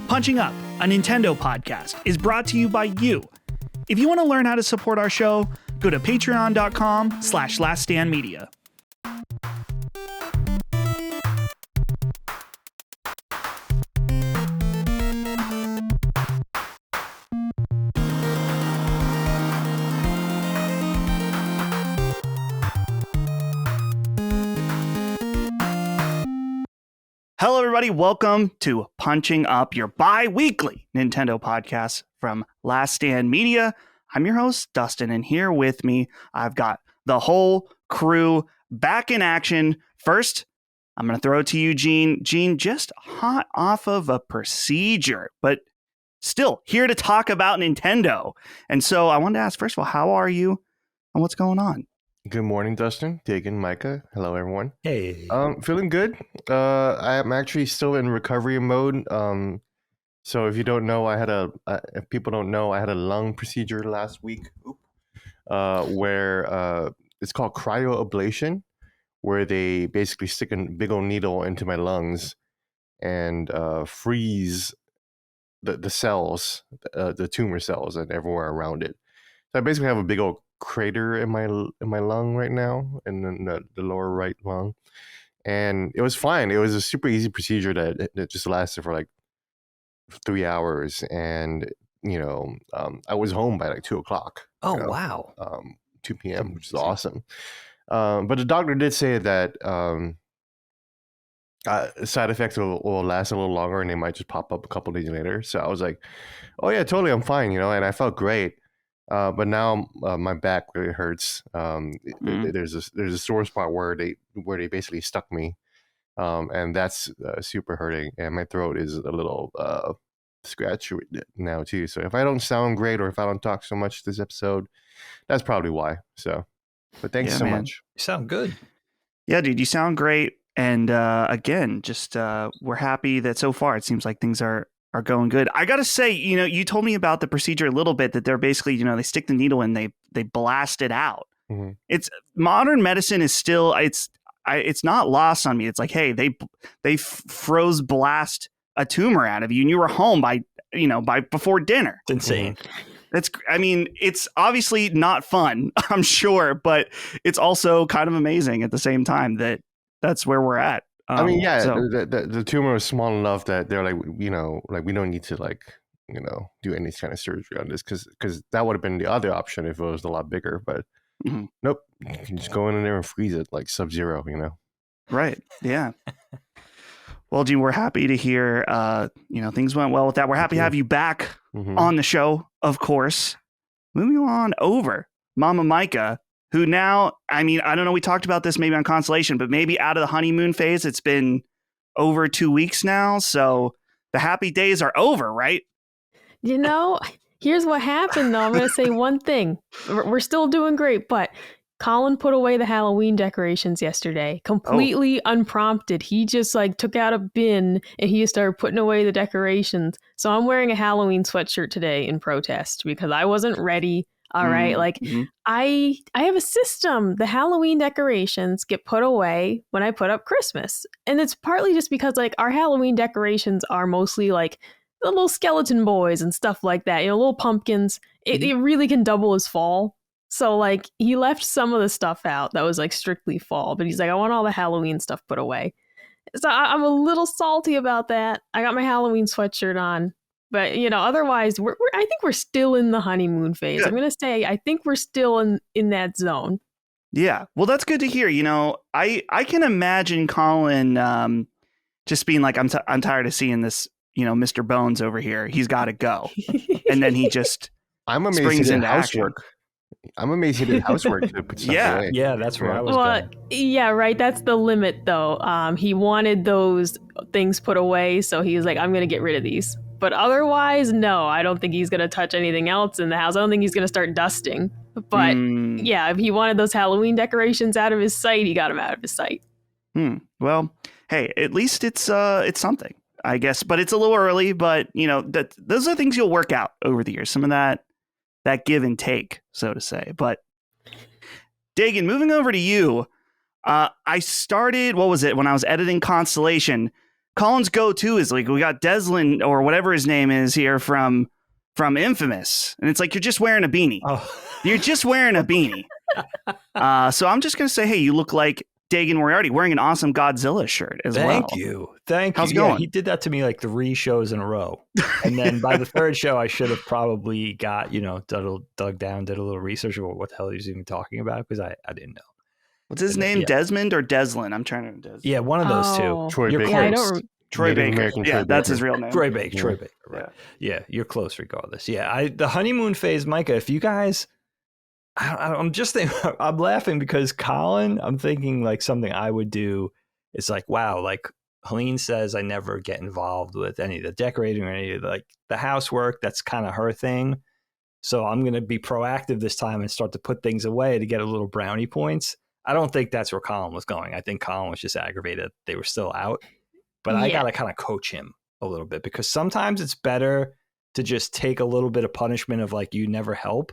Punching Up, a Nintendo podcast, is brought to you by you. If you want to learn how to support our show, go to patreon.com/laststandmedia. Hello, everybody. Welcome to Punching Up, your bi-weekly Nintendo podcast from Last Stand Media. I'm your host, Dustin, and here with me, I've got the whole crew back in action. First, I'm going to throw it to you, Gene. Gene, just hot off of a procedure, but still here to talk about Nintendo. And so I wanted to ask, first of all, how are you and what's going on? Good morning, Dustin, Dagan, Micah. Hello, everyone. Hey. Feeling good. I am actually still in recovery mode. So if you don't know, if people don't know, I had a lung procedure last week, where it's called cryoablation, where they basically stick a big old needle into my lungs and freeze the cells, the tumor cells, and everywhere around it. So I basically have a big old crater in my lung right now, in the lower right lung, and it was fine. It was a super easy procedure that just lasted for like 3 hours, and I was home by like 2:00. Wow. 2 p.m., which is awesome. But the doctor did say that side effects will last a little longer, and they might just pop up a couple days later. So I was like, oh yeah, totally, I'm fine, and I felt great. But now my back really hurts. There's a sore spot where they basically stuck me, and that's super hurting. And my throat is a little scratchy now too. So if I don't sound great or if I don't talk so much this episode, that's probably why. So, but thanks so much. You sound good. Yeah, dude, you sound great. And again, just we're happy that so far it seems like things are going good. I gotta say, you told me about the procedure a little bit, that they're basically, they stick the needle and they blast it out. Mm-hmm. It's modern medicine is still, it's not lost on me. It's like, hey, they froze blast a tumor out of you and you were home by before dinner. It's insane. It's obviously not fun, I'm sure, but it's also kind of amazing at the same time that that's where we're at. The tumor was small enough that they're like, we don't need to do any kind of surgery on this, because that would have been the other option if it was a lot bigger. But Nope, you can just go in there and freeze it like Sub-Zero, Right? Yeah. Well, Gene, we're happy to hear things went well with that. We're happy to have you back on the show, of course. Moving on over, Mama Micah, who now, I don't know, we talked about this maybe on Constellation, but maybe out of the honeymoon phase. It's been over 2 weeks now, so the happy days are over, right? Here's what happened, though. I'm going to say one thing. We're still doing great, but Colin put away the Halloween decorations yesterday, completely unprompted. He just took out a bin and he started putting away the decorations. So I'm wearing a Halloween sweatshirt today in protest because I wasn't ready. All right. I have a system. The Halloween decorations get put away when I put up Christmas. And it's partly just because our Halloween decorations are mostly the little skeleton boys and stuff like that, little pumpkins. It really can double as fall. So he left some of the stuff out that was strictly fall, but he's like, I want all the Halloween stuff put away. So I'm a little salty about that. I got my Halloween sweatshirt on. But, otherwise, I think we're still in the honeymoon phase. Good. I'm going to say I think we're still in that zone. Yeah. Well, that's good to hear. I can imagine Colin just being like, I'm tired of seeing this, Mr. Bones over here. He's got to go. And then he just springs into housework. I'm amazed he did housework to put stuff away. Yeah, that's where I was going. Yeah, right. That's the limit, though. He wanted those things put away, so he was like, I'm going to get rid of these. But otherwise, no, I don't think he's going to touch anything else in the house. I don't think he's going to start dusting. But yeah, if he wanted those Halloween decorations out of his sight, he got them out of his sight. Well, hey, at least it's something, I guess. But it's a little early. But, those are things you'll work out over the years. Some of that give and take, so to say. But Dagan, moving over to you, I started, what was it, when I was editing Constellation, Colin's go-to is like, we got Deslin or whatever his name is here from Infamous. And it's like, you're just wearing a beanie. Oh. You're just wearing a beanie. So I'm just going to say, hey, you look like Dagan Moriarty wearing an awesome Godzilla shirt as well. Thank you. How's it going? He did that to me like 3 shows in a row. And then by the 3rd show, I should have probably got, dug down, did a little research about what the hell he was even talking about because I didn't know. What's his name? Yeah. Desmond or Deslin? I'm trying to. Yeah, one of those two. Troy Baker. Yeah, I don't. Troy Baker. American Yeah, Troy that's Baker. his real name. Troy Baker. Right. Yeah, you're close regardless. Yeah, the honeymoon phase, Micah. If you guys, I'm just thinking, I'm laughing because Colin. I'm thinking like something I would do. It's like, wow, like Helene says, I never get involved with any of the decorating or any of the housework. That's kind of her thing. So I'm going to be proactive this time and start to put things away to get a little brownie points. I don't think that's where Colin was going. I think Colin was just aggravated they were still out. But I got to kind of coach him a little bit because sometimes it's better to just take a little bit of punishment of like you never help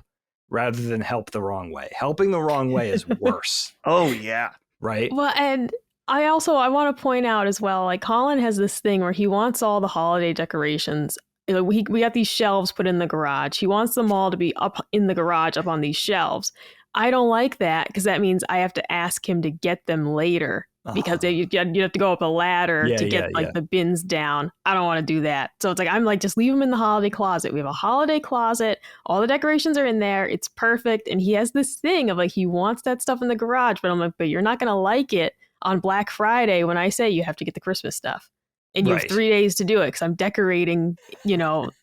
rather than help the wrong way. Helping the wrong way is worse. Oh, yeah. Right? Well, and I want to point out as well, like Colin has this thing where he wants all the holiday decorations. We got these shelves put in the garage. He wants them all to be up in the garage, up on these shelves. I don't like that because that means I have to ask him to get them later because you have to go up a ladder to get the bins down. I don't want to do that. So it's like, I'm like, just leave them in the holiday closet. We have a holiday closet. All the decorations are in there. It's perfect. And he has this thing of like, he wants that stuff in the garage, but I'm like, but you're not going to like it on Black Friday when I say you have to get the Christmas stuff. And you have 3 days to do it because I'm decorating,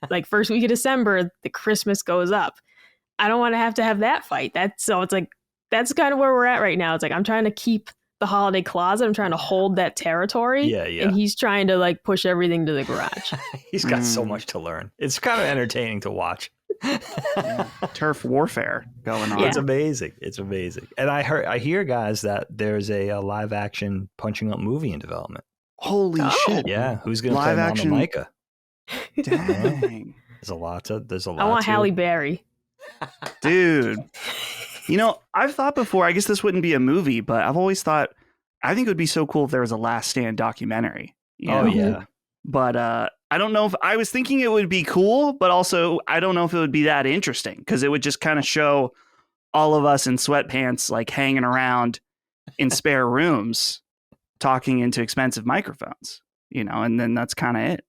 like first week of December, the Christmas goes up. I don't want to have that fight. So it's like, that's kind of where we're at right now. It's like, I'm trying to keep the holiday closet. I'm trying to hold that territory. Yeah. And he's trying to like push everything to the garage. He's got so much to learn. It's kind of entertaining to watch. Turf warfare going on. Yeah. It's amazing. And I hear, guys, that there's a live action Punching Up movie in development. Holy shit. Yeah. Who's going to play action Mama Micah? Dang. There's a lot. I want Halle Berry. Dude. I've thought before, I guess this wouldn't be a movie, but I've always thought, I think it would be so cool if there was a Last Stand documentary. Oh, yeah. But I don't know if I was thinking it would be cool, but also I don't know if it would be that interesting because it would just kind of show all of us in sweatpants, like hanging around in spare rooms, talking into expensive microphones, and then that's kind of it.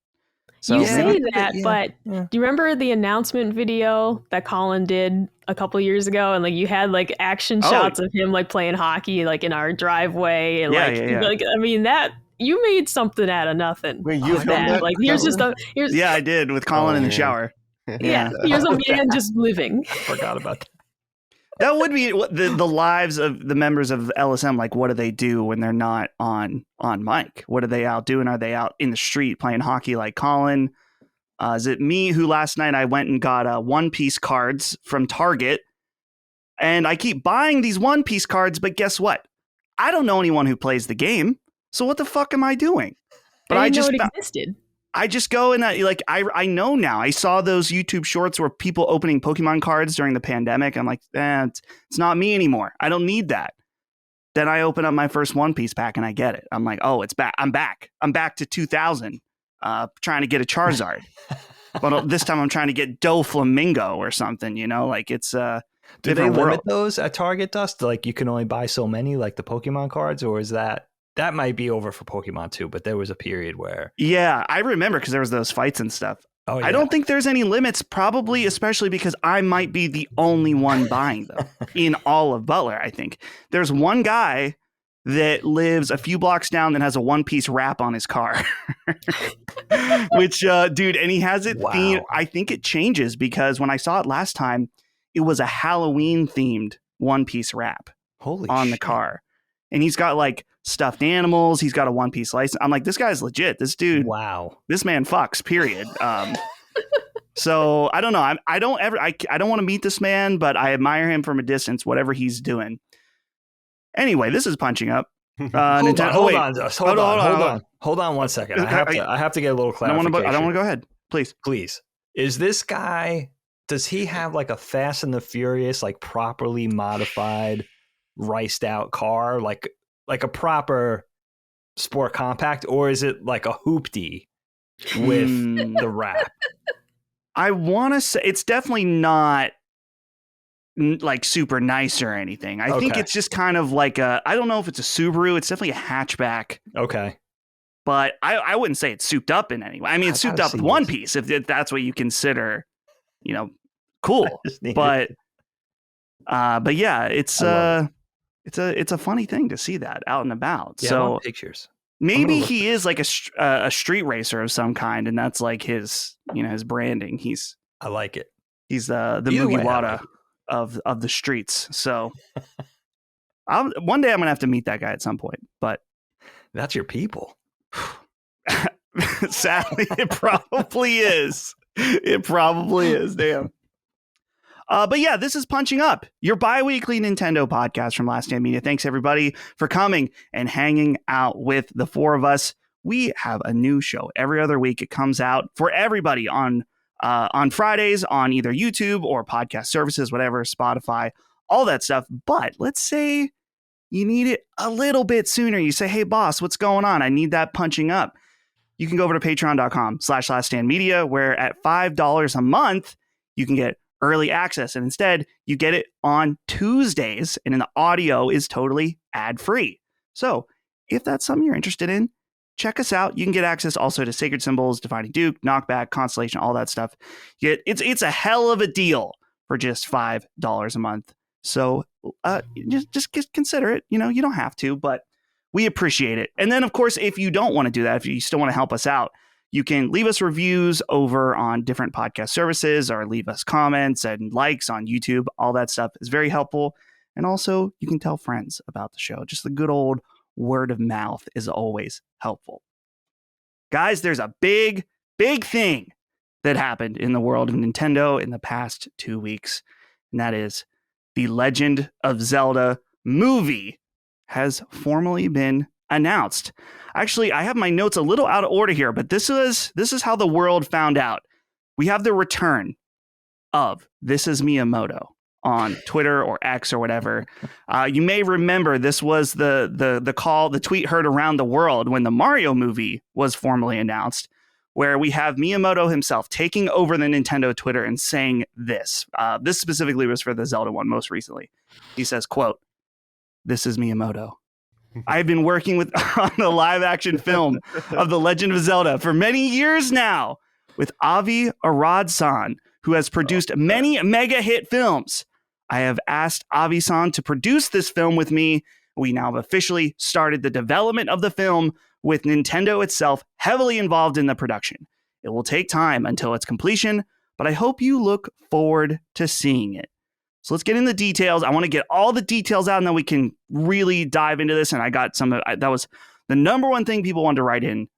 So you say that, but do you remember the announcement video that Colin did a couple years ago? And like you had like action shots of him like playing hockey like in our driveway and like I mean that you made something out of nothing. Wait, you filmed that? Like here's yeah, I did with Colin in the shower. Yeah, here's a man just living. I forgot about that. That would be the lives of the members of LSM. Like, what do they do when they're not on mic? What are they out doing? Are they out in the street playing hockey like Colin? Is it me who last night I went and got One Piece cards from Target? And I keep buying these One Piece cards, but guess what? I don't know anyone who plays the game. So what the fuck am I doing? But I didn't know it existed. I just go and I know now. I saw those YouTube shorts where people opening Pokemon cards during the pandemic. I'm like, it's not me anymore. I don't need that. Then I open up my first One Piece pack and I get it. I'm like, oh, it's back. I'm back. I'm back to 2000, trying to get a Charizard. But this time I'm trying to get Doflamingo or something. Like it's do they limit those at Target, Dust? Like you can only buy so many, like the Pokemon cards, or is that? That might be over for Pokemon too, but there was a period where... Yeah, I remember because there was those fights and stuff. Oh, yeah. I don't think there's any limits, probably especially because I might be the only one buying them in all of Butler, I think. There's one guy that lives a few blocks down that has a One Piece wrap on his car. Which, dude, and he has it themed. I think it changes because when I saw it last time, it was a Halloween-themed One Piece wrap on the car. And he's got like stuffed animals. He's got a One Piece license. I'm like, this guy's legit. This dude. Wow. This man fucks, period. So I don't know. I don't want to meet this man, but I admire him from a distance, whatever he's doing. Anyway, this is Punching Up. Hold on 1 second. I have to get a little clarification. I don't want to go ahead. Please. Is this guy, does he have like a Fast and the Furious, like properly modified, riced out car, like a proper Sport Compact, or is it like a hoopty with the wrap? I want to say it's definitely not like super nice or anything. I think Okay. it's just kind of like I don't know if it's a Subaru. It's definitely a hatchback, Okay. but I wouldn't say it's souped up in any way. I mean, it's souped gotta up with see one this. piece if that's what you consider, cool. Just need But it. yeah, it's I love it's a funny thing to see that out and about. Yeah, I So want pictures. maybe look he is like a street racer of some kind, and that's like his his branding. He's I like it. the Either way, I Mugiwara like it. of the streets. So one day I'm gonna have to meet that guy at some point, but That's your people. sadly, it probably is. It probably is. Damn. But yeah, this is Punching Up, your bi-weekly Nintendo podcast from Last Stand Media. Thanks everybody for coming and hanging out with the four of us. We have a new show every other week. It comes out for everybody on Fridays on either YouTube or podcast services, whatever, Spotify, all that stuff. But let's say you need it a little bit sooner. You say, hey boss, what's going on? I need that Punching Up. You can go over to patreon.com/laststandmedia, where at $5 a month, you can get early access. And instead, you get it on Tuesdays, and then the audio is totally ad-free. So if that's something you're interested in, check us out. You can get access also to Sacred Symbols, Defining Duke, Knockback, Constellation, all that stuff. It's a hell of a deal for just $5 a month. So just consider it. You don't have to, but we appreciate it. And then, of course, if you don't want to do that, if you still want to help us out, you can leave us reviews over on different podcast services or leave us comments and likes on YouTube. All that stuff is very helpful. And also, you can tell friends about the show. Just the good old word of mouth is always helpful. Guys, there's a big, big thing that happened in the world of Nintendo in the past 2 weeks. And that is the Legend of Zelda movie has formally been announced. Actually, I have my notes a little out of order here, but this is how the world found out. We have the return of This Is Miyamoto on Twitter or X or whatever. You may remember this was the tweet heard around the world when the Mario movie was formally announced, where we have Miyamoto himself taking over the Nintendo Twitter and saying this. This specifically was for the Zelda one most recently. He says, quote, "This is Miyamoto. I've been working on the live action film of The Legend of Zelda for many years now with Avi Arad-san, who has produced many mega hit films. I have asked Avi-san to produce this film with me. We now have officially started the development of the film with Nintendo itself heavily involved in the production. It will take time until its completion, but I hope you look forward to seeing it." So let's get into the details. I want to get all the details out, and then we can really dive into this. And I got that was the number one thing people wanted to write in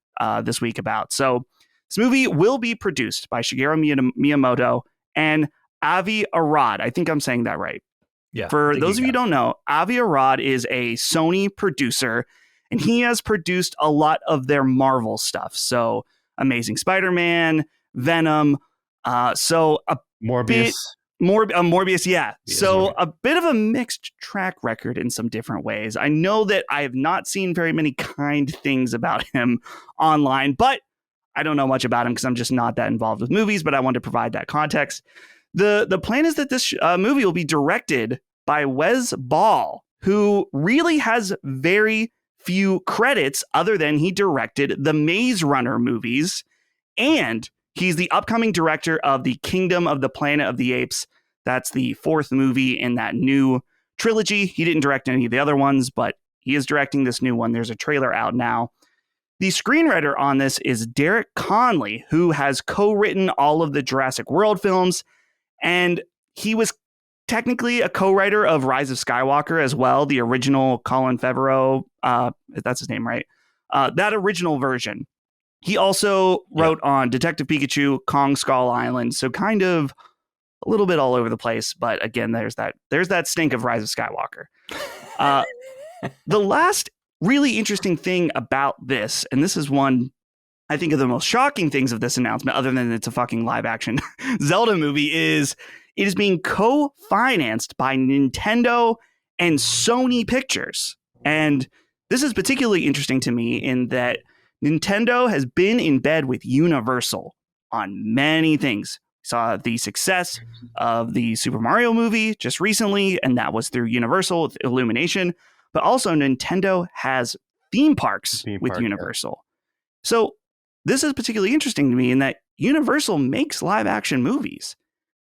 this week about. So this movie will be produced by Shigeru Miyamoto and Avi Arad. I think I'm saying that right. Yeah. For those of you who don't know, Avi Arad is a Sony producer, and he has produced a lot of their Marvel stuff. So Amazing Spider-Man, Venom, so a Morbius. Morbius, yeah. Yes, So Morbius. a bit of a mixed track record in some different ways. I know that I have not seen very many kind things about him online, but I don't know much about him because I'm just not that involved with movies, but I wanted to provide that context. The plan is that this movie will be directed by Wes Ball, who really has very few credits other than he directed the Maze Runner movies, and he's the upcoming director of the Kingdom of the Planet of the Apes. That's the fourth movie in that new trilogy. He didn't direct any of the other ones, but he is directing this new one. There's a trailer out now. The screenwriter on this is Derek Conley, who has co-written all of the Jurassic World films, and he was technically a co-writer of Rise of Skywalker as well, the original Colin Trevorrow, that's his name, right? That original version. He also wrote on Detective Pikachu, Kong Skull Island, so kind of a little bit all over the place. But again, there's that stink of Rise of Skywalker. The last really interesting thing about this, and this is one I think of the most shocking things of this announcement, other than it's a fucking live action Zelda movie, is it is being co-financed by Nintendo and Sony Pictures. And this is particularly interesting to me in that Nintendo has been in bed with Universal on many things. Saw the success of the Super Mario movie just recently, and that was through Universal with Illumination. But also Nintendo has theme parks with Universal. Yeah. So this is particularly interesting to me in that Universal makes live action movies.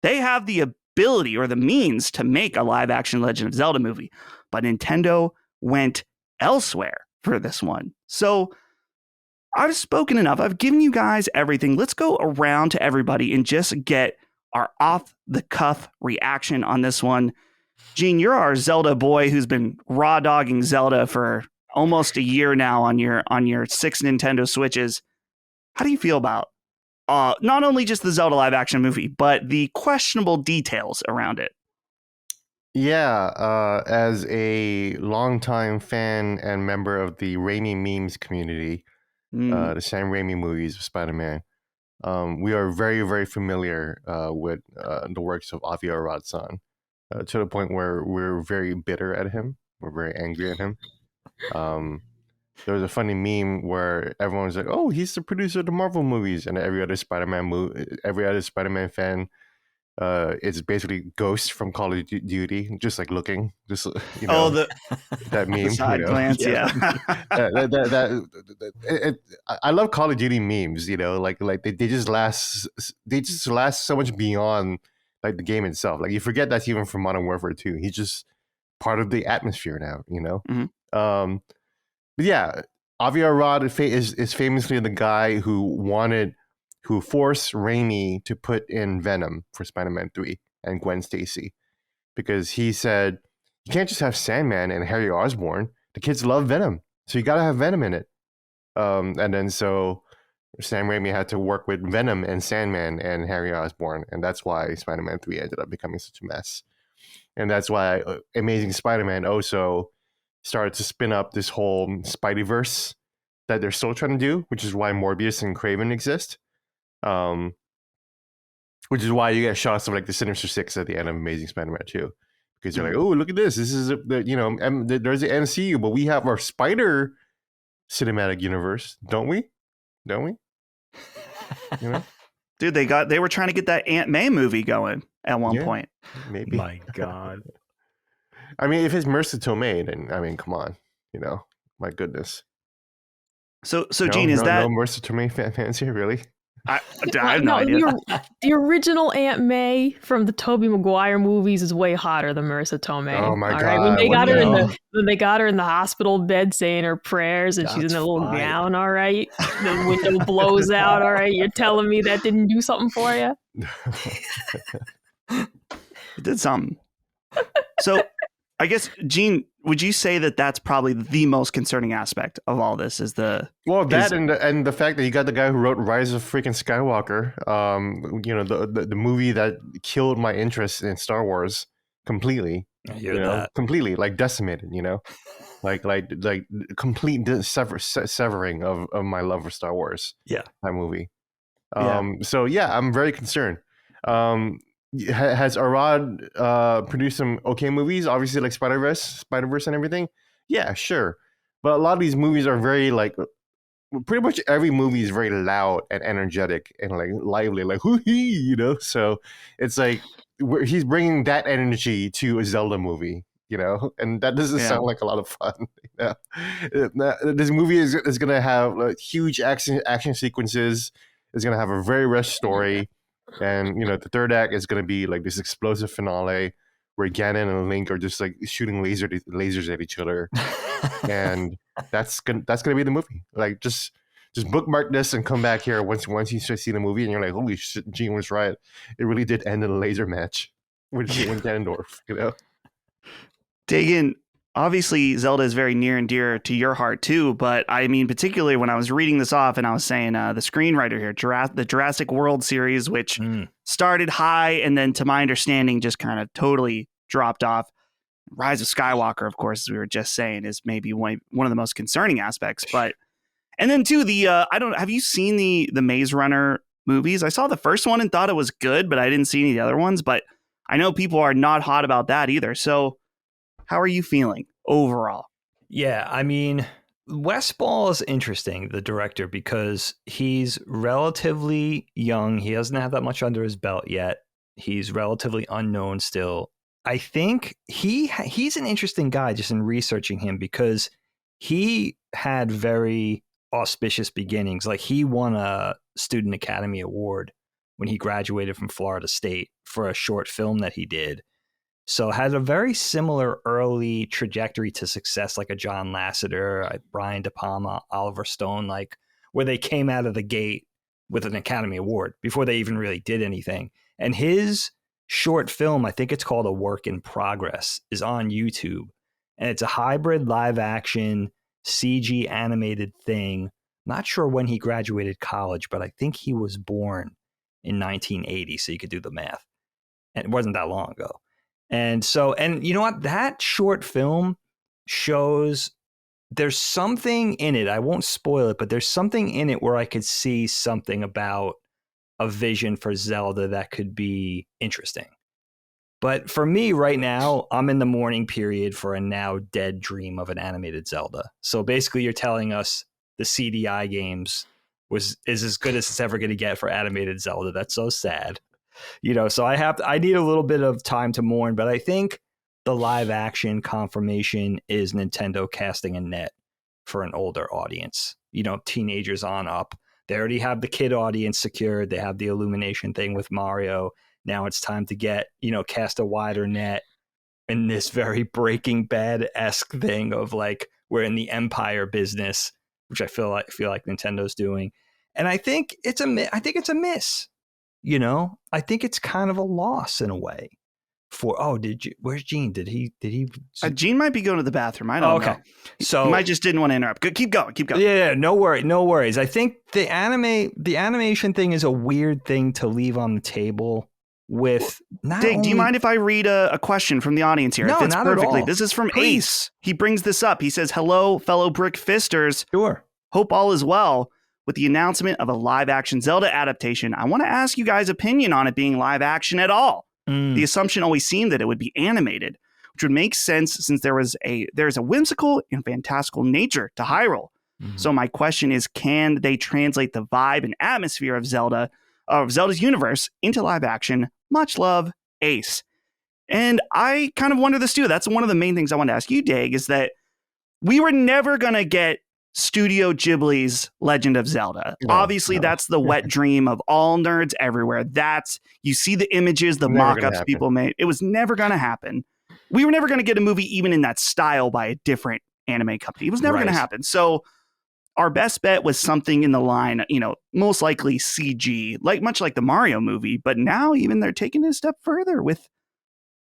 They have the ability or the means to make a live action Legend of Zelda movie, but Nintendo went elsewhere for this one. So I've spoken enough. I've given you guys everything. Let's go around to everybody and just get our off the cuff reaction on this one. Gene, you're our Zelda boy who's been raw dogging Zelda for almost a year now on your 6 Nintendo Switches. How do you feel about not only just the Zelda live action movie, but the questionable details around it? Yeah, as a longtime fan and member of the Raimi memes community, the Sam Raimi movies of Spider-Man, we are very, very familiar with the works of Avi Arad-san, to the point where we're very bitter at him. We're very angry at him. There was a funny meme where everyone's like, "Oh, he's the producer of the Marvel movies," and every other Spider-Man fan, it's basically Ghost from Call of Duty, just like looking, just that meme. The side glance, yeah. I love Call of Duty memes. Like they just last so much beyond like the game itself. Like you forget that's even from Modern Warfare 2. He's just part of the atmosphere now. Mm-hmm. But yeah, Avi Arad is famously the guy who forced Raimi to put in Venom for Spider-Man 3 and Gwen Stacy, because he said, you can't just have Sandman and Harry Osborn. The kids love Venom, so you got to have Venom in it. And then so Sam Raimi had to work with Venom and Sandman and Harry Osborn, and that's why Spider-Man 3 ended up becoming such a mess. And that's why Amazing Spider-Man also started to spin up this whole Spideyverse that they're still trying to do, which is why Morbius and Kraven exist. Which is why you get shots of like the Sinister Six at the end of Amazing Spider-Man 2, because you're like, oh, look at this. This is there's the MCU, but we have our Spider cinematic universe, don't we? Dude, they were trying to get that Aunt May movie going at one point. Maybe. My God. I mean, if it's Marissa Tomei, then I mean, come on, my goodness. So Gene, is that no Marissa Tomei fans here, really? I have no idea. The original Aunt May from the Tobey Maguire movies is way hotter than Marissa Tomei. Oh my God! Right? When they got her in the hospital bed saying her prayers, and she's in a little gown. All right, the window blows out. All right, you're telling me that didn't do something for you? It did something. So, I guess, Gene, would you say that that's probably the most concerning aspect of all this? And the fact that you got the guy who wrote Rise of freaking Skywalker, the movie that killed my interest in Star Wars completely. Completely, like decimated. like complete severing of my love for Star Wars. Yeah, that movie. So yeah, I'm very concerned. Has Arad produced some okay movies? Obviously, like Spider-Verse and everything. Yeah, sure. But a lot of these movies are very like, pretty much every movie is very loud and energetic and like lively, like hoo-hee, So it's like he's bringing that energy to a Zelda movie, and that doesn't sound like a lot of fun. This movie is going to have huge action sequences. It's going to have a very rushed story. And the third act is going to be like this explosive finale where Ganon and Link are just like shooting lasers at each other, and that's gonna be the movie. Like just bookmark this and come back here once you see the movie, and you're like, holy shit, Gene was right. It really did end in a laser match with Ganondorf. Dagan, obviously Zelda is very near and dear to your heart too, but I mean, particularly when I was reading this off and I was saying the screenwriter here, the Jurassic World series, which started high and then to my understanding just kind of totally dropped off. Rise of Skywalker, of course, as we were just saying, is maybe one of the most concerning aspects. But and then too, have you seen the Maze Runner movies? I saw the first one and thought it was good, but I didn't see any of the other ones. But I know people are not hot about that either. So how are you feeling overall? Yeah, I mean, Wes Ball is interesting, the director, because he's relatively young. He doesn't have that much under his belt yet. He's relatively unknown still. I think he's an interesting guy just in researching him because he had very auspicious beginnings. Like he won a Student Academy Award when he graduated from Florida State for a short film that he did. So had a very similar early trajectory to success, like a John Lasseter, Brian De Palma, Oliver Stone, like where they came out of the gate with an Academy Award before they even really did anything. And his short film, I think it's called A Work in Progress, is on YouTube. And it's a hybrid live action CG animated thing. Not sure when he graduated college, but I think he was born in 1980. So you could do the math. And it wasn't that long ago. And so, and you know what? That short film shows there's something in it. I won't spoil it, but there's something in it where I could see something about a vision for Zelda that could be interesting. But for me right now, I'm in the mourning period for a now dead dream of an animated Zelda. So basically you're telling us the CDI games is as good as it's ever going to get for animated Zelda. That's so sad. You know, so I need a little bit of time to mourn, but I think the live action confirmation is Nintendo casting a net for an older audience, you know, teenagers on up. They already have the kid audience secured. They have the Illumination thing with Mario. Now it's time to get, you know, cast a wider net in this very Breaking Bad-esque thing of like, we're in the empire business, which I feel like Nintendo's doing. And I think it's a miss. You know, I think it's kind of a loss in a way. Where's Gene? Did he? Gene might be going to the bathroom. I don't know. So he might just didn't want to interrupt. Good, keep going. Yeah, no worries. I think the animation thing is a weird thing to leave on the table with. Dig, do you mind if I read a question from the audience here? No, it fits not perfectly. at all. This is from Please. Ace. He brings this up. He says, "Hello, fellow Brick Fisters. Sure. Hope all is well. With the announcement of a live-action Zelda adaptation, I want to ask you guys' opinion on it being live-action at all. The assumption always seemed that it would be animated, which would make sense since there is a whimsical and fantastical nature to Hyrule. So my question is, can they translate the vibe and atmosphere of Zelda's universe into live action? Much love, Ace." And I kind of wonder this too. That's one of the main things I want to ask you, Dag, is that we were never going to get Studio Ghibli's Legend of Zelda. Obviously, that's the wet dream of all nerds everywhere. You see the images, the mock-ups people made. It was never going to happen. We were never going to get a movie even in that style by a different anime company. It was never going to happen. So our best bet was something in the line, you know, most likely CG, much like the Mario movie. But now even they're taking it a step further with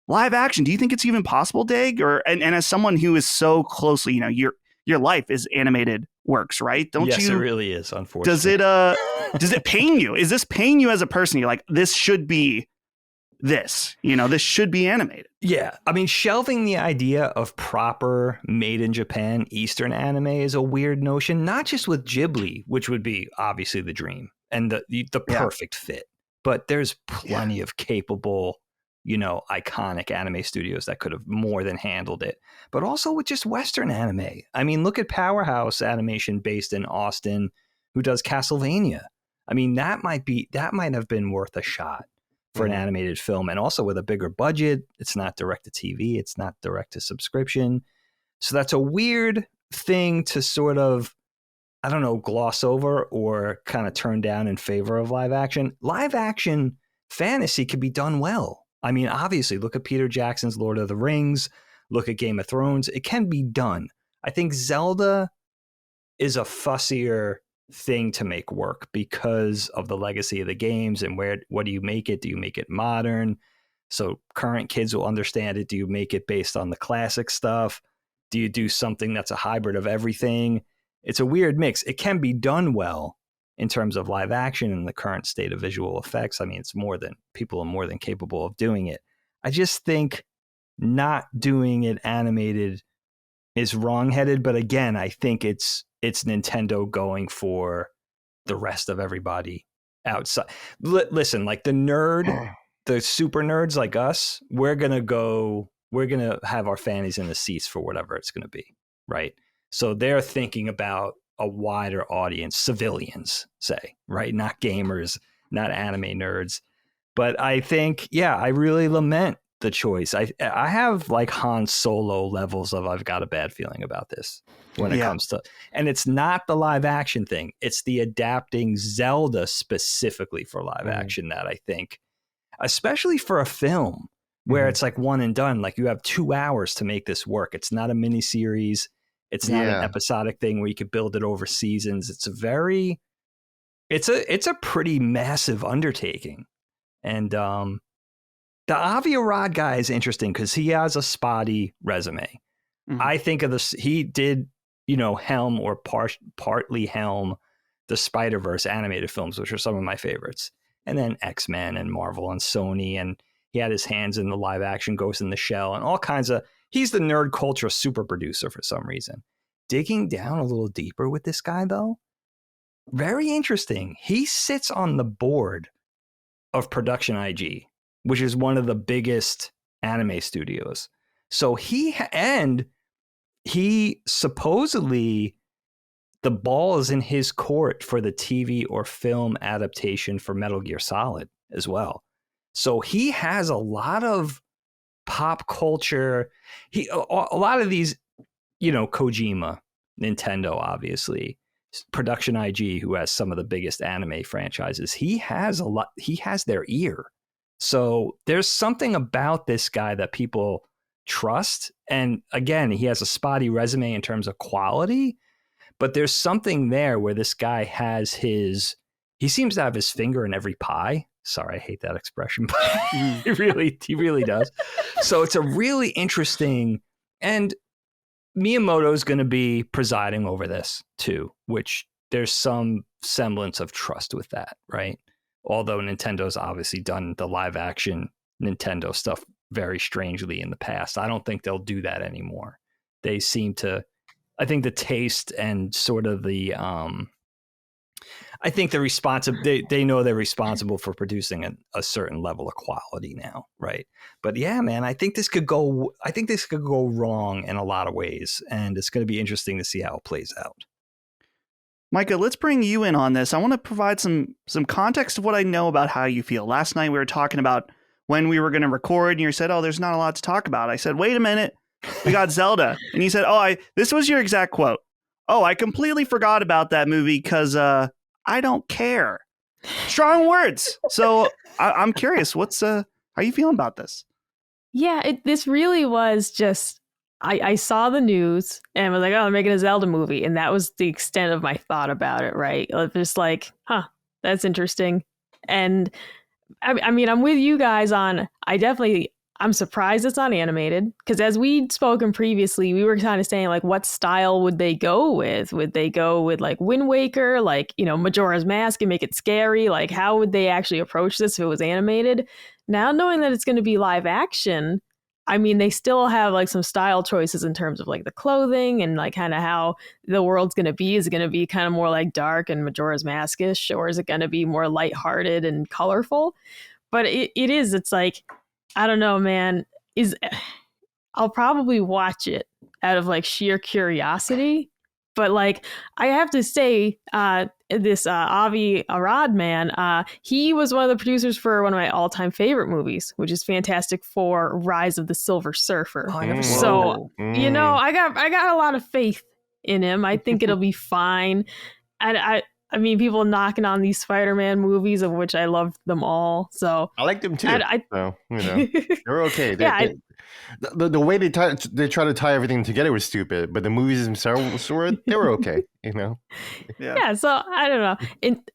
live action. Do you think it's even possible, Dag? And as someone who is so closely, you know, your life is animated works, right? Yes, it really is, unfortunately. Does it pain you? Is this pain you as a person? You're like, this should be this, you know, this should be animated. Yeah. I mean, shelving the idea of proper made in Japan Eastern anime is a weird notion, not just with Ghibli, which would be obviously the dream and the perfect fit, but there's plenty of capable, you know, iconic anime studios that could have more than handled it, but also with just Western anime. I mean, look at Powerhouse Animation based in Austin, who does Castlevania. I mean, that might have been worth a shot for an animated film, and also with a bigger budget. It's not direct to TV. It's not direct to subscription. So that's a weird thing to sort of, I don't know, gloss over or kind of turn down in favor of live action. Live action fantasy can be done well. I mean, obviously, look at Peter Jackson's Lord of the Rings, look at Game of Thrones. It can be done. I think Zelda is a fussier thing to make work because of the legacy of the games and what do you make it? Do you make it modern so current kids will understand it? Do you make it based on the classic stuff? Do you do something that's a hybrid of everything? It's a weird mix. It can be done well in terms of live action and the current state of visual effects. I mean, people are more than capable of doing it. I just think not doing it animated is wrongheaded. But again, I think it's Nintendo going for the rest of everybody outside. Listen, like the super nerds like us, we're going to have our fannies in the seats for whatever it's going to be. right? So they're thinking about a wider audience, civilians, say, right? Not gamers, not anime nerds. But I think, yeah, I really lament the choice. I have like Han Solo levels of I've got a bad feeling about this when it comes to, and it's not the live action thing. It's the adapting Zelda specifically for live action that I think, especially for a film where it's like one and done, like you have 2 hours to make this work. It's not a mini series. It's not an episodic thing where you could build it over seasons. It's a pretty massive undertaking. And the Avi Arad guy is interesting because he has a spotty resume. I think of this, he did, helm or partly helm the Spider-Verse animated films, which are some of my favorites. And then X-Men and Marvel and Sony. And he had his hands in the live action Ghost in the Shell and all kinds of, he's the nerd culture super producer for some reason. Digging down a little deeper with this guy though, very interesting. He sits on the board of Production IG, which is one of the biggest anime studios. So he supposedly, the ball is in his court for the TV or film adaptation for Metal Gear Solid as well. So he has a lot of pop culture. A lot of these, Kojima, Nintendo, obviously, Production IG, who has some of the biggest anime franchises, he has their ear. So there's something about this guy that people trust. And again, he has a spotty resume in terms of quality, but there's something there where this guy he seems to have his finger in every pie. Sorry, I hate that expression, but he really does. So it's a really interesting, and Miyamoto is going to be presiding over this too, which there's some semblance of trust with that, right? Although Nintendo's obviously done the live action Nintendo stuff very strangely in the past. I don't think they'll do that anymore. They seem to, I think the taste and sort of the, I think they know they're responsible for producing a certain level of quality now, right? But yeah, man, I think this could go wrong in a lot of ways, and it's going to be interesting to see how it plays out. Micah, let's bring you in on this. I want to provide some context of what I know about how you feel. Last night we were talking about when we were going to record, and you said, "Oh, there's not a lot to talk about." I said, "Wait a minute, we got Zelda," and you said, "Oh, this was your exact quote. Oh, I completely forgot about that movie because I don't care." Strong words. So I'm curious, how are you feeling about this? Yeah, this really was just, I saw the news and was like, oh, they're making a Zelda movie. And that was the extent of my thought about it, right? Just like, that's interesting. And I mean, I'm with you guys on, I'm surprised it's not animated, because as we'd spoken previously, we were kind of saying like, what style would they go with? Would they go with like Wind Waker, like, Majora's Mask and make it scary? Like, how would they actually approach this if it was animated? Now, knowing that it's going to be live action, I mean, they still have like some style choices in terms of like the clothing and like kind of how the world's going to be. Is it going to be kind of more like dark and Majora's Mask-ish, or is it going to be more lighthearted and colorful? But it's like, I don't know, man. I'll probably watch it out of like sheer curiosity. But like, I have to say, this Avi Arad man, he was one of the producers for one of my all-time favorite movies, which is Fantastic Four: Rise of the Silver Surfer. Oh, I never saw So, I got a lot of faith in him. I think it'll be fine. And I mean, people knocking on these Spider-Man movies, of which I loved them all. So I like them too. So, they're okay. The way they try to tie everything together was stupid, but the movies themselves they were okay. Yeah. So I don't know.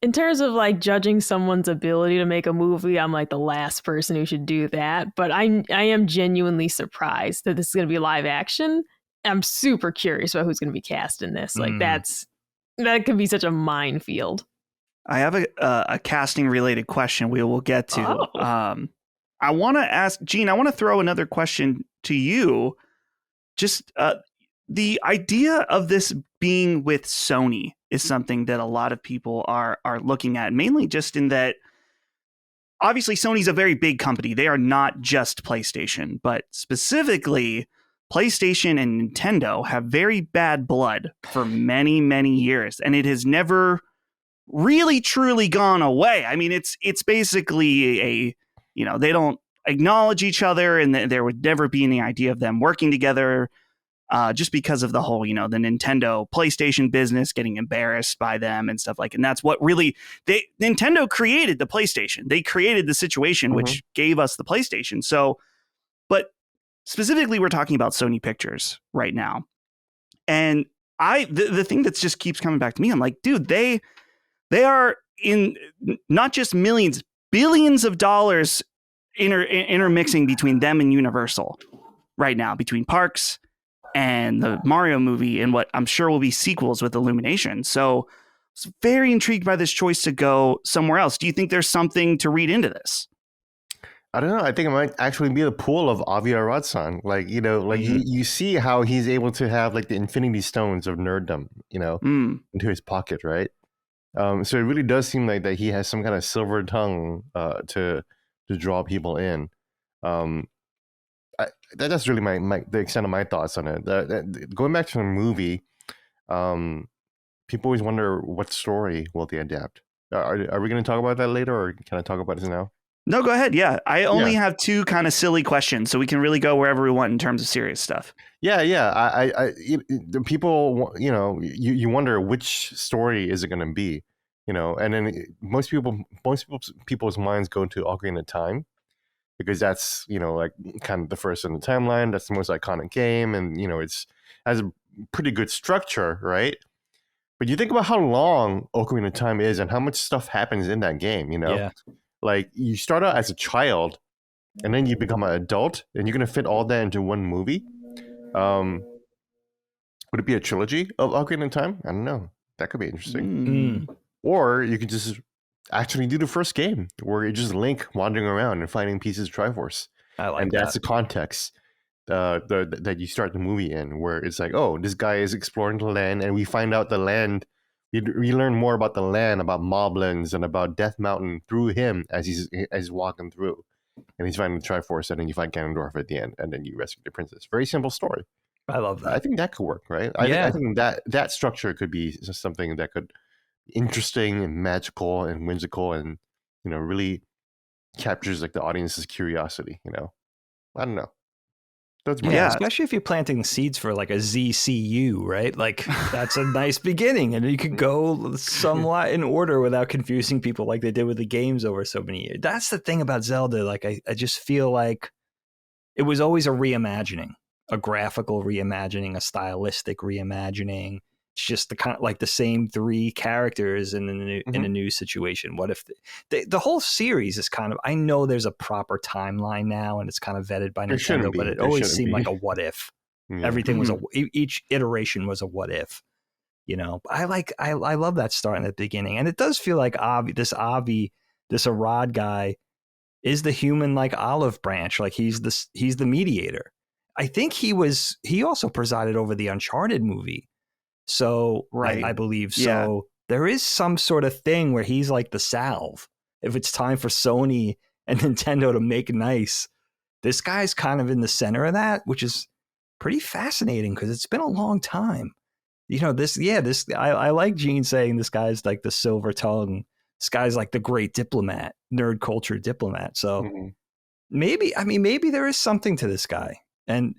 In terms of like judging someone's ability to make a movie, I'm like the last person who should do that. But I am genuinely surprised that this is going to be live action. I'm super curious about who's going to be cast in this. Like that could be such a minefield. I have a casting related question we will get to. Oh. I want to ask Gene, I want to throw another question to you. Just the idea of this being with Sony is something that a lot of people are looking at, mainly just in that obviously Sony's a very big company. They are not just PlayStation, but specifically PlayStation and Nintendo have very bad blood for many, many years, and it has never really truly gone away. I mean, it's basically they don't acknowledge each other, and there would never be any idea of them working together, just because of the whole, the Nintendo PlayStation business getting embarrassed by them and stuff like. And that's what really Nintendo created the PlayStation. They created the situation which gave us the PlayStation. So, but specifically, we're talking about Sony Pictures right now, and the thing that just keeps coming back to me, I'm like, dude, they are in not just millions, billions of dollars intermixing between them and Universal right now, between parks and the Mario movie and what I'm sure will be sequels with Illumination. So I was very intrigued by this choice to go somewhere else. Do you think there's something to read into this? I don't know. I think it might actually be the pull of Avi Arad-san. Like, you see how he's able to have like the infinity stones of nerddom, into his pocket, right? So it really does seem like that he has some kind of silver tongue to draw people in. That's really the extent of my thoughts on it. Going back to the movie, people always wonder what story will they adapt. Are we going to talk about that later, or can I talk about it now? No, go ahead. Yeah, I only have two kind of silly questions, so we can really go wherever we want in terms of serious stuff. Yeah. The people, you wonder which story is it going to be, and then most people's minds go to Ocarina of Time, because that's like kind of the first in the timeline. That's the most iconic game, and it has a pretty good structure, right? But you think about how long Ocarina of Time is and how much stuff happens in that game, Yeah. Like, you start out as a child, and then you become an adult, and you're going to fit all that into one movie. Would it be a trilogy of Ocarina of Time? I don't know. That could be interesting. Or you could just actually do the first game, where you just Link wandering around and finding pieces of Triforce. I like and that's the context that you start the movie in, where it's like, oh, this guy is exploring the land, and we find out the land. We learn more about the land, about Moblins, and about Death Mountain through him as he's walking through, and he's finding the Triforce, and then you find Ganondorf at the end, and then you rescue the princess. Very simple story. I love that. I think that could work, right? I think that structure could be something that could be interesting and magical and whimsical, and really captures like the audience's curiosity. I don't know. Yeah, especially if you're planting seeds for like a ZCU, right? Like, that's a nice beginning, and you could go somewhat in order without confusing people like they did with the games over so many years. That's the thing about Zelda. Like, I just feel like it was always a reimagining, a graphical reimagining, a stylistic reimagining. It's just the kind of like the same three characters in a new situation. What if the whole series is kind of, I know there's a proper timeline now, and it's kind of vetted by Nintendo, but it always seemed like a what if. Yeah. Everything was each iteration was a what if. I love that start in the beginning, and it does feel like this Arad guy is the human like olive branch, like he's the mediator. I think he also presided over the Uncharted movie. So right. I believe so. Yeah. There is some sort of thing where he's like the salve. If it's time for Sony and Nintendo to make nice, this guy's kind of in the center of that, which is pretty fascinating because it's been a long time. I like Gene saying this guy's like the silver tongue. This guy's like the great diplomat, nerd culture diplomat. So maybe there is something to this guy. And,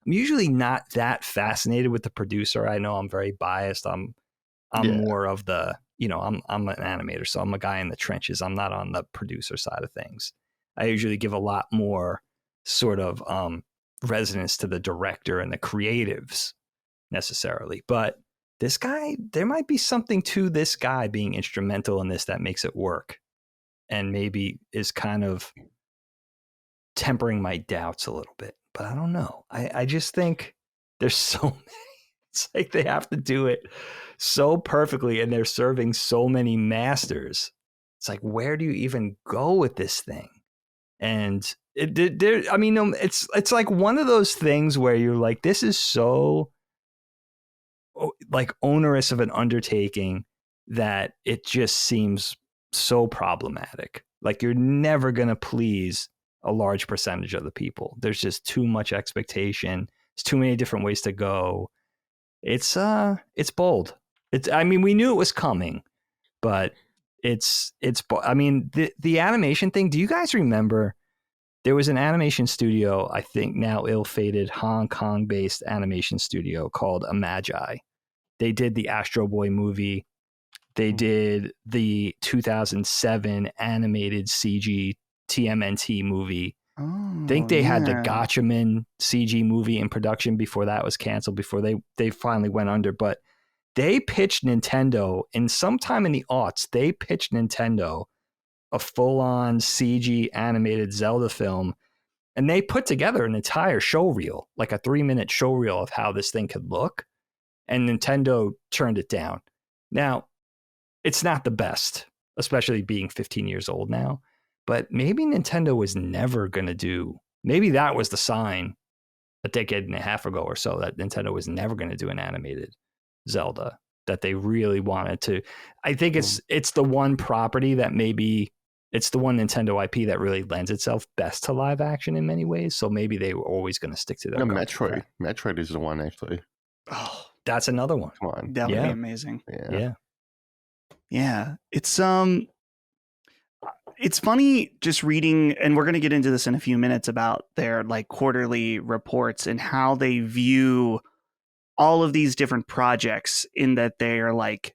I'm usually not that fascinated with the producer. I know I'm very biased. I'm more of the, I'm an animator, so I'm a guy in the trenches. I'm not on the producer side of things. I usually give a lot more sort of resonance to the director and the creatives necessarily. But this guy, there might be something to this guy being instrumental in this that makes it work, and maybe is kind of tempering my doubts a little bit. But I don't know. I just think there's so many. It's like they have to do it so perfectly, and they're serving so many masters. It's like, where do you even go with this thing? And it's like one of those things where you're like, this is so like onerous of an undertaking that it just seems so problematic. Like, you're never going to please a large percentage of the people. There's just too much expectation. There's too many different ways to go. It's bold. I mean, we knew it was coming, but I mean, the animation thing, do you guys remember there was an animation studio, I think now ill-fated Hong Kong-based animation studio called Imagi. They did the Astro Boy movie. They did the 2007 animated CG TMNT movie. Oh, I think they had the yeah. Gotchaman CG movie in production before that was canceled, before they finally went under. But they pitched Nintendo, and sometime in the aughts, they pitched Nintendo a full-on CG animated Zelda film, and they put together an entire show reel, like a 3-minute show reel of how this thing could look, and Nintendo turned it down. Now, it's not the best, especially being 15 years old now, but maybe Nintendo was never going to do, maybe that was the sign a decade and a half ago or so, that Nintendo was never going to do an animated Zelda, that they really wanted to. I think it's the one property that maybe it's the one Nintendo IP that really lends itself best to live action in many ways. So maybe they were always going to stick to that. No, Metroid. Metroid is the one, actually. Oh, that's another one. Come on. that would be amazing. Yeah. It's funny just reading, and we're going to get into this in a few minutes, about their like quarterly reports and how they view all of these different projects, in that they're like,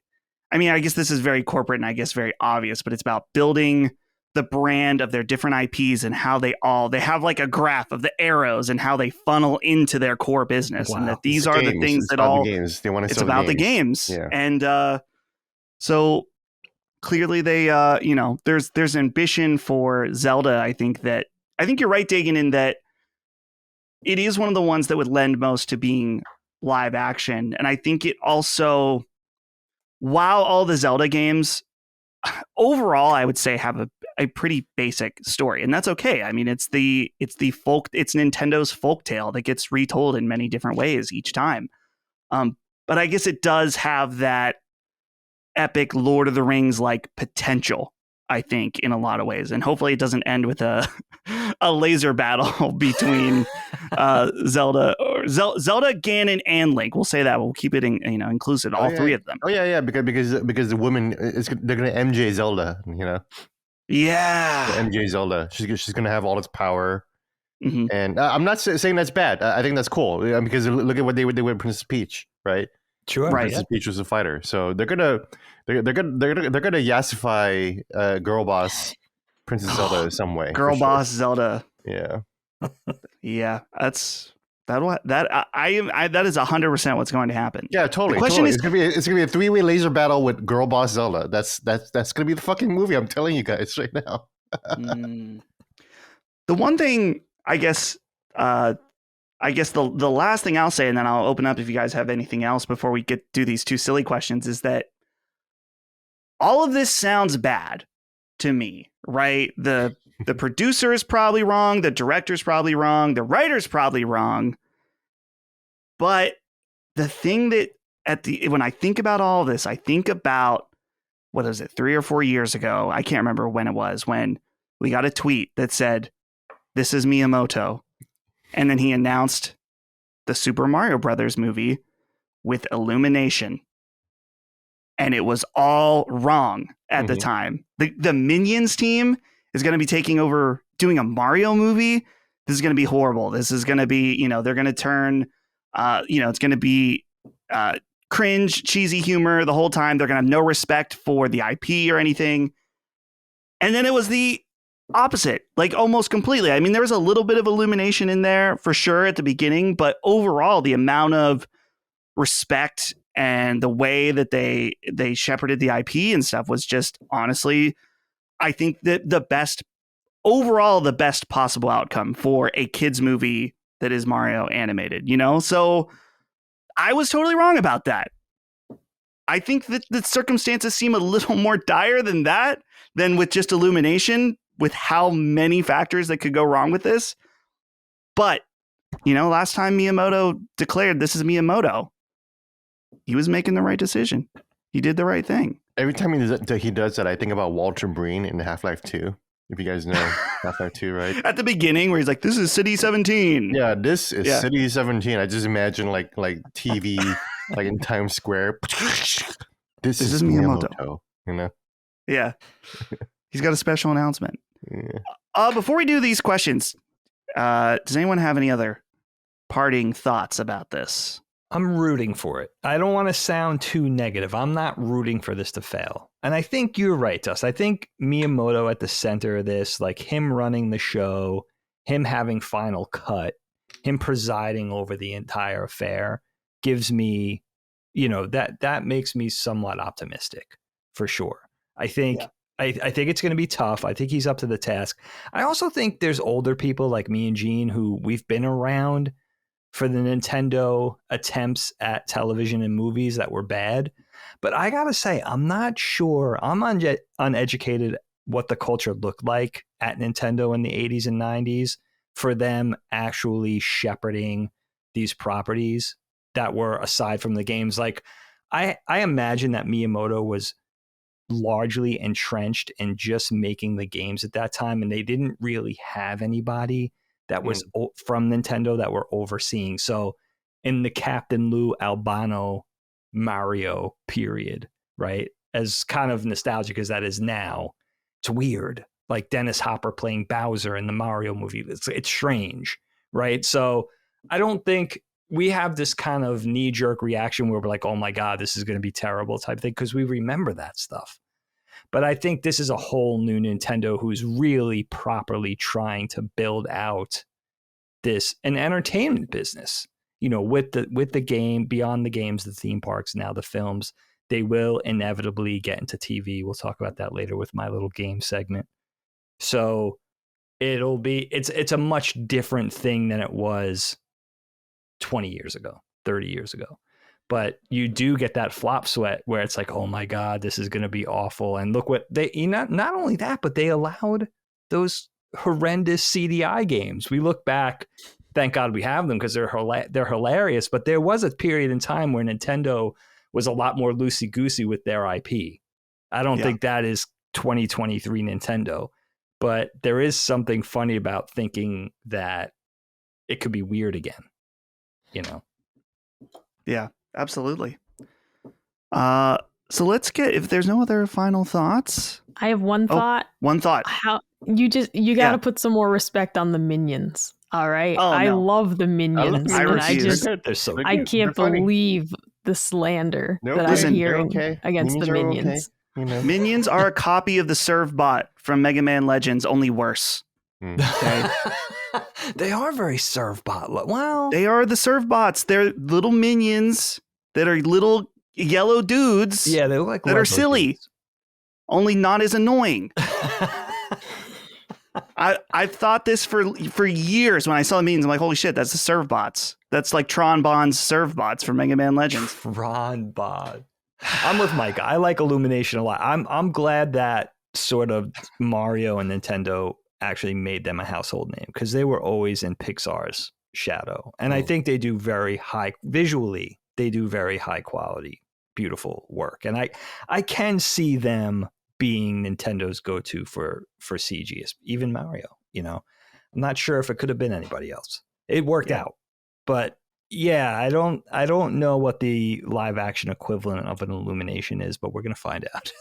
I mean, I guess this is very corporate and I guess very obvious, but it's about building the brand of their different IPs and how they have like a graph of the arrows and how they funnel into their core business. Wow. And that these It's are games. the things It's that about all the games. They want to it's sell about the the games. Yeah. And so clearly they there's ambition for Zelda. I think you're right, Dagan, in that it is one of the ones that would lend most to being live action. And I think it also, while all the Zelda games overall, I would say, have a pretty basic story, and that's okay. I mean, it's Nintendo's folktale that gets retold in many different ways each time. But I guess it does have that epic Lord of the Rings like potential, I think, in a lot of ways. And hopefully it doesn't end with a laser battle between Zelda, Ganon, and Link. We'll say that. We'll keep it inclusive, all three of them. Oh yeah, because the woman they're gonna MJ Zelda, Yeah, MJ Zelda. She's gonna have all its power. Mm-hmm. And I'm not saying that's bad. I think that's cool, because look at what they did with Princess Peach, right? Sure, right. Princess Peach was a fighter, so they're gonna yassify Girl Boss Princess Zelda some way. Girl Boss sure. Zelda. Yeah. Yeah, that is 100% what's going to happen. Yeah, totally. The question is, it's gonna be a 3-way laser battle with Girl Boss Zelda. That's gonna be the fucking movie. I'm telling you guys right now. The one thing, I guess the last thing I'll say, and then I'll open up if you guys have anything else before we do these two silly questions, is that all of this sounds bad to me, right? The producer is probably wrong, the director's probably wrong, the writer's probably wrong. But the thing that when I think about all this, I think about, what is it, 3 or 4 years ago? I can't remember when it was, when we got a tweet that said, "This is Miyamoto." And then he announced the Super Mario Brothers movie with Illumination. And it was all wrong at the time. The Minions team is going to be taking over doing a Mario movie. This is going to be horrible. This is going to be, they're going to turn, it's going to be cringe, cheesy humor the whole time. They're going to have no respect for the IP or anything. And then it was the opposite, like almost completely. I mean, there was a little bit of Illumination in there for sure at the beginning, but overall, the amount of respect and the way that they shepherded the IP and stuff was just, honestly, I think that the best possible outcome for a kids movie that is Mario animated, So I was totally wrong about that. I think that the circumstances seem a little more dire than that, than with just Illumination, with how many factors that could go wrong with this. But, last time Miyamoto declared this is Miyamoto, he was making the right decision. He did the right thing. Every time he does that, I think about Walter Breen in Half-Life 2. if you guys know Half-Life 2, right? At the beginning, where he's like, "This is City 17." Yeah, this is Yeah. City 17. I just imagine like TV, like in Times Square. This is Miyamoto. You know? Yeah. He's got a special announcement. Yeah. Before we do these questions, does anyone have any other parting thoughts about this? I'm rooting for it. I don't want to sound too negative. I'm not rooting for this to fail. And I think you're right, Dust. I think Miyamoto at the center of this, like him running the show, him having final cut, him presiding over the entire affair gives me, that makes me somewhat optimistic for sure. I think I think it's going to be tough. I think he's up to the task. I also think there's older people like me and Gene who we've been around for the Nintendo attempts at television and movies that were bad. But I got to say, I'm not sure. I'm uneducated what the culture looked like at Nintendo in the 80s and 90s for them actually shepherding these properties that were aside from the games. Like, I imagine that Miyamoto was largely entrenched in just making the games at that time, and they didn't really have anybody that was from Nintendo that were overseeing. So in the Captain Lou Albano Mario period, right? As kind of nostalgic as that is now, it's weird. Like Dennis Hopper playing Bowser in the Mario movie. It's strange, right? So I don't think we have this kind of knee-jerk reaction where we're like, oh my God, this is going to be terrible type thing, because we remember that stuff. But I think this is a whole new Nintendo who's really properly trying to build out an entertainment business, with the game, beyond the games, the theme parks, now the films. They will inevitably get into TV. We'll talk about that later with my little game segment. So it's a much different thing than it was 20 years ago, 30 years ago. But you do get that flop sweat where it's like, oh my God, this is going to be awful. And look what not only that, but they allowed those horrendous CDI games. We look back, thank God we have them because they're hilarious. But there was a period in time where Nintendo was a lot more loosey-goosey with their IP. I don't think that is 2023 Nintendo. But there is something funny about thinking that it could be weird again, Yeah. Absolutely. So let's if there's no other final thoughts. I have one thought. One thought. You got to put some more respect on the minions. All right. Oh, I no. love the minions. I I can't believe the slander that listen, I'm hearing against the minions. Okay. Minions are a copy of the Servbot from Mega Man Legends, only worse. Okay. They are very Servbot. Well, they are the Servbots. They're little minions that are little yellow dudes. Yeah, they look like that are silly, dudes. Only not as annoying. I've thought this for years. When I saw the minions, I'm like, holy shit, that's the Servbots. That's like Tron Bond's Servbots from Mega Man Legends. Tron Bond. I'm with Mike. I like Illumination a lot. I'm glad that sort of Mario and Nintendo actually made them a household name, because they were always in Pixar's shadow. And I think they do very high visually. They do very high quality, beautiful work. And I can see them being Nintendo's go-to for CG, even Mario. I'm not sure if it could have been anybody else. It worked out, but yeah, I don't know what the live action equivalent of an Illumination is, but we're gonna find out.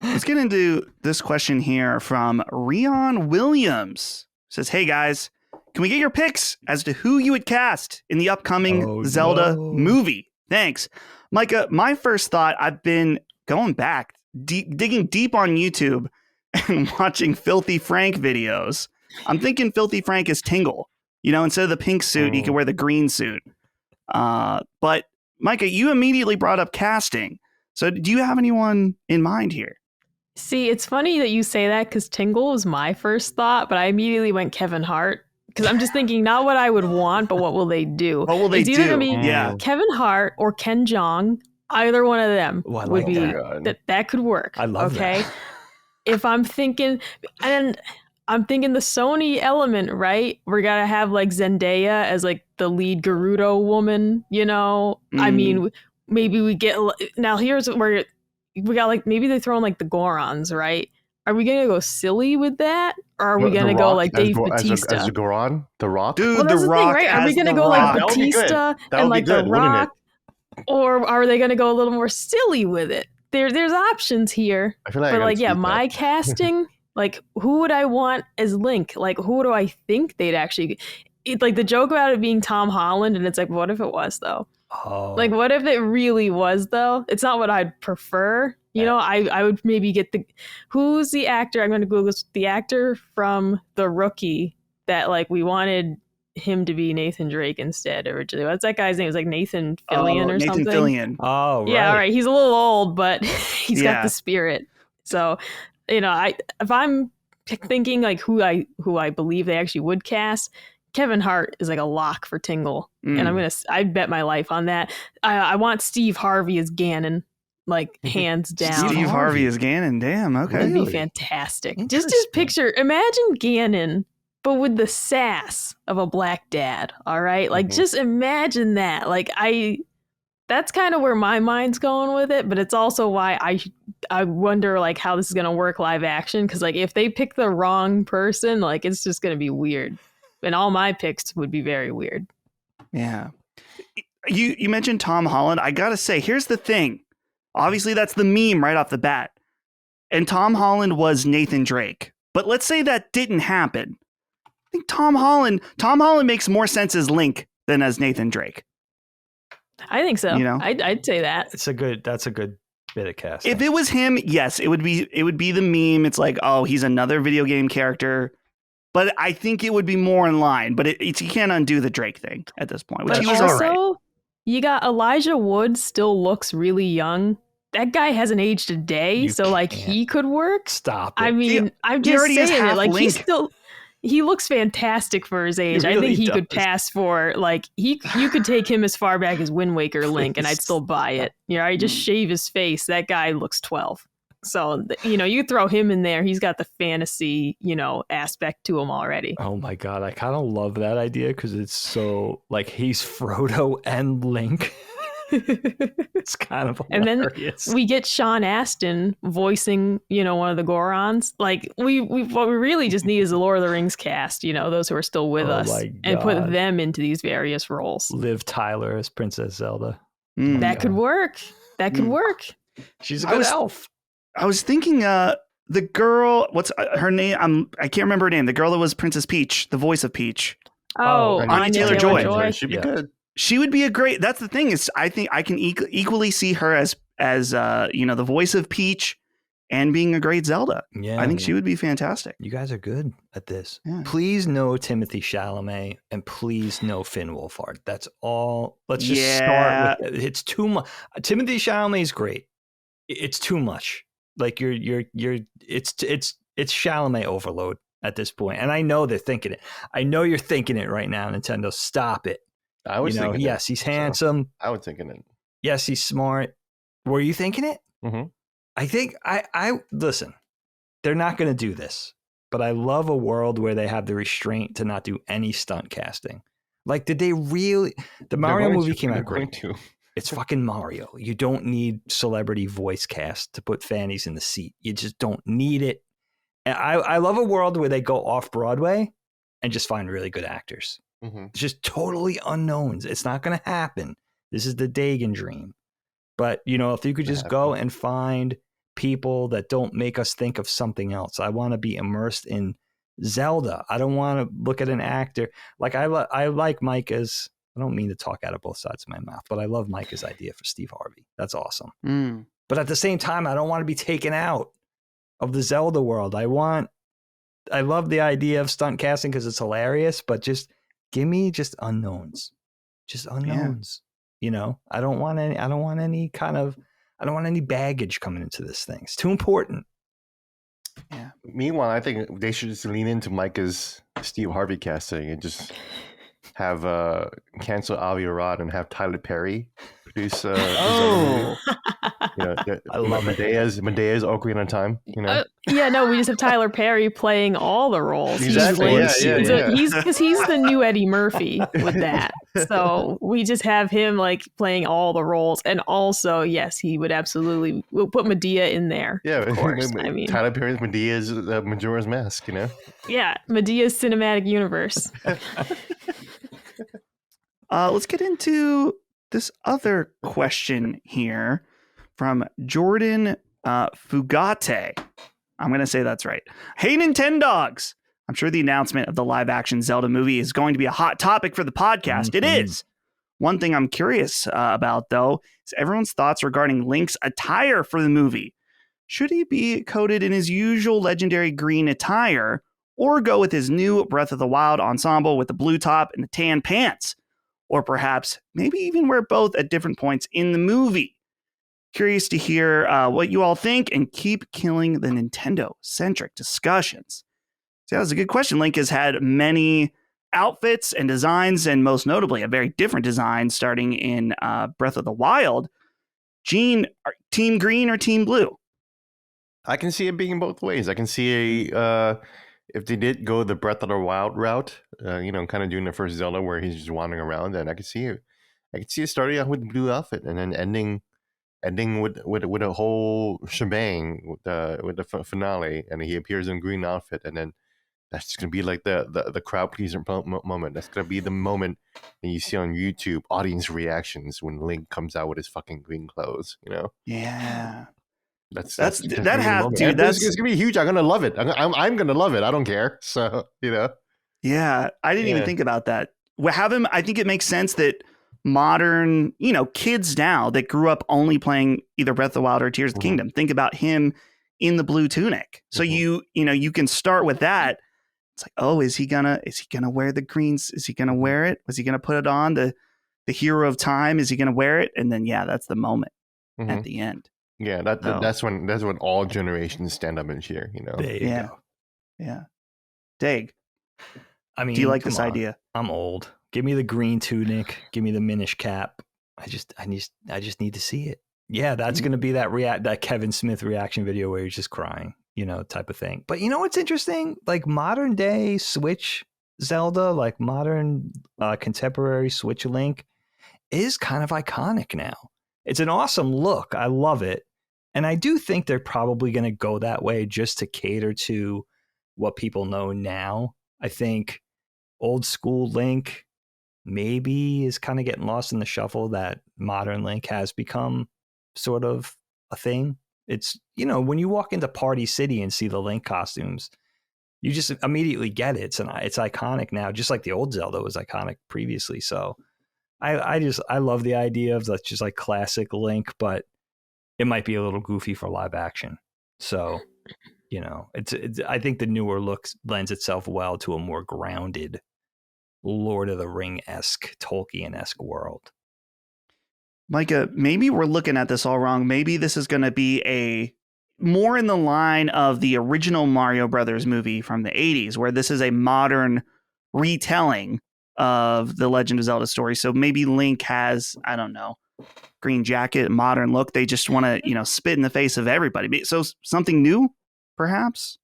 Let's get into this question here from Rion Williams. It says, hey guys, can we get your picks as to who you would cast in the upcoming Zelda movie? Thanks. Micah, my first thought, I've been going back, digging deep on YouTube and watching Filthy Frank videos. I'm thinking Filthy Frank is Tingle. Instead of the pink suit, he could wear the green suit. But Micah, you immediately brought up casting. So do you have anyone in mind here? See, it's funny that you say that, because Tingle was my first thought, but I immediately went Kevin Hart, because I'm just thinking not what I would want, but what will they do? What will they do? It's either going to be Kevin Hart or Ken Jeong. Either one of them would be that could work. I love that. If I'm thinking, and I'm thinking the Sony element, right? We're gonna have like Zendaya as like the lead Gerudo woman, I mean, maybe we get, now here's where we got like, maybe they throw in like the Gorons, right? are we gonna go silly with that, or are we The gonna go Rock like as Dave Go- Batista? as Goron, The Rock. Dude, Well, The that's the thing, Rock right? Are we as gonna The go like Rock. That would be good. Batista That and would be like The good, wouldn't it? Rock, or are they gonna go a little more silly with it? There's options here, I feel like I but gotta like yeah, tweet my that. casting, like who would I want as Link? Like who do I think they'd actually? Like the joke about it being Tom Holland, and it's like, what if it was though? Oh, Like, what if it really was though? It's not what I'd prefer. You know, I would maybe get who's the actor? I'm going to Google this, the actor from The Rookie that like we wanted him to be Nathan Drake instead originally. What's that guy's name? It was like Nathan Fillion or Nathan something. Fillion. oh, right. Yeah, all right. He's a little old, but he's got Yeah. the spirit. So, you know, if I'm thinking like who I believe they actually would cast, Kevin Hart is like a lock for Tingle, and I bet my life on that. I want Steve Harvey as Ganon, like hands down. Steve Harvey is Ganon. Damn. Okay. That'd Really? be fantastic. Just Interesting. picture, imagine Ganon, but with the sass of a black dad. All right, like just imagine that. Like that's kind of where my mind's going with it, but it's also why I wonder like how this is gonna work live action, because like if they pick the wrong person, like it's just gonna be weird, and all my picks would be very weird. Yeah. You mentioned Tom Holland. I gotta say, here's the thing. Obviously, that's the meme right off the bat. And Tom Holland was Nathan Drake. But let's say that didn't happen. I think Tom Holland makes more sense as Link than as Nathan Drake. I think so. You know? I'd say that. That's a good bit of casting. If it was him, yes, it would be the meme. It's like, oh, he's another video game character. But I think it would be more in line. But you can't undo the Drake thing at this point, which But he was also, all right. you got Elijah Wood still looks really young. That guy hasn't aged a day, You so like can't. he could work. Stop it. I mean, I'm he just already is saying half it. Like Link. he looks fantastic for his age. I really think he could does. pass for like you could take him as far back as Wind Waker Link, and I'd still buy it. You know, I just shave his face. That guy looks 12. So you know, you throw him in there. He's got the fantasy, you know, aspect to him already. Oh my god, I kind of love that idea because it's so like he's Frodo and Link. It's kind of And then hilarious. we get Sean Astin voicing, you know, one of the Gorons. Like what we really just need is the Lord of the Rings cast, you know, those who are still with Oh us, my and put God. them into these various roles. Liv Tyler as Princess Zelda. Mm. That could work. That could work. She's a I good was- elf. I was thinking, the girl, what's her name? I can't remember her name. The girl that was Princess Peach, the voice of Peach. Oh, Anya Anya Taylor-Joy. Taylor-Joy. She'd be Yeah. good. She would be a great. That's the thing is, I think I can equally see her as you know, the voice of Peach and being a great Zelda. Yeah, I think she would be fantastic. You guys are good at this. Yeah. Please no Timothy Chalamet and please no Finn Wolfhard. That's all. Let's just Yeah. start with it's too much. Timothy Chalamet is great. It's too much. Like it's Chalamet overload at this point. And I know they're thinking it. I know you're thinking it right now, Nintendo. Stop it. I was thinking yes, it. he's handsome. I was thinking it. Yes, he's smart. Were you thinking it? Mm-hmm. I think I listen, they're not going to do this, but I love a world where they have the restraint to not do any stunt casting. Like, did they really? The Mario movie came out great. To. It's fucking Mario. You don't need celebrity voice cast to put fannies in the seat. You just don't need it. And I love a world where they go off Broadway and just find really good actors. Mm-hmm. It's just totally unknowns. It's not going to happen. This is the Dagon dream. But, you know, if you could just go and find people that don't make us think of something else. I want to be immersed in Zelda. I don't want to look at an actor. Like I like Micah's, I don't mean to talk out of both sides of my mouth, but I love Micah's idea for Steve Harvey. That's awesome. Mm. But at the same time, I don't want to be taken out of the Zelda world. I love the idea of stunt casting because it's hilarious, but just give me just unknowns. Just unknowns. You know, I don't want any baggage coming into this thing. It's too important. Yeah. Meanwhile, I think they should just lean into Micah's Steve Harvey casting and just have cancel Avi Arad and have Tyler Perry produce. His own movie. I love it. Medea's Ocarina of Time. Yeah, no, we just have Tyler Perry playing all the roles. Exactly. He's the new Eddie Murphy with that. So we just have him like playing all the roles, and also, yes, he would absolutely. We'll put Medea in there. Yeah, of course. I mean, Tyler Perry's Medea's Majora's Mask. Yeah, Medea's cinematic universe. Let's get into this other question here from Jordan Fugate. I'm going to say that's right. Hey, Nintendogs! I'm sure the announcement of the live-action Zelda movie is going to be a hot topic for the podcast. It is. One thing I'm curious about, though, is everyone's thoughts regarding Link's attire for the movie. Should he be coated in his usual legendary green attire, or go with his new Breath of the Wild ensemble with the blue top and the tan pants? Or perhaps maybe even wear both at different points in the movie. Curious to hear what you all think, and keep killing the Nintendo-centric discussions. So that was a good question. Link has had many outfits and designs, and most notably a very different design starting in Breath of the Wild. Gene, team green or team blue? I can see it being both ways. I can see if they did go the Breath of the Wild route, kind of doing the first Zelda where he's just wandering around, then I could see it. I could see it starting out with the blue outfit and then ending with a whole shebang with the finale, and he appears in green outfit, and then that's gonna be like the crowd pleaser moment. That's gonna be the moment that you see on YouTube audience reactions when Link comes out with his fucking green clothes. Yeah. That's It's gonna be huge. I'm gonna love it. I'm gonna love it. I don't care. So Yeah, I didn't even think about that. Have him. I think it makes sense that modern, kids now that grew up only playing either Breath of the Wild or Tears of the Kingdom, think about him in the blue tunic. So you can start with that. It's like, oh, is he gonna wear the greens? Is he gonna wear it? Was he gonna put it on? The hero of time, is he gonna wear it? And then that's the moment at the end. Yeah, that's when all generations stand up and cheer. There you go. Yeah. Dag. I mean, do you like this idea? I'm old. Give me the green tunic. Give me the Minish cap. I just need to see it. Yeah, that's going to be that Kevin Smith reaction video where he's just crying, type of thing. But what's interesting? Like modern day Switch Zelda, like modern contemporary Switch Link, is kind of iconic now. It's an awesome look. I love it. And I do think they're probably going to go that way just to cater to what people know now. I think old school Link maybe is kind of getting lost in the shuffle that modern Link has become sort of a thing. It's, when you walk into Party City and see the Link costumes, you just immediately get it. It's iconic now, just like the old Zelda was iconic previously. So I love the idea of that's just like classic Link, but it might be a little goofy for live action. So, it's I think the newer look lends itself well to a more grounded Lord of the Ring-esque, Tolkien-esque world. Micah, maybe we're looking at this all wrong. Maybe this is going to be a more in the line of the original Mario Brothers movie from the 80s, where this is a modern retelling of the Legend of Zelda story. So maybe Link has, I don't know, green jacket, modern look. They just want to, spit in the face of everybody. So something new, perhaps?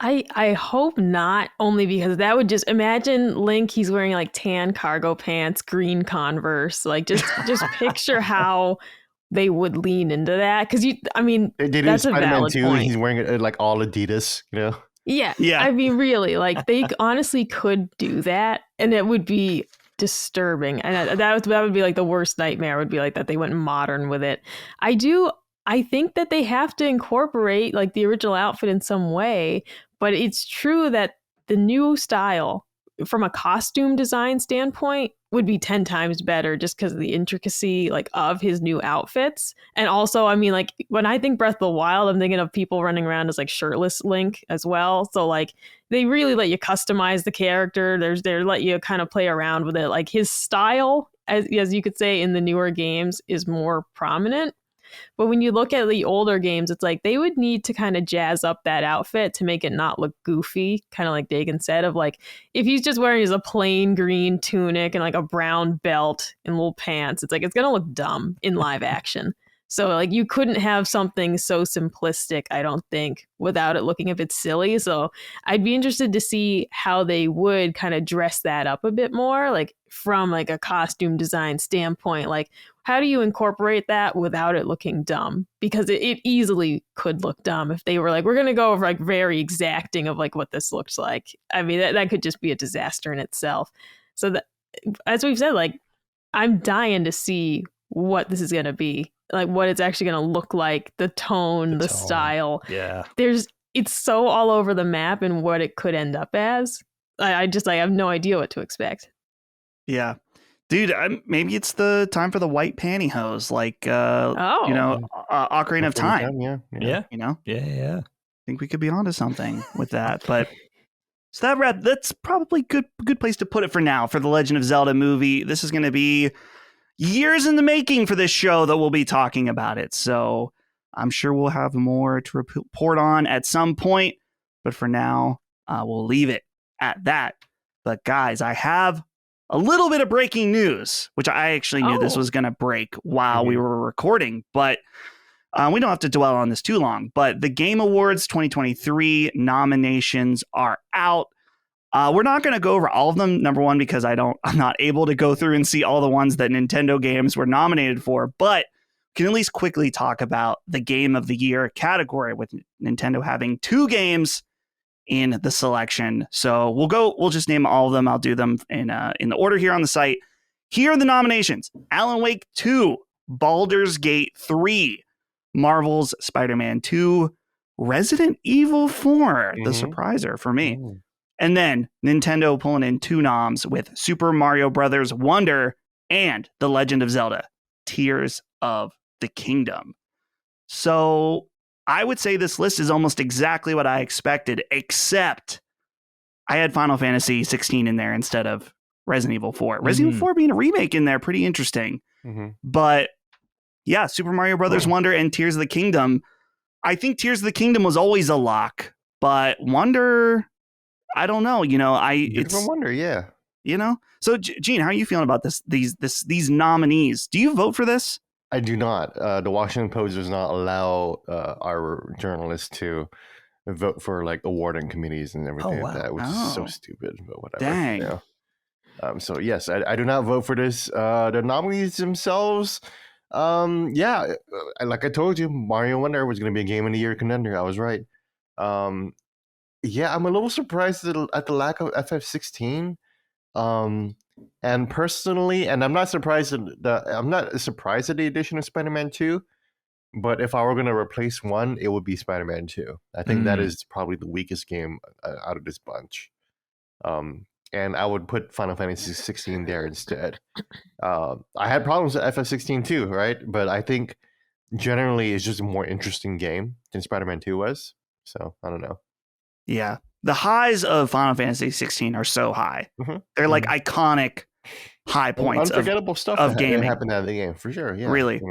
I hope not, only because that would just imagine Link, he's wearing like tan cargo pants, green Converse, like just picture how they would lean into that. Cause that's a valid point. He's wearing like all Adidas, Yeah. I mean, really, like they honestly could do that and it would be disturbing. And that would be like the worst nightmare, would be like that they went modern with it. I think that they have to incorporate like the original outfit in some way, but it's true that the new style from a costume design standpoint would be 10 times better just because of the intricacy like of his new outfits. And also, I mean, like when I think Breath of the Wild, I'm thinking of people running around as like shirtless Link as well. So like they really let you customize the character. They let you kind of play around with it. Like his style, as you could say in the newer games, is more prominent. But when you look at the older games, it's like they would need to kind of jazz up that outfit to make it not look goofy, kind of like Dagan said, of like if he's just wearing a plain green tunic and like a brown belt and little pants, it's like it's going to look dumb in live action. So like you couldn't have something so simplistic, I don't think, without it looking a bit silly. So I'd be interested to see how they would kind of dress that up a bit more, like from like a costume design standpoint. Like how do you incorporate that without it looking dumb? Because it easily could look dumb if they were like, we're going to go over like very exacting of like what this looks like. I mean, that could just be a disaster in itself. So that, as we've said, like I'm dying to see what this is going to be, like what it's actually going to look like, the tone, the style. Yeah. It's so all over the map and what it could end up as. I have no idea what to expect. Yeah. Dude, maybe it's the time for the white pantyhose, like, Ocarina of Time. Yeah. You know? Yeah. I think we could be onto something with that. But so that's probably good place to put it for now for the Legend of Zelda movie. This is going to be years in the making for this show that we'll be talking about it. So I'm sure we'll have more to report on at some point. But for now, we'll leave it at that. But guys, I have a little bit of breaking news, which I actually knew this was going to break while we were recording. But we don't have to dwell on this too long. But the Game Awards 2023 nominations are out. We're not going to go over all of them. Number one, because I'm not able to go through and see all the ones that Nintendo games were nominated for, but can at least quickly talk about the Game of the Year category, with Nintendo having 2 games in the selection. So we'll just name all of them. I'll do them in the order here on the site. Here are the nominations: Alan Wake 2, Baldur's Gate 3, Marvel's Spider-Man 2, Resident Evil 4, the surpriser for me. And then Nintendo pulling in 2 noms with Super Mario Brothers Wonder and The Legend of Zelda, Tears of the Kingdom. So I would say this list is almost exactly what I expected, except I had Final Fantasy 16 in there instead of Resident Evil 4. Resident Evil 4 being a remake in there, pretty interesting. But yeah, Super Mario Brothers Wonder and Tears of the Kingdom. I think Tears of the Kingdom was always a lock, but Wonder, I don't know. It's Wonder, yeah. So Gene, how are you feeling about these nominees? Do you vote for this? I do not. The Washington Post does not allow our journalists to vote for like awarding committees and everything like that, which is so stupid. But whatever. Dang. So yes, I do not vote for this. The nominees themselves, like I told you, Mario Wonder was going to be a Game of the Year contender. I was right. Yeah, I'm a little surprised at the lack of FF16. And personally, and I'm not surprised at the addition of Spider-Man 2, but if I were going to replace one, it would be Spider-Man 2. I think that is probably the weakest game out of this bunch. And I would put Final Fantasy 16 there instead. I had problems with FF16 too, right? But I think generally it's just a more interesting game than Spider-Man 2 was. So I don't know. Yeah. The highs of Final Fantasy 16 are so high. They're like iconic high points unforgettable stuff of gaming. That happened out of the game, for sure. Yeah. Really.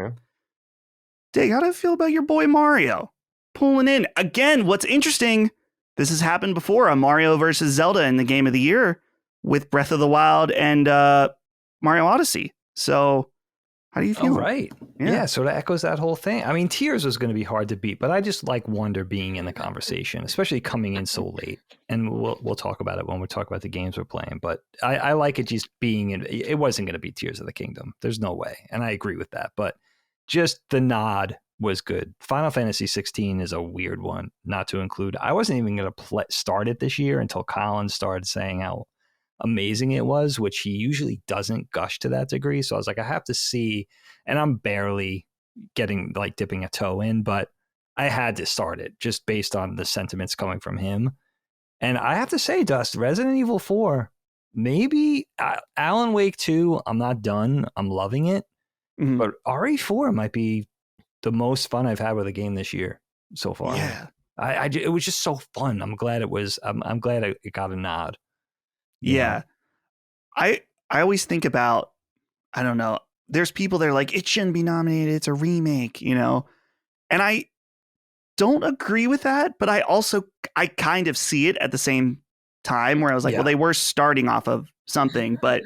Dang, how do I feel about your boy Mario pulling in? Again, what's interesting, this has happened before, a Mario versus Zelda in the Game of the Year with Breath of the Wild and Mario Odyssey. So how do you feel? Oh, right. Yeah. So that echoes that whole thing. I mean, Tears was going to be hard to beat, but I just like Wonder being in the conversation, especially coming in so late. And we'll talk about it when we talk about the games we're playing. But I like it just being in. It wasn't going to be Tears of the Kingdom. There's no way. And I agree with that. But just the nod was good. Final Fantasy 16 is a weird one not to include. I wasn't even going to start it this year until Colin started saying how amazing it was, which he usually doesn't gush to that degree. So I was like, I have to see, and I'm barely dipping a toe in, but I had to start it just based on the sentiments coming from him. And I have to say, Dust, Resident Evil 4, maybe Alan Wake 2, I'm not done. I'm loving it. But RE4 might be the most fun I've had with a game this year so far. Yeah. It was just so fun. I'm glad it was. I'm glad it got a nod. Yeah. I always think about, I don't know, there's people that are like, it shouldn't be nominated, it's a remake, and I don't agree with that, but I kind of see it at the same time where I was like, well, they were starting off of something, but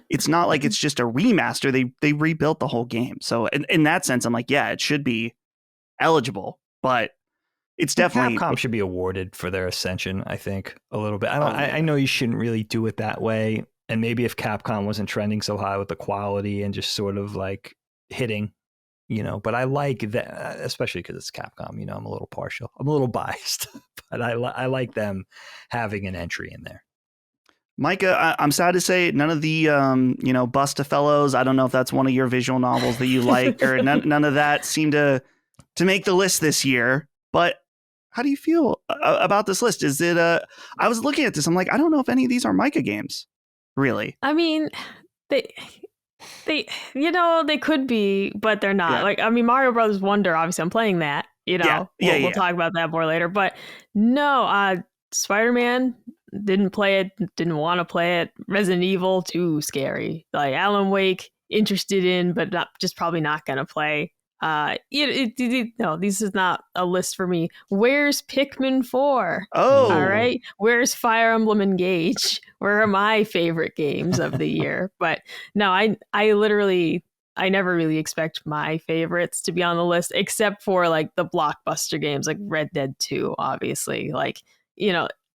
it's not like it's just a remaster. They rebuilt the whole game. So in that sense, I'm like, yeah, it should be eligible, but it's definitely Capcom should be awarded for their ascension, I think, a little bit. I know you shouldn't really do it that way. And maybe if Capcom wasn't trending so high with the quality and just sort of like hitting, but I like that, especially because it's Capcom, I'm a little partial. I'm a little biased, but I like them having an entry in there. Micah, I'm sad to say none of the, Busta Fellows. I don't know if that's one of your visual novels that you like, or none of that seemed to make the list this year. But how do you feel about this list? Is it I was looking at this. I'm like, I don't know if any of these are Micah games, really. I mean, they they could be, but they're not. Yeah. Like, I mean, Mario Brothers Wonder, obviously I'm playing that, we'll talk about that more later. But no, Spider-Man, didn't play it, didn't want to play it. Resident Evil, too scary. Like Alan Wake, interested in, but probably not going to play. No, this is not a list for me. Where's Pikmin 4? Oh, all right. Where's Fire Emblem Engage? Where are my favorite games of the year? But no, I never really expect my favorites to be on the list, except for like the blockbuster games like Red Dead 2, obviously. Like,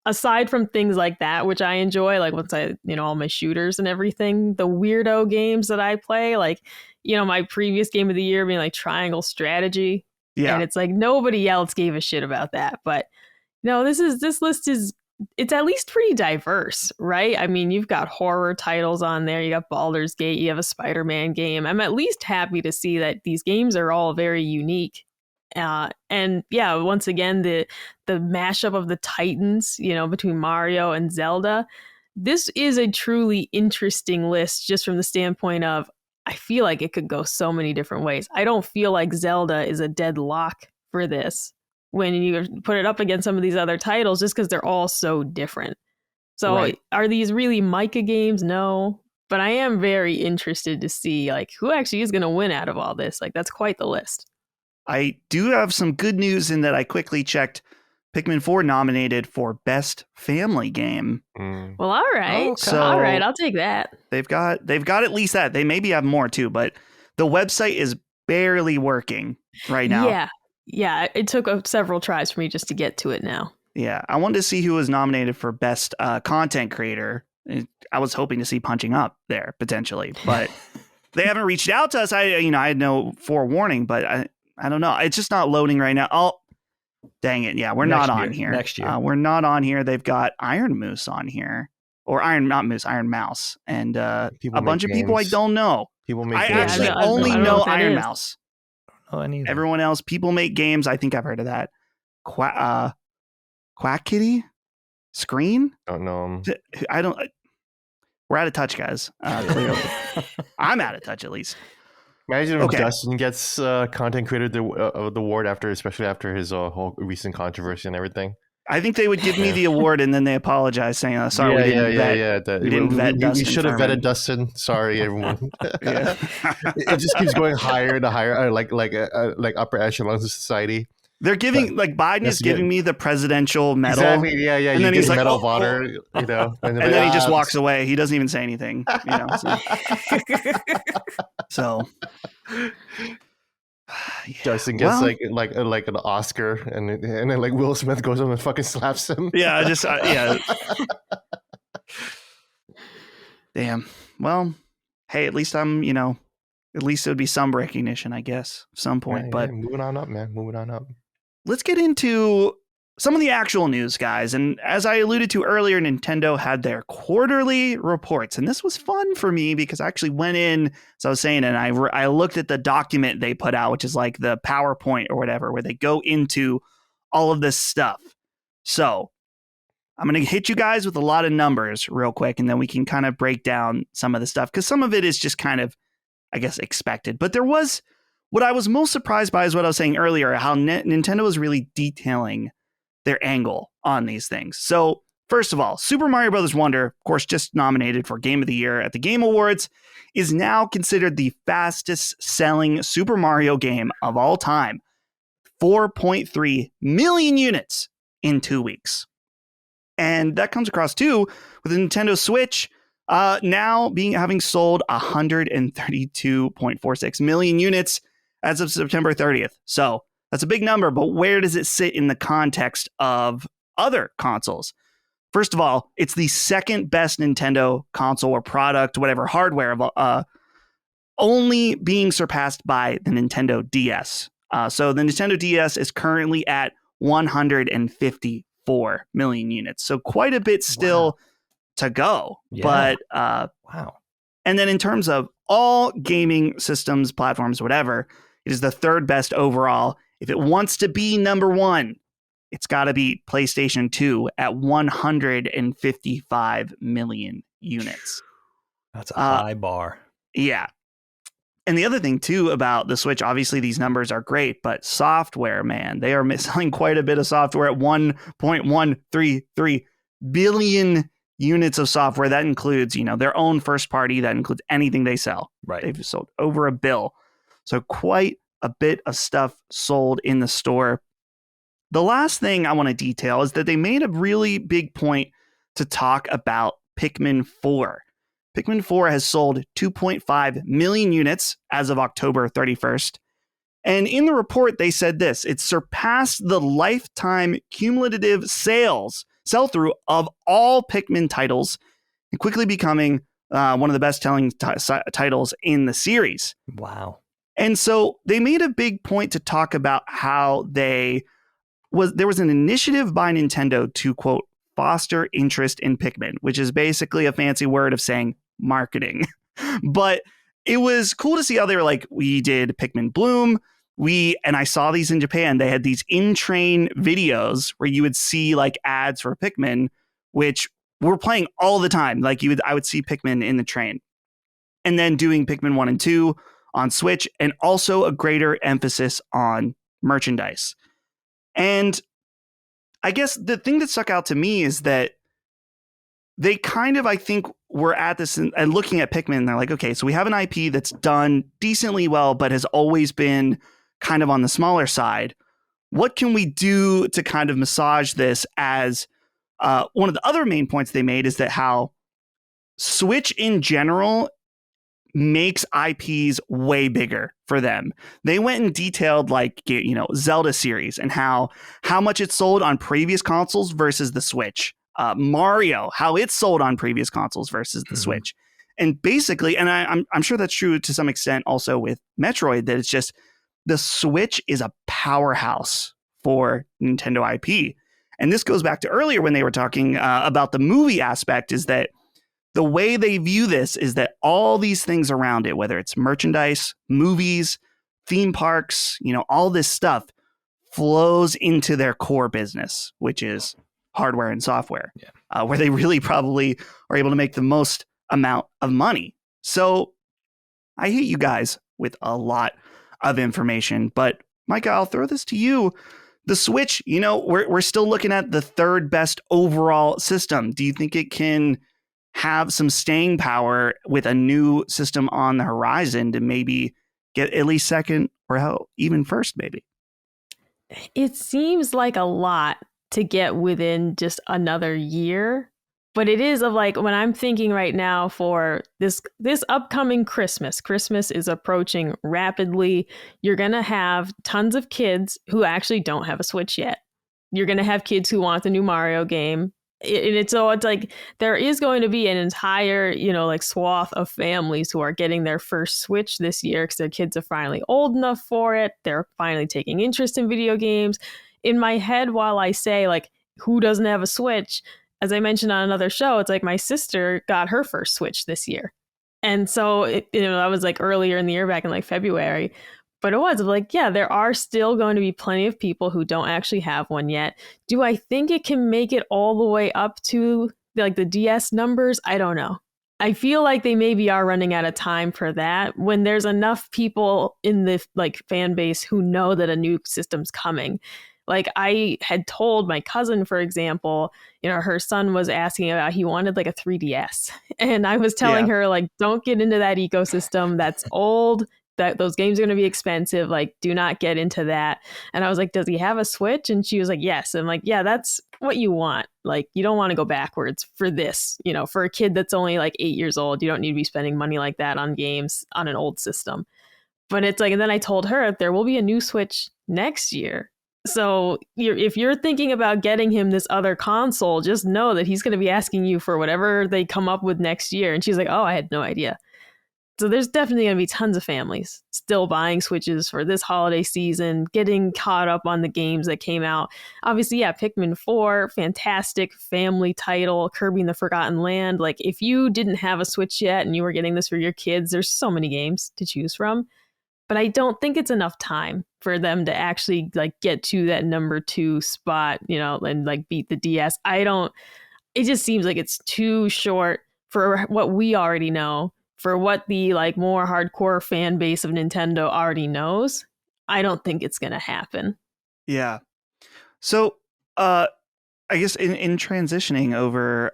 aside from things like that, which I enjoy, like once I, all my shooters and everything, the weirdo games that I play, like, my previous game of the year being like Triangle Strategy. yeah. And it's like nobody else gave a shit about that. But no, this list is, it's at least pretty diverse, right? I mean, you've got horror titles on there. You got Baldur's Gate. You have a Spider-Man game. I'm at least happy to see that these games are all very unique. And yeah, once again, the mashup of the Titans, between Mario and Zelda. This is a truly interesting list just from the standpoint of, I feel like it could go so many different ways. I don't feel like Zelda is a deadlock for this when you put it up against some of these other titles, just because they're all so different. So Right. Are these really Micah games? No. But I am very interested to see like who actually is going to win out of all this. Like, that's quite the list. I do have some good news in that I quickly checked. Pikmin 4 nominated for Best Family Game. Mm. Well, all right. Okay. So all right, I'll take that. They've got at least that. They maybe have more too, but the website is barely working right now. Yeah. It took several tries for me just to get to it now. Yeah, I wanted to see who was nominated for Best Content Creator. I was hoping to see Punching Up there potentially, but they haven't reached out to us. I had no forewarning, but I don't know. It's just not loading right now. Oh, dang it. Yeah, we're not on here. Next year. We're not on here. They've got Iron Moose on here. Or Iron Mouse. And a bunch of people I don't know. People make I games. actually I only don't know know what that Iron is. Mouse. Oh, Everyone else, People Make Games. I think I've heard of that. Quack Kitty? Screen? Don't know 'em. I don't. We're out of touch, guys. Clearly. I'm out of touch, at least. Imagine if Okay. Dustin gets content creator of the award especially after his whole recent controversy and everything. I think they would give me the award and then they apologize, saying, "Sorry, we didn't vet. We didn't vet Dustin. We should have Furman." vetted Dustin. Sorry, everyone. Yeah. It just keeps going higher and higher, like upper echelons of society. They're giving Biden is giving me the presidential medal. Exactly. Yeah. And you then get he's the like, Medal "Oh, of Honor, and then he just walks away. He doesn't even say anything. So. Dustin gets like an Oscar, and then like Will Smith goes on and fucking slaps him. Yeah, yeah. Damn. Well, hey, at least I'm, at least it would be some recognition, I guess, at some point. Yeah, but moving on up, man. Moving on up. let's get into some of the actual news, guys. And as I alluded to earlier, Nintendo had their quarterly reports. And this was fun for me because I actually went in, as I was saying, and I looked at the document they put out, which is like the PowerPoint or whatever, where they go into all of this stuff. So I'm going to hit you guys with a lot of numbers real quick, and then we can kind of break down some of the stuff because some of it is just kind of, I guess, expected. But there was, what I was most surprised by is what I was saying earlier, how Nintendo was really detailing their angle on these things. So first of all, Super Mario Bros. Wonder, of course, just nominated for Game of the Year at the Game Awards, is now considered the fastest selling Super Mario game of all time. 4.3 million units in 2 weeks. And that comes across too with the Nintendo Switch. now having sold 132.46 million units as of September 30th. So that's a big number, but where does it sit in the context of other consoles? First of all, it's the second best Nintendo console or product, whatever hardware, only being surpassed by the Nintendo DS. So the Nintendo DS is currently at 154 million units. So quite a bit still to go. Yeah. But wow. And then in terms of all gaming systems, platforms, whatever, it is the third best overall. If it wants to be number one, it's got to be PlayStation 2 at 155 million units. That's a high bar. Yeah. And the other thing, too, about the Switch, obviously these numbers are great, but software, man, they are selling quite a bit of software at 1.133 billion units of software. That includes, their own first party. That includes anything they sell. Right. They've sold over $1 billion. So quite a bit of stuff sold in the store. The last thing I want to detail is that they made a really big point to talk about Pikmin 4. Pikmin 4 has sold 2.5 million units as of October 31st. And in the report, they said this: it surpassed the lifetime cumulative sell-through of all Pikmin titles, and quickly becoming one of the best-selling titles in the series. Wow. And so they made a big point to talk about how there was an initiative by Nintendo to, quote, foster interest in Pikmin, which is basically a fancy word of saying marketing. But it was cool to see how they were like, we did Pikmin Bloom. And I saw these in Japan. They had these in-train videos where you would see like ads for Pikmin, which were playing all the time. Like I would see Pikmin in the train. And then doing Pikmin 1 and 2 on Switch, and also a greater emphasis on merchandise. And I guess the thing that stuck out to me is that they kind of, I think, were at this and looking at Pikmin, and they're like, okay, so we have an IP that's done decently well, but has always been kind of on the smaller side. What can we do to kind of massage this? As one of the other main points they made is that how Switch in general makes IPs way bigger for them. They went and detailed like, Zelda series and how much it sold on previous consoles versus the Switch. Mario, how it sold on previous consoles versus the Switch. And basically, and I'm sure that's true to some extent also with Metroid, that it's just the Switch is a powerhouse for Nintendo IP. And this goes back to earlier when they were talking about the movie aspect, is that the way they view this is that all these things around it, whether it's merchandise, movies, theme parks, all this stuff flows into their core business, which is hardware and software, where they really probably are able to make the most amount of money. So I hate you guys with a lot of information, but Micah, I'll throw this to you. The Switch, we're still looking at the third best overall system. Do you think it can have some staying power with a new system on the horizon to maybe get at least second or hell, even first, maybe? It seems like a lot to get within just another year, but it is of like, when I'm thinking right now for this upcoming Christmas is approaching rapidly. You're going to have tons of kids who actually don't have a Switch yet. You're going to have kids who want the new Mario game. It's like there is going to be an entire, like swath of families who are getting their first Switch this year because their kids are finally old enough for it. They're finally taking interest in video games. In my head, while I say like, who doesn't have a Switch? As I mentioned on another show, it's like my sister got her first Switch this year. And so, that was like earlier in the year, back in like February. But it was like, yeah, there are still going to be plenty of people who don't actually have one yet. Do I think it can make it all the way up to like the DS numbers? I don't know. I feel like they maybe are running out of time for that when there's enough people in the like fan base who know that a new system's coming. Like I had told my cousin, for example, her son was asking about, he wanted like a 3DS. And I was telling her like, don't get into that ecosystem. That's old. that those games are going to be expensive. Like, do not get into that. And I was like, does he have a Switch? And she was like, yes. And I'm like, yeah, that's what you want. Like, you don't want to go backwards for this, you know, for a kid that's only like 8 years old. You don't need to be spending money like that on games on an old system. But it's like, and then I told her there will be a new Switch next year. So if you're thinking about getting him this other console, just know that he's going to be asking you for whatever they come up with next year. And she's like, oh, I had no idea. So there's definitely going to be tons of families still buying Switches for this holiday season, getting caught up on the games that came out. Obviously, yeah, Pikmin 4, fantastic family title, Kirby and the Forgotten Land. Like, if you didn't have a Switch yet and you were getting this for your kids, there's so many games to choose from. But I don't think it's enough time for them to actually like get to that number 2 spot, you know, and like beat the DS. It just seems like it's too short for what we already know, for what the like more hardcore fan base of Nintendo already knows. I don't think it's going to happen. Yeah. So, I guess in transitioning over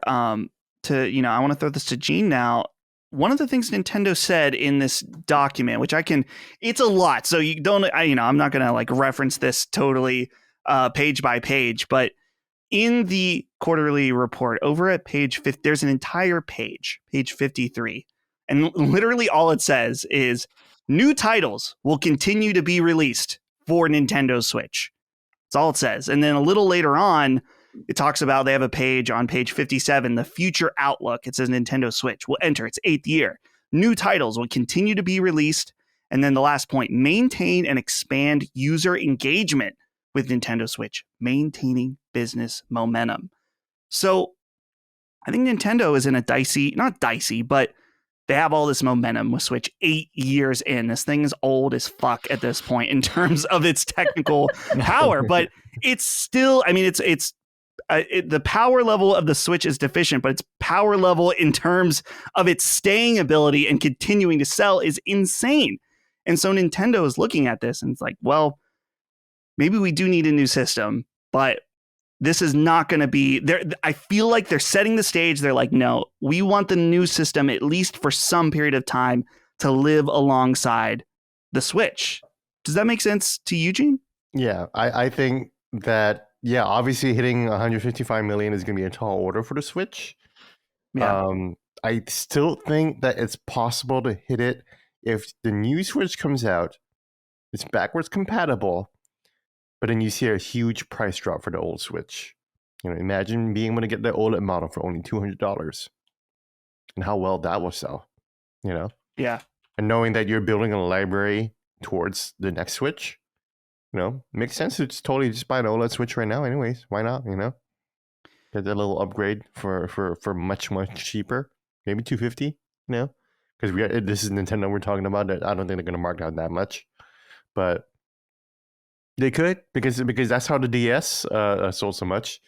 to, you know, I want to throw this to Gene now. One of the things Nintendo said in this document, which it's a lot. So you don't, I'm not going to like reference this totally page by page, but in the quarterly report over at page 50, there's an entire page 53. And literally all it says is new titles will continue to be released for Nintendo Switch. That's all it says. And then a little later on, it talks about they have a page on page 57, the future outlook. It says Nintendo Switch will enter its 8th year. New titles will continue to be released. And then the last point, maintain and expand user engagement with Nintendo Switch, maintaining business momentum. So I think Nintendo is in a not dicey, but they have all this momentum with Switch 8 years in. This thing is old as fuck at this point in terms of its technical power, but it's still, I mean, the power level of the Switch is deficient, but its power level in terms of its staying ability and continuing to sell is insane. And so Nintendo is looking at this and it's like, well, maybe we do need a new system, but this is not going to be there. I feel like they're setting the stage. They're like, no, we want the new system, at least for some period of time, to live alongside the Switch. Does that make sense to you, Gene? Yeah, I think that, yeah, obviously hitting 155 million is going to be a tall order for the Switch. Yeah. I still think that it's possible to hit it if the new Switch comes out, it's backwards compatible, but then you see a huge price drop for the old Switch. You know, imagine being able to get the OLED model for only $200 and how well that will sell, you know? Yeah. And knowing that you're building a library towards the next Switch, you know, makes sense to totally just buy an OLED Switch right now anyways. Why not, you know? Get that little upgrade for much, much cheaper. Maybe $250, you know? Because this is Nintendo we're talking about. I don't think they're going to mark out that much. But they could, because that's how the DS sold so much.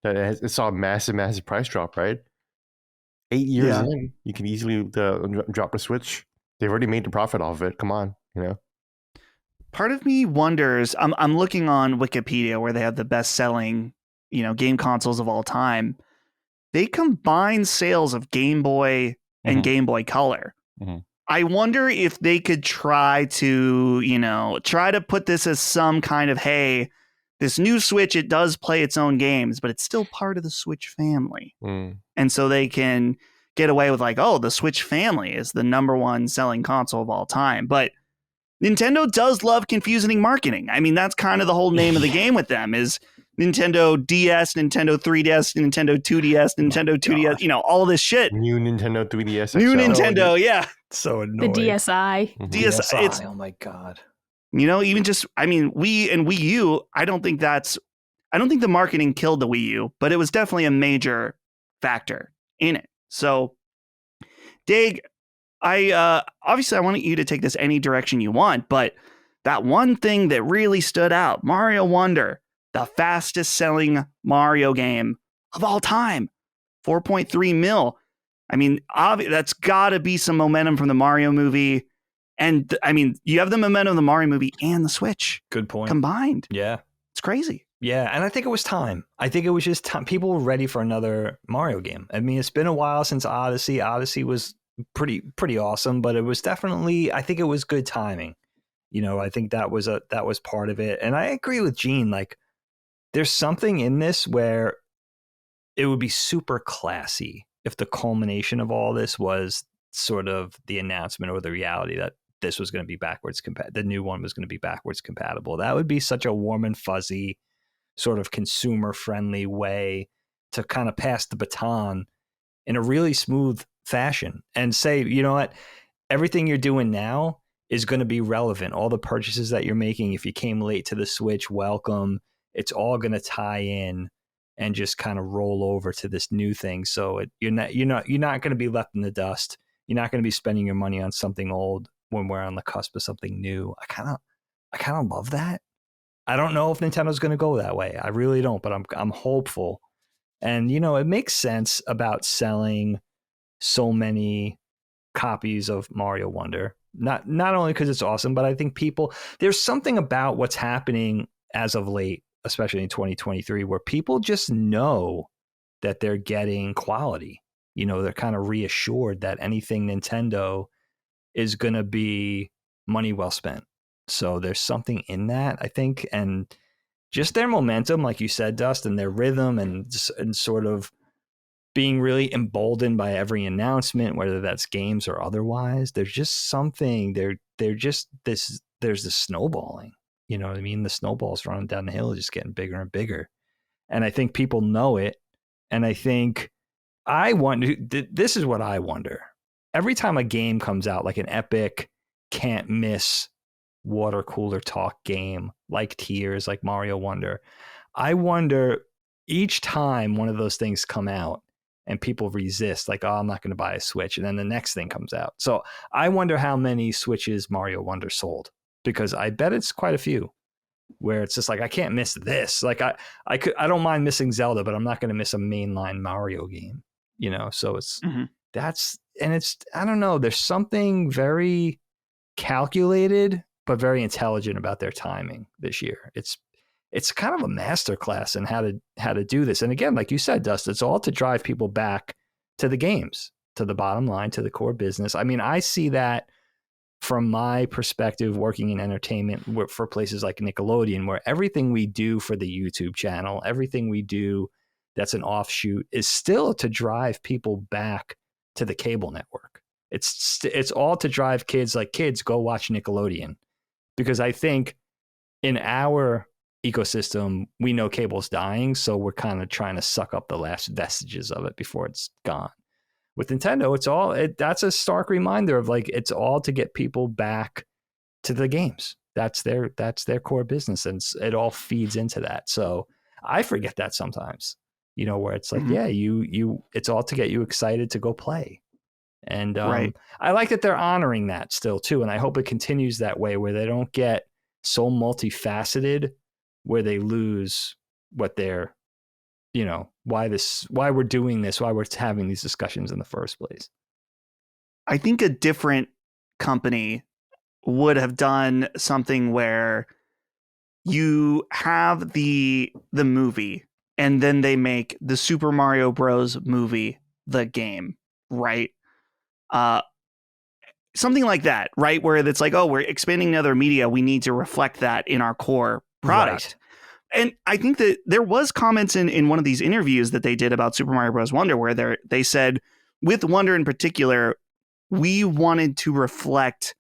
That it saw a massive price drop, right? 8 years in, you can easily drop the Switch. They've already made the profit off of it. Come on, you know? Part of me wonders, I'm looking on Wikipedia where they have the best-selling, you know, game consoles of all time. They combine sales of Game Boy and Game Boy Color. Mm-hmm. I wonder if they could try to put this as some kind of, hey, this new Switch, it does play its own games, but it's still part of the Switch family. And so they can get away with like, oh, the Switch family is the number one selling console of all time. But Nintendo does love confusing marketing. I mean, that's kind of the whole name of the game with them is Nintendo DS, Nintendo 3DS, Nintendo 2DS, Nintendo 2DS, you know, all this shit. New Nintendo 3DS XL. New Nintendo, yeah. So annoying. The DSi. DSi, it's, oh my God. You know, even just, I mean, Wii and Wii U, I don't think the marketing killed the Wii U, but it was definitely a major factor in it. So, Dag, obviously I want you to take this any direction you want, but that one thing that really stood out, Mario Wonder, the fastest selling Mario game of all time, 4.3 mil. I mean, that's got to be some momentum from the Mario movie. And I mean, you have the momentum of the Mario movie and the Switch. Good point. Combined. Yeah. It's crazy. Yeah. And I think it was time. I think it was just time. People were ready for another Mario game. I mean, it's been a while since Odyssey. Odyssey was pretty awesome, but it was definitely, I think it was good timing. I think that was part of it. And I agree with Gene. Like, there's something in this where it would be super classy if the culmination of all this was sort of the announcement or the reality that this was going to be the new one was going to be backwards compatible. That would be such a warm and fuzzy sort of consumer friendly way to kind of pass the baton in a really smooth fashion and say, you know what, everything you're doing now is going to be relevant. All the purchases that you're making, if you came late to the Switch, welcome. It's all going to tie in and just kind of roll over to this new thing. So you're not going to be left in the dust. You're not going to be spending your money on something old when we're on the cusp of something new. I kind of love that. I don't know if Nintendo's going to go that way. I really don't, but I'm hopeful. And it makes sense about selling so many copies of Mario Wonder. Not only because it's awesome, but I think there's something about what's happening as of late, especially in 2023, where people just know that they're getting quality. They're kind of reassured that anything Nintendo is going to be money well spent. So there's something in that, I think, and just their momentum, like you said, Dustin, their rhythm and sort of being really emboldened by every announcement, whether that's games or otherwise. There's just something. They're just this. There's the snowballing. You know what I mean? The snowball's running down the hill, just getting bigger and bigger. And I think people know it. And I think I wonder. This is what I wonder. Every time a game comes out, like an epic, can't miss water cooler talk game, like Tears, like Mario Wonder, I wonder each time one of those things come out and people resist, like, oh, I'm not going to buy a Switch. And then the next thing comes out. So I wonder how many Switches Mario Wonder sold, because I bet it's quite a few where it's just like, I can't miss this. Like I don't mind missing Zelda, but I'm not going to miss a mainline Mario game, So it's, I don't know. There's something very calculated, but very intelligent about their timing this year. It's kind of a masterclass in how to do this. And again, like you said, Dustin, it's all to drive people back to the games, to the bottom line, to the core business. I mean, I see that from my perspective, working in entertainment for places like Nickelodeon, where everything we do for the YouTube channel, everything we do that's an offshoot, is still to drive people back to the cable network. It's all to drive kids go watch Nickelodeon, because I think in our ecosystem, we know cable's dying, so we're kind of trying to suck up the last vestiges of it before it's gone. With Nintendo, that's a stark reminder of, like, it's all to get people back to the games. That's their core business, and it all feeds into that. So I forget that sometimes, where it's like, yeah, it's all to get you excited to go play. And right. I like that they're honoring that still too, and I hope it continues that way, where they don't get so multifaceted where they lose what they're, why we're doing this, why we're having these discussions in the first place. I think a different company would have done something where you have the movie and then they make the Super Mario Bros. Movie the game, right? Something like that, right? Where it's like, oh, we're expanding to other media. We need to reflect that in our core product. Right. And I think that there was comments in one of these interviews that they did about Super Mario Bros. Wonder, where they said, with Wonder in particular, we wanted to reflect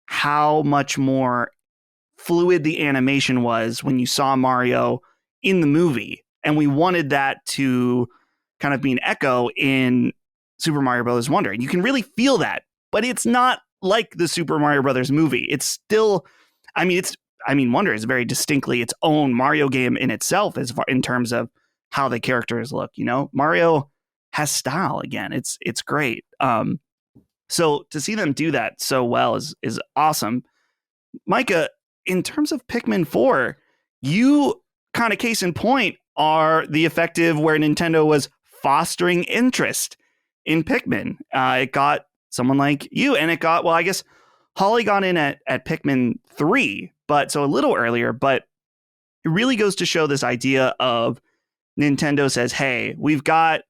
how much more fluid the animation was when you saw Mario in the movie. And we wanted that to kind of be an echo in Super Mario Bros. Wonder. And you can really feel that, but it's not like the Super Mario Brothers movie. It's still, Wonder is very distinctly its own Mario game in itself, as far in terms of how the characters look. Mario has style again. It's great. So to see them do that so well is awesome. Micah, in terms of Pikmin 4, you kind of case in point are the effective where Nintendo was fostering interest in Pikmin. It got someone like you, and it got, well, I guess Holly got in at Pikmin 3, but so a little earlier, but it really goes to show this idea of Nintendo says, hey, we've got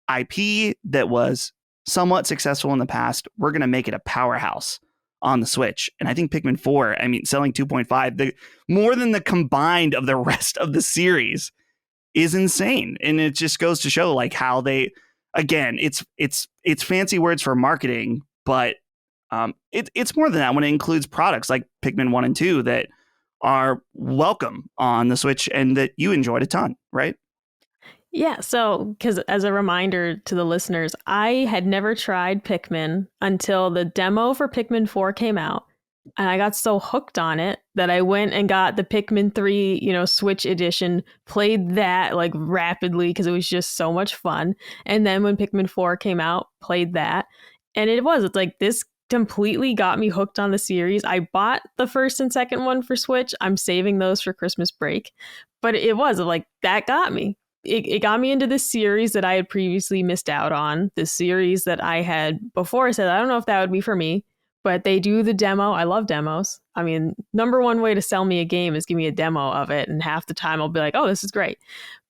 IP that was somewhat successful in the past, we're going to make it a powerhouse on the Switch. And I think Pikmin 4, I mean, selling 2.5, more than the combined of the rest of the series is insane. And it just goes to show like how they, again, it's fancy words for marketing, but it's more than that when it includes products like Pikmin 1 and 2 that are welcome on the Switch and that you enjoyed a ton, right? Yeah, so because as a reminder to the listeners, I had never tried Pikmin until the demo for Pikmin 4 came out. And I got so hooked on it that I went and got the Pikmin 3, Switch edition, played that like rapidly because it was just so much fun. And then when Pikmin 4 came out, played that. And it's like this completely got me hooked on the series. I bought the first and second one for Switch. I'm saving those for Christmas break. But it was like that got me. It got me into this series that I had previously missed out on, this series that I had before said, I don't know if that would be for me, but they do the demo. I love demos. I mean, number one way to sell me a game is give me a demo of it. And half the time I'll be like, oh, this is great.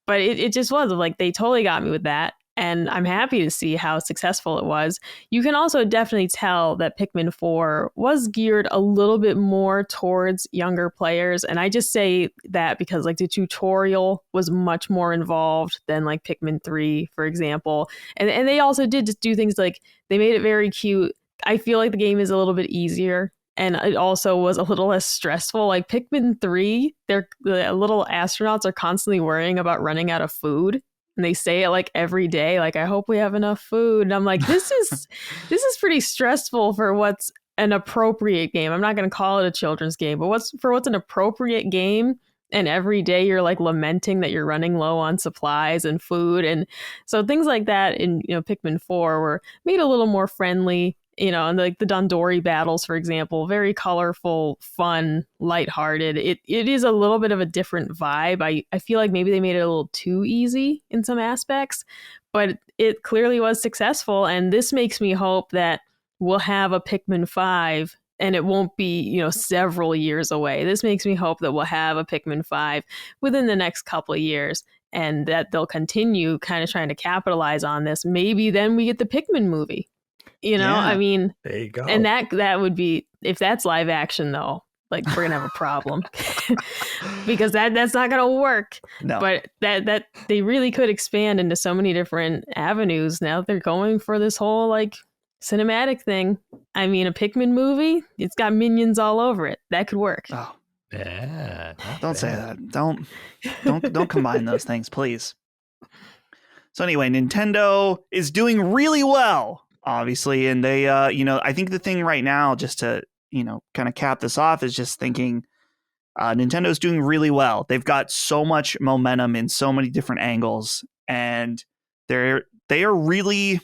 But it just was like, they totally got me with that. And I'm happy to see how successful it was. You can also definitely tell that Pikmin 4 was geared a little bit more towards younger players. And I just say that because like the tutorial was much more involved than like Pikmin 3, for example. And they also did just do things like they made it very cute. I feel like the game is a little bit easier. And it also was a little less stressful. Like Pikmin 3, the little astronauts are constantly worrying about running out of food. And they say it like every day, like, I hope we have enough food. And I'm like, this is pretty stressful for what's an appropriate game. I'm not going to call it a children's game, but what's an appropriate game. And every day you're like lamenting that you're running low on supplies and food. And so things like that in, Pikmin 4 were made a little more friendly. And like the Dondori battles, for example, very colorful, fun, lighthearted. It is a little bit of a different vibe. I feel like maybe they made it a little too easy in some aspects, but it clearly was successful. And this makes me hope that we'll have a Pikmin 5 and it won't be, several years away. This makes me hope that we'll have a Pikmin 5 within the next couple of years and that they'll continue kind of trying to capitalize on this. Maybe then we get the Pikmin movie. I mean, there you go. And that would be, if that's live action though, like we're gonna have a problem because that's not gonna work. No. But that they really could expand into so many different avenues. Now they're going for this whole like cinematic thing. I mean, a Pikmin movie, it's got minions all over it. That could work. Oh, yeah. Don't say that. Don't combine those things, please. So anyway, Nintendo is doing really well. Obviously, and they, I think the thing right now, just to, kind of cap this off, is just thinking Nintendo's doing really well. They've got so much momentum in so many different angles, and they are really.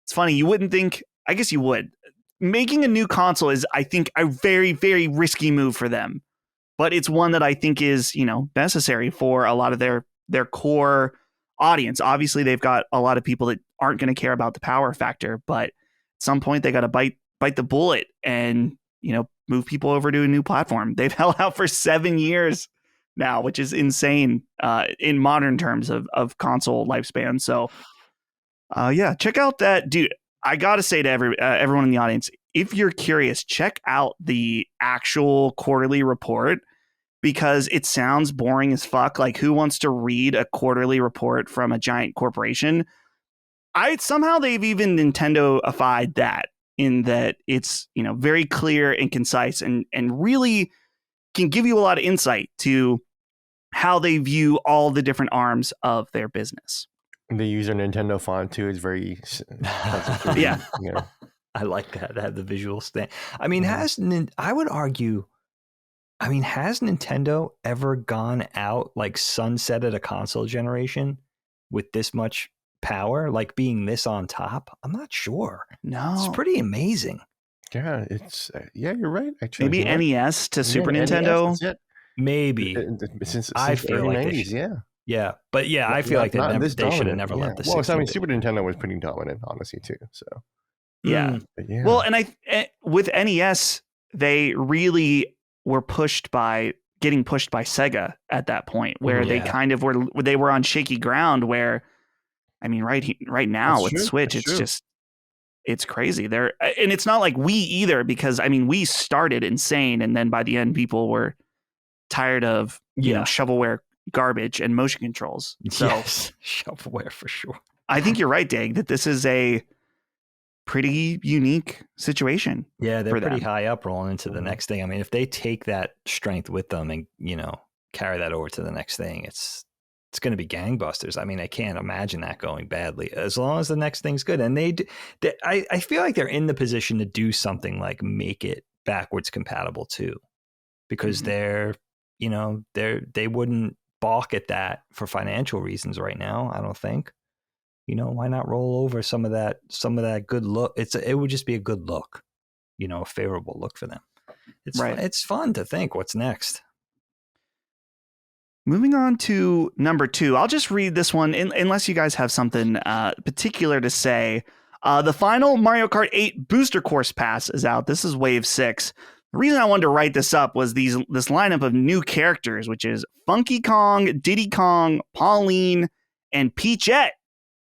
It's funny, you wouldn't think. I guess you would. Making a new console is, I think, a very, very risky move for them, but it's one that I think is, necessary for a lot of their core audience. Obviously, they've got a lot of people that aren't going to care about the power factor, but at some point they got to bite the bullet and move people over to a new platform. They've held out for 7 years now, which is insane in modern terms of console lifespan. So check out that, dude. I gotta say to everyone in the audience, if you're curious, check out the actual quarterly report, because it sounds boring as fuck. Like, who wants to read a quarterly report from a giant corporation? Somehow they've even Nintendo-ified that, in that it's, very clear and concise and really can give you a lot of insight to how they view all the different arms of their business. They use their Nintendo font too. It's very yeah. I like that. Have the visual stand. I mean, I would argue, has Nintendo ever gone out, like sunsetted a console generation with this much power, like being this on top? I'm not sure. No, it's pretty amazing. Yeah, it's you're right. Actually, maybe NES to Super Nintendo. NES, maybe since I the feel early like 90s, yeah, but I feel like they should have never let the. Well, Super Nintendo was pretty dominant, honestly, too. So yeah. Well, and with NES, they really were getting pushed by Sega at that point, where they kind of were on shaky ground. Where, right now with Switch, it's just it's crazy. And it's not like we either, because I mean, we started insane, and then by the end, people were tired of shovelware garbage and motion controls. So yes, shovelware for sure. I think you're right, Dag, that this is a pretty unique situation. Yeah, they're pretty them. high up rolling into the next thing. I mean, if they take that strength with them and, carry that over to the next thing, it's going to be gangbusters. I mean, I can't imagine that going badly as long as the next thing's good. And I feel like they're in the position to do something like make it backwards compatible too, because they wouldn't balk at that for financial reasons right now. I don't think. Why not roll over some of that good look? It would just be a good look, a favorable look for them. It's fun to think what's next. Moving on to number 2, I'll just read this one unless you guys have something particular to say. The final Mario Kart 8 Booster Course Pass is out. This is Wave 6. The reason I wanted to write this up was this lineup of new characters, which is Funky Kong, Diddy Kong, Pauline, and Peachette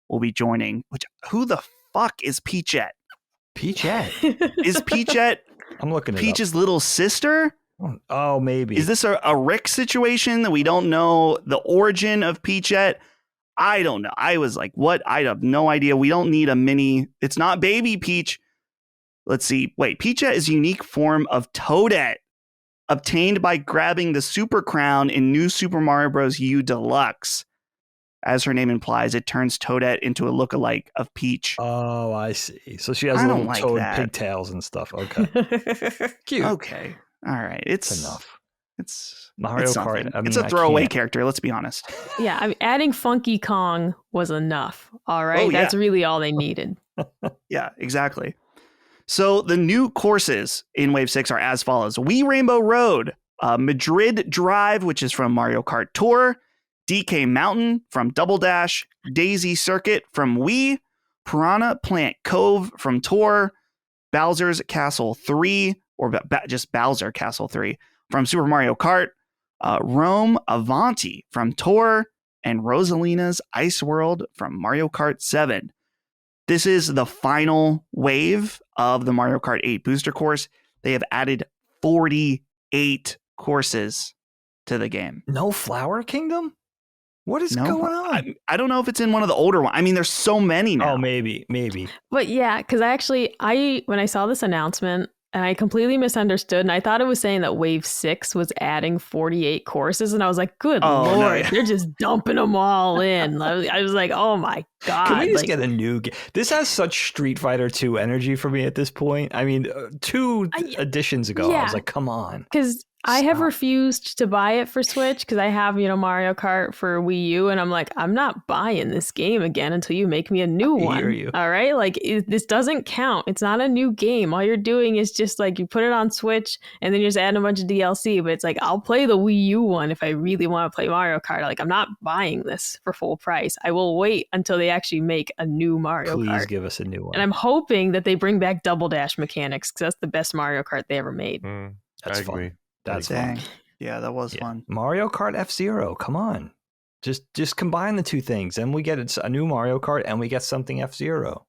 will be joining. Who the fuck is Peachette? Peachette? Is Peachette I'm looking at Peach's little sister? Oh, maybe. Is this a Rick situation that we don't know the origin of Peachette? I don't know. I was like, what? I have no idea. We don't need a mini. It's not Baby Peach. Let's see. Wait, Peachette is a unique form of Toadette obtained by grabbing the Super Crown in New Super Mario Bros. U Deluxe. As her name implies, it turns Toadette into a lookalike of Peach. Oh, I see. So she has little toad pigtails and stuff. Okay. Cute. Okay. All right. It's enough. It's Mario Kart. It's a throwaway character. Let's be honest. Yeah. I mean, adding Funky Kong was enough. All right. Oh, yeah. That's really all they needed. Yeah, exactly. So the new courses in Wave 6 are as follows. Wii Rainbow Road, Madrid Drive, which is from Mario Kart Tour, DK Mountain from Double Dash, Daisy Circuit from Wii, Piranha Plant Cove from Tour, Bowser's Castle 3, or just Bowser Castle 3 from Super Mario Kart, Rome Avanti from Tour, and Rosalina's Ice World from Mario Kart 7. This is the final wave of the Mario Kart 8 booster course. They have added 48 courses to the game. No Flower Kingdom? What is going on? I don't know if it's in one of the older ones. I mean, there's so many now. Oh, maybe. But yeah, because when I saw this announcement, and I completely misunderstood, and I thought it was saying that Wave 6 was adding 48 courses, and I was like, good Lord, no, yeah. They're just dumping them all in. I was like, oh my God. Can we just get a new game? This has such Street Fighter 2 energy for me at this point. I mean, 2 editions ago, I was like, come on. Because I have refused to buy it for Switch because I have, Mario Kart for Wii U, and I'm like, I'm not buying this game again until you make me a new one. I hear you. All right? Like, this doesn't count. It's not a new game. All you're doing is just like you put it on Switch and then you're just adding a bunch of DLC, but it's like, I'll play the Wii U one if I really want to play Mario Kart. Like, I'm not buying this for full price. I will wait until they actually make a new Mario Kart. Please give us a new one. And I'm hoping that they bring back Double Dash mechanics because that's the best Mario Kart they ever made. That's fun. Agree. That's Dang. fun. Yeah, that was fun. Mario Kart F-Zero, come on. Just combine the two things and we get a new Mario Kart and we get something F-Zero.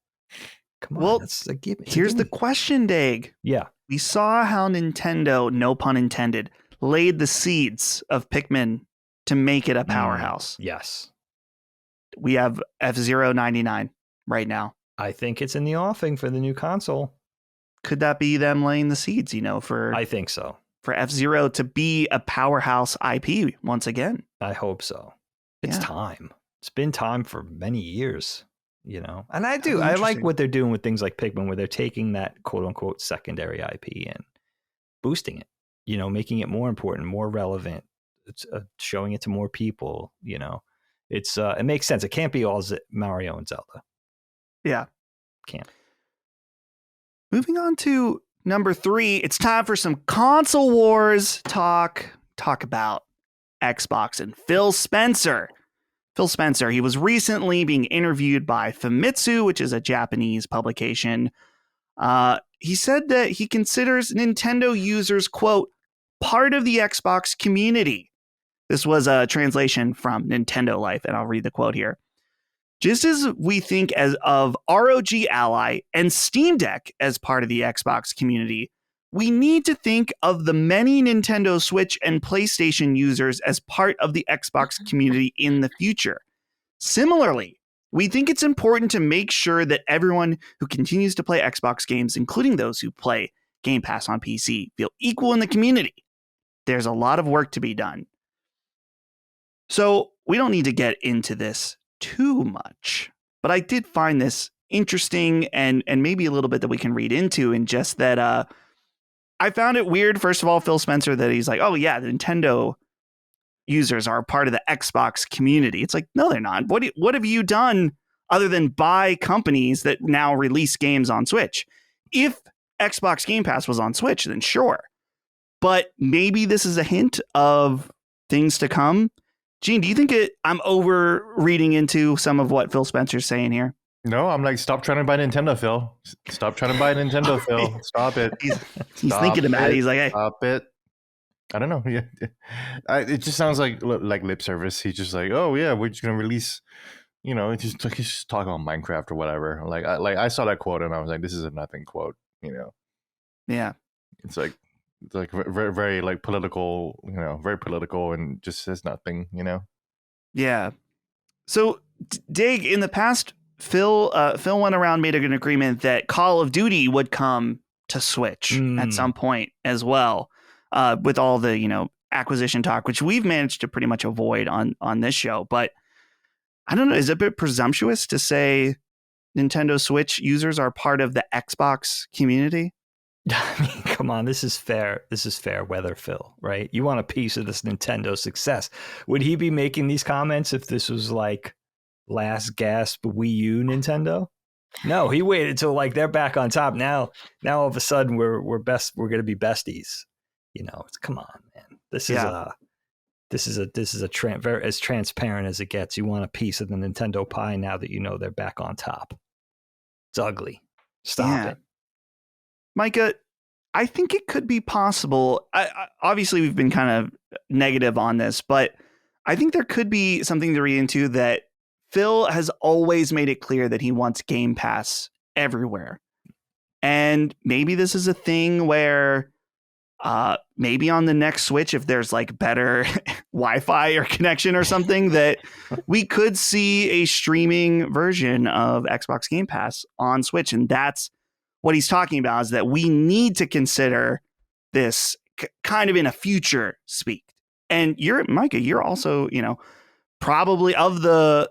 Come on. Well, that's a gimme. Here's the question, Dag. Yeah. We saw how Nintendo, no pun intended, laid the seeds of Pikmin to make it a powerhouse. Yes. We have F-Zero 99 right now. I think it's in the offing for the new console. Could that be them laying the seeds, for I think so. For F-Zero to be a powerhouse IP once again? I hope so. It's time. It's been time for many years, And I like what they're doing with things like Pikmin, where they're taking that quote unquote secondary IP and boosting it, making it more important, more relevant. It's showing it to more people, It's it makes sense. It can't be all Mario and Zelda. Yeah. Can't. Moving on to number 3, it's time for some console wars talk. Talk about Xbox and Phil Spencer. Phil Spencer, he was recently being interviewed by Famitsu, which is a Japanese publication. He said that he considers Nintendo users, quote, part of the Xbox community. This was a translation from Nintendo Life, and I'll read the quote here. Just as we think as of ROG Ally and Steam Deck as part of the Xbox community, we need to think of the many Nintendo Switch and PlayStation users as part of the Xbox community in the future. Similarly, we think it's important to make sure that everyone who continues to play Xbox games, including those who play Game Pass on PC, feel equal in the community. There's a lot of work to be done. So we don't need to get into this too much, but I did find this interesting and maybe a little bit that we can read into, in just that I found it weird, first of all, Phil Spencer, that he's like, oh yeah, the Nintendo users are part of the Xbox community. It's like, no, they're not. What have you done other than buy companies that now release games on Switch? If Xbox Game Pass was on Switch, then sure. But maybe this is a hint of things to come. Gene, do you think I'm over reading into some of what Phil Spencer's saying here? No, I'm like, stop trying to buy Nintendo, Phil. Stop trying to buy Nintendo, Phil. Stop it. He's Stop thinking about it. He's like, hey. Stop it. I don't know. Yeah, it just sounds like lip service. He's just like, oh yeah, we're just gonna release. You know, he's just talking about Minecraft or whatever. Like I saw that quote and I was like, this is a nothing quote. You know. Yeah. It's like very, very like political. You know, very political and just says nothing. You know. Yeah. So, Dig, in the past, Phil went around, made an agreement that Call of Duty would come to Switch at some point as well, with all the, acquisition talk, which we've managed to pretty much avoid on this show. But I don't know, is it a bit presumptuous to say Nintendo Switch users are part of the Xbox community? I mean, come on, this is fair. This is fair weather, Phil, right? You want a piece of this Nintendo success. Would he be making these comments if this was like last gasp Wii U Nintendo? No, he waited till like they're back on top. Now all of a sudden we're going to be besties. Come on, man. This is very as transparent as it gets. You want a piece of the Nintendo pie now that they're back on top. It's ugly. Stop it. Micah, I think it could be possible. Obviously, we've been kind of negative on this, but I think there could be something to read into that Phil has always made it clear that he wants Game Pass everywhere. And maybe this is a thing where maybe on the next Switch, if there's like better Wi-Fi or connection or something, that we could see a streaming version of Xbox Game Pass on Switch. And that's what he's talking about, is that we need to consider this kind of in a future speak. And Micah, you're also, probably of the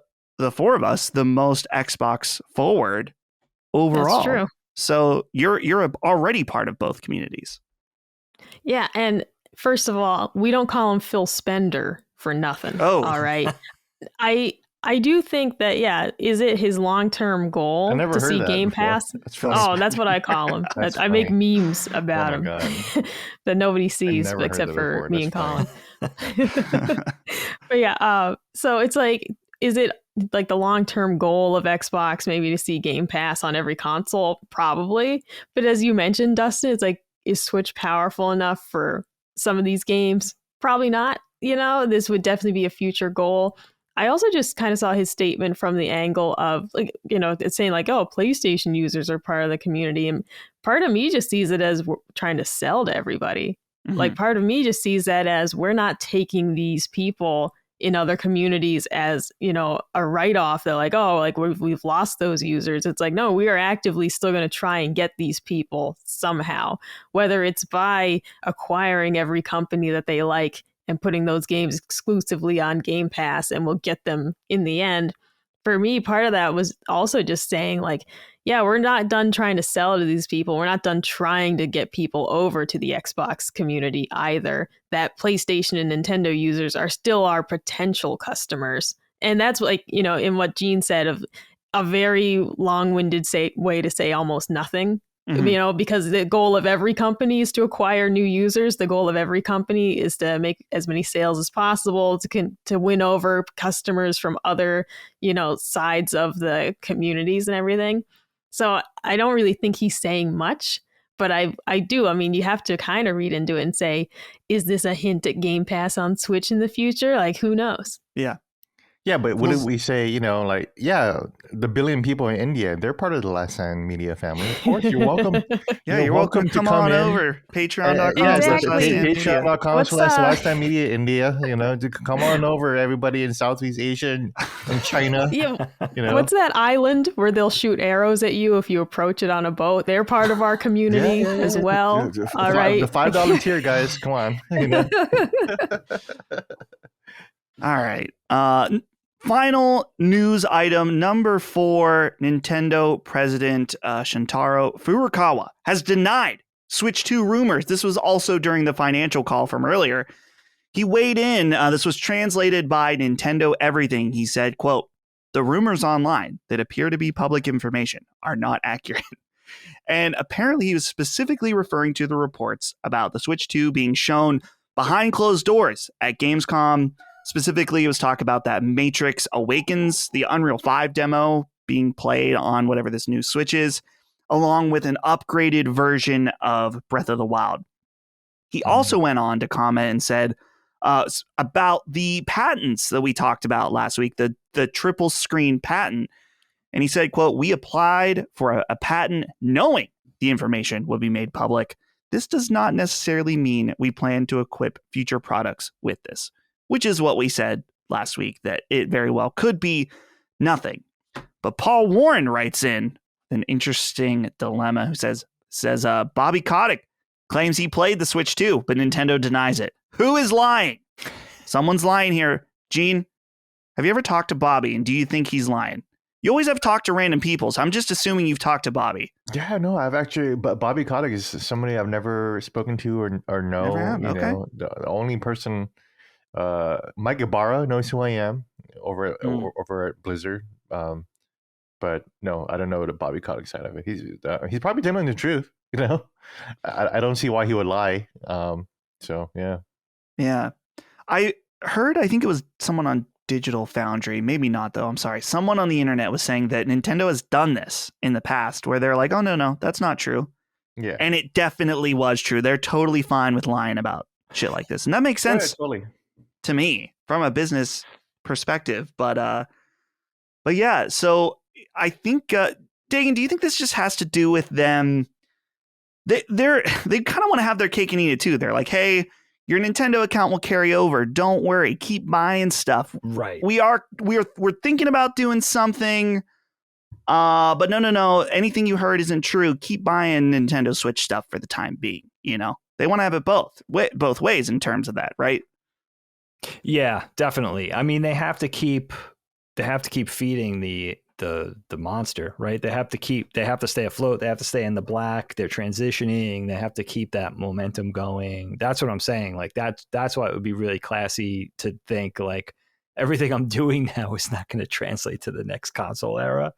four of us, the most Xbox forward overall. That's true. So you're already part of both communities. Yeah, and first of all, we don't call him Phil Spender for nothing. Oh, all right. I do think that, is it his long-term goal to see Game Pass? That's what I call him. I make memes about him that nobody sees except for me and Colin. But so it's like, is it like the long-term goal of Xbox maybe to see Game Pass on every console? Probably. But as you mentioned, Dustin, it's like, is Switch powerful enough for some of these games? Probably not. This would definitely be a future goal. I also just kind of saw his statement from the angle of like, it's saying like, oh, PlayStation users are part of the community. And part of me just sees it as we're trying to sell to everybody. Mm-hmm. Like part of me just sees that as we're not taking these people in other communities as, a write-off. They're like, oh, like we've lost those users. It's like, no, we are actively still going to try and get these people somehow, whether it's by acquiring every company that they like and putting those games exclusively on Game Pass, and we'll get them in the end. For me, part of that was also just saying like, we're not done trying to sell to these people. We're not done trying to get people over to the Xbox community either. That PlayStation and Nintendo users are still our potential customers. And that's like, in what Gene said, of a very long-winded way to say almost nothing. Mm-hmm. Because the goal of every company is to acquire new users. The goal of every company is to make as many sales as possible, to win over customers from other, sides of the communities and everything. So I don't really think he's saying much, but I do. I mean, you have to kind of read into it and say, is this a hint at Game Pass on Switch in the future? Like, who knows? Yeah. Yeah, but wouldn't we say, like, yeah, the billion people in India, they're part of the Last Stand Media family. Of course, you're welcome. Yeah, you're welcome. to Come come on in. over. Patreon.com. Yeah, Exactly. patreon.com What's slash Last Stand Media India. Come on over, everybody in Southeast Asia and China. Yeah. What's that island where they'll shoot arrows at you if you approach it on a boat? They're part of our community as well. All right. The $5 tier, guys. Come on. All right. Final news item number 4, Nintendo president Shintaro Furukawa has denied Switch 2 rumors. This was also during the financial call from earlier. He weighed in. This was translated by Nintendo Everything. He said, quote, "The rumors online that appear to be public information are not accurate." And apparently he was specifically referring to the reports about the Switch 2 being shown behind closed doors at Gamescom. Specifically, it was talk about that Matrix Awakens, the Unreal 5 demo being played on whatever this new Switch is, along with an upgraded version of Breath of the Wild. He also went on to comment and said about the patents that we talked about last week, the triple screen patent. And he said, quote, "We applied for a patent knowing the information would be made public. This does not necessarily mean we plan to equip future products with this," which is what we said last week, that it very well could be nothing. But Paul Warren writes in an interesting dilemma who says Bobby Kotick claims he played the Switch 2, but Nintendo denies it. Who is lying? Someone's lying here. Gene, have you ever talked to Bobby, and do you think he's lying? You always have talked to random people, so I'm just assuming you've talked to Bobby. Yeah, no, I've actually, but Bobby Kotick is somebody I've never spoken to or know. Never have, okay. The only person, Mike Ibarra knows who I am over at Blizzard. But no, I don't know the Bobby Kotick side of it. He's probably telling the truth. I don't see why he would lie. So yeah. Yeah, I heard. I think it was someone on Digital Foundry, maybe not though. I'm sorry. Someone on the internet was saying that Nintendo has done this in the past, where they're like, "Oh no, that's not true." Yeah, and it definitely was true. They're totally fine with lying about shit like this, and that makes sense to me from a business perspective. But yeah. So I think, Dagan, do you think this just has to do with them? They kind of want to have their cake and eat it too. They're like, "Hey, your Nintendo account will carry over. Don't worry. Keep buying stuff. Right. We're thinking about doing something. But no. Anything you heard isn't true. Keep buying Nintendo Switch stuff for the time being." They want to have it both ways in terms of that, right? Yeah, definitely. I mean, they have to keep feeding the monster, right? They have to stay afloat. They have to stay in the black. They're transitioning. They have to keep that momentum going. That's what I'm saying. Like that's why it would be really classy to think like everything I'm doing now is not going to translate to the next console era,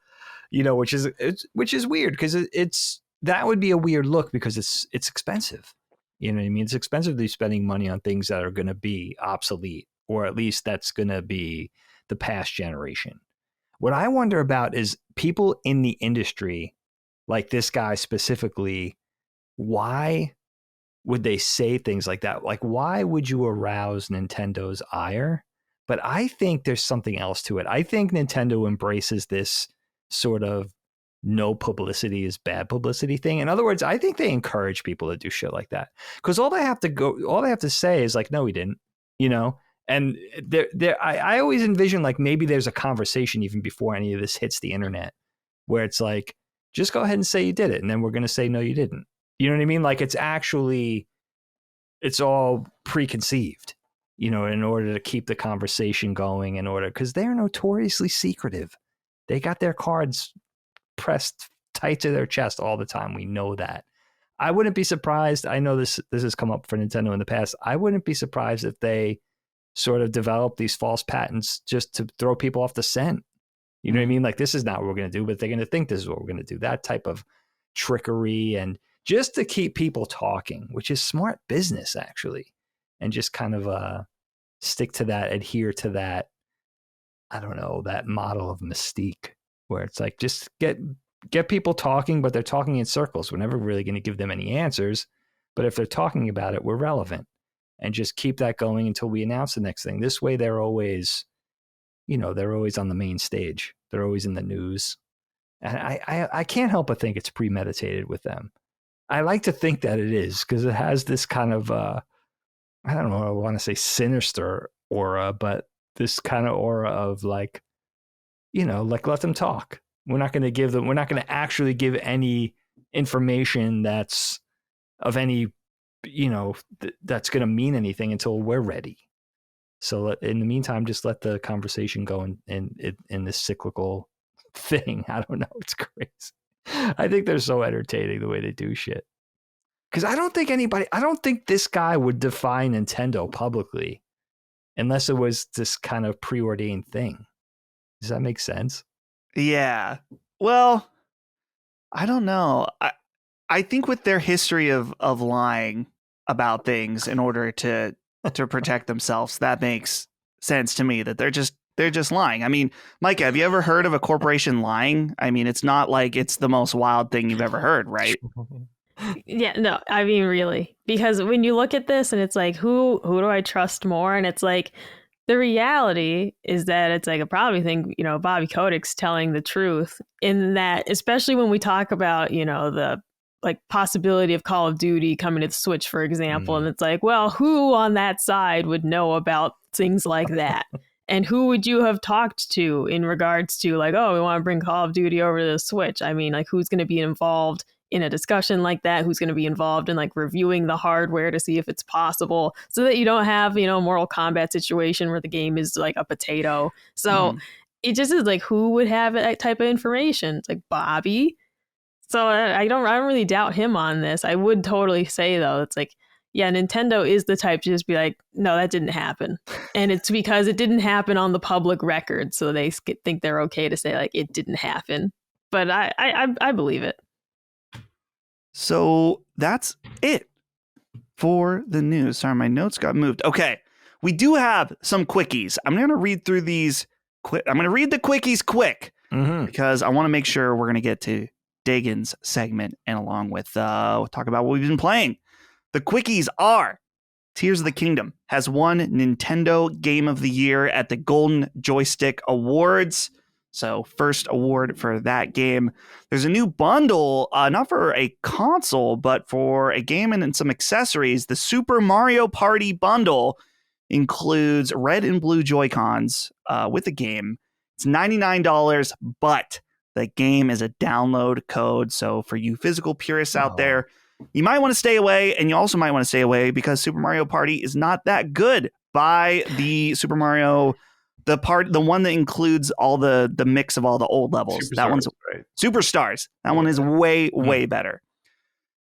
which is weird because that would be a weird look because it's expensive. You know what I mean? It's expensive to be spending money on things that are going to be obsolete, or at least that's going to be the past generation. What I wonder about is people in the industry, like this guy specifically, why would they say things like that? Like, why would you arouse Nintendo's ire? But I think there's something else to it. I think Nintendo embraces this sort of no publicity is bad publicity thing. In other words, I think they encourage people to do shit like that because all they have to say is like, "No, we didn't," And I always envision like maybe there's a conversation even before any of this hits the internet where it's like, just go ahead and say you did it. And then we're going to say, no, you didn't. You know what I mean? Like it's all preconceived, in order to keep the conversation going because they're notoriously secretive. They got their cards pressed tight to their chest all the time. We know that. I wouldn't be surprised. I know this has come up for Nintendo in the past. I wouldn't be surprised if they sort of develop these false patents just to throw people off the scent. You know what I mean? Like, this is not what we're going to do, but they're going to think this is what we're going to do. That type of trickery and just to keep people talking, which is smart business, actually. And just kind of stick to that, adhere to that, I don't know, that model of mystique where it's like, just get people talking, but they're talking in circles. We're never really going to give them any answers. But if they're talking about it, we're relevant. And just keep that going until we announce the next thing. This way, they're always they're always on the main stage. They're always in the news. And I can't help but think it's premeditated with them. I like to think that it is because it has this kind of, I don't know, I want to say sinister aura, but this kind of aura of like, like let them talk. We're not going to actually give any information that's of any, that's going to mean anything until we're ready. So in the meantime, just let the conversation go in this cyclical thing. I don't know. It's crazy. I think they're so entertaining the way they do shit. Because I don't think this guy would defy Nintendo publicly unless it was this kind of preordained thing. Does that make sense? Yeah. Well, I don't know. I think with their history of lying about things in order to protect themselves, that makes sense to me that they're just lying. I mean, Micah, have you ever heard of a corporation lying? I mean, it's not like it's the most wild thing you've ever heard, right? Yeah, no, I mean, really, because when you look at this and it's like, who do I trust more? And it's like, the reality is that it's like, I probably think, Bobby Kotick's telling the truth in that, especially when we talk about, the like possibility of Call of Duty coming to the Switch, for example. And it's like, well, who on that side would know about things like that? And who would you have talked to in regards to like, oh, we want to bring Call of Duty over to the Switch? I mean, like, who's going to be involved in a discussion like that? Who's going to be involved in like reviewing the hardware to see if it's possible so that you don't have, Mortal Kombat situation where the game is like a potato. So it just is like, who would have that type of information? It's like Bobby. So I don't really doubt him on this. I would totally say though, it's like, yeah, Nintendo is the type to just be like, no, that didn't happen. And it's because it didn't happen on the public record. So they think they're okay to say like, it didn't happen. But I believe it. So that's it for the news. Sorry, my notes got moved. Okay, we do have some quickies. I'm going to read through these quick. I'm going to read the quickies quick because I want to make sure we're going to get to Dagan's segment and along with we'll talk about what we've been playing. The quickies are Tears of the Kingdom has won Nintendo Game of the Year at the Golden Joystick Awards. So first award for that game. There's a new bundle, not for a console, but for a game and some accessories. The Super Mario Party bundle includes red and blue Joy-Cons with the game. It's $99, but the game is a download code. So for you physical purists out there, you might want to stay away, and you also might want to stay away because Super Mario Party is not that good. Buy the Super Mario, the one that includes all the mix of all the old levels. That one's right. Superstars. That one is way better.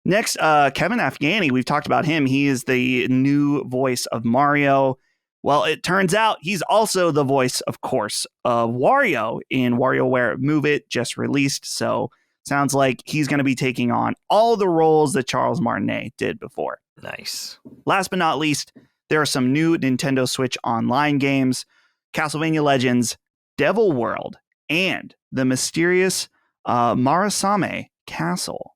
Next, Kevin Afghani. We've talked about him. He is the new voice of Mario. Well, it turns out he's also the voice, of course, of Wario in WarioWare Move It, just released. So sounds like he's going to be taking on all the roles that Charles Martinet did before. Nice. Last but not least, there are some new Nintendo Switch Online games, Castlevania Legends, Devil World, and the mysterious Marasame Castle.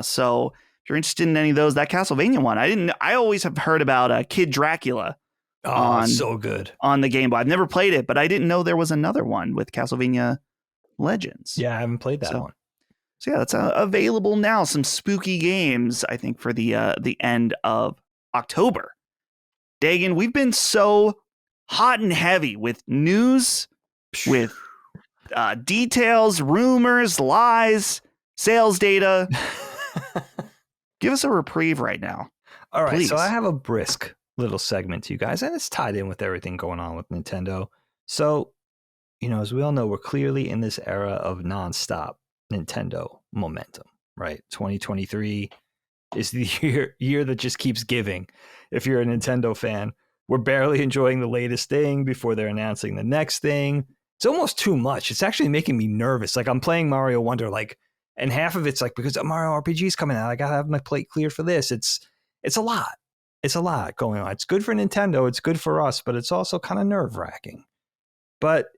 So if you're interested in any of those, that Castlevania one, I always have heard about Kid Dracula. So good on the Game Boy. I've never played it, but I didn't know there was another one with Castlevania Legends. Yeah, I haven't played that one. So yeah, that's available now. Some spooky games, I think, for the end of October. Dagan, we've been so hot and heavy with news, with details, rumors, lies, sales data. Give us a reprieve right now. All right, please. So I have a brisk little segment to you guys, and it's tied in with everything going on with Nintendo. So, as we all know, we're clearly in this era of nonstop Nintendo momentum, right? 2023 is the year that just keeps giving. If you're a Nintendo fan, we're barely enjoying the latest thing before they're announcing the next thing. It's almost too much. It's actually making me nervous. Like I'm playing Mario Wonder, and half of it's like, because Mario RPG is coming out, I gotta have my plate cleared for this. It's a lot. It's a lot going on. It's good for Nintendo. It's good for us, but it's also kind of nerve-wracking. But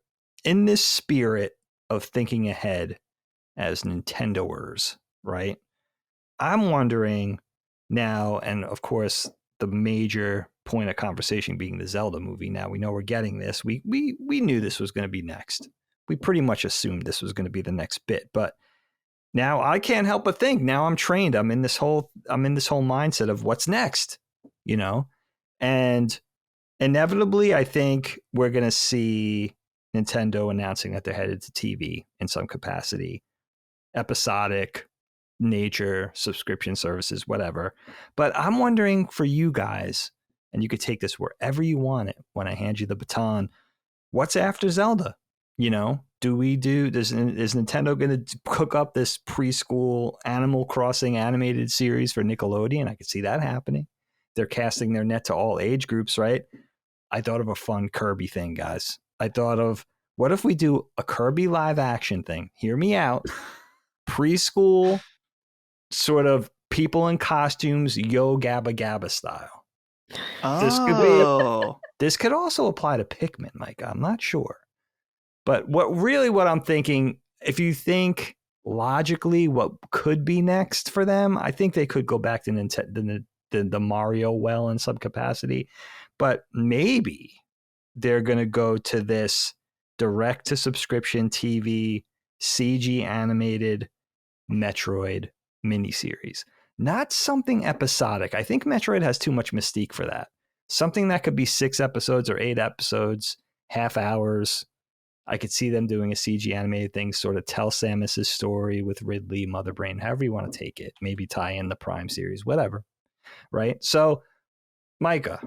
in this spirit of thinking ahead as Nintendoers, right? I'm wondering now, and of course, the major point of conversation being the Zelda movie. Now we know we're getting this. We knew this was going to be next. We pretty much assumed this was going to be the next bit, but now I can't help but think. Now I'm trained. I'm in this whole mindset of what's next, and inevitably, I think we're going to see Nintendo announcing that they're headed to TV in some capacity, episodic nature, subscription services, whatever. But I'm wondering for you guys, and you could take this wherever you want it when I hand you the baton, what's after Zelda? Is Nintendo going to cook up this preschool Animal Crossing animated series for Nickelodeon? I could see that happening. They're casting their net to all age groups, right? I thought of a fun Kirby thing, guys. I thought of, what if we do a Kirby live action thing? Hear me out. Preschool, sort of people in costumes, Yo Gabba Gabba style. Oh. This could also apply to Pikmin, Micah. I'm not sure. But what I'm thinking, if you think logically what could be next for them, I think they could go back to the Mario well in some capacity. But maybe they're going to go to this direct to subscription TV CG animated Metroid miniseries. Not something episodic. I think Metroid has too much mystique for that. Something that could be 6 episodes or 8 episodes, half hours. I could see them doing a CG animated thing, sort of tell Samus's story with Ridley, Mother Brain, however you want to take it. Maybe tie in the Prime series, whatever. Right? So, Micah,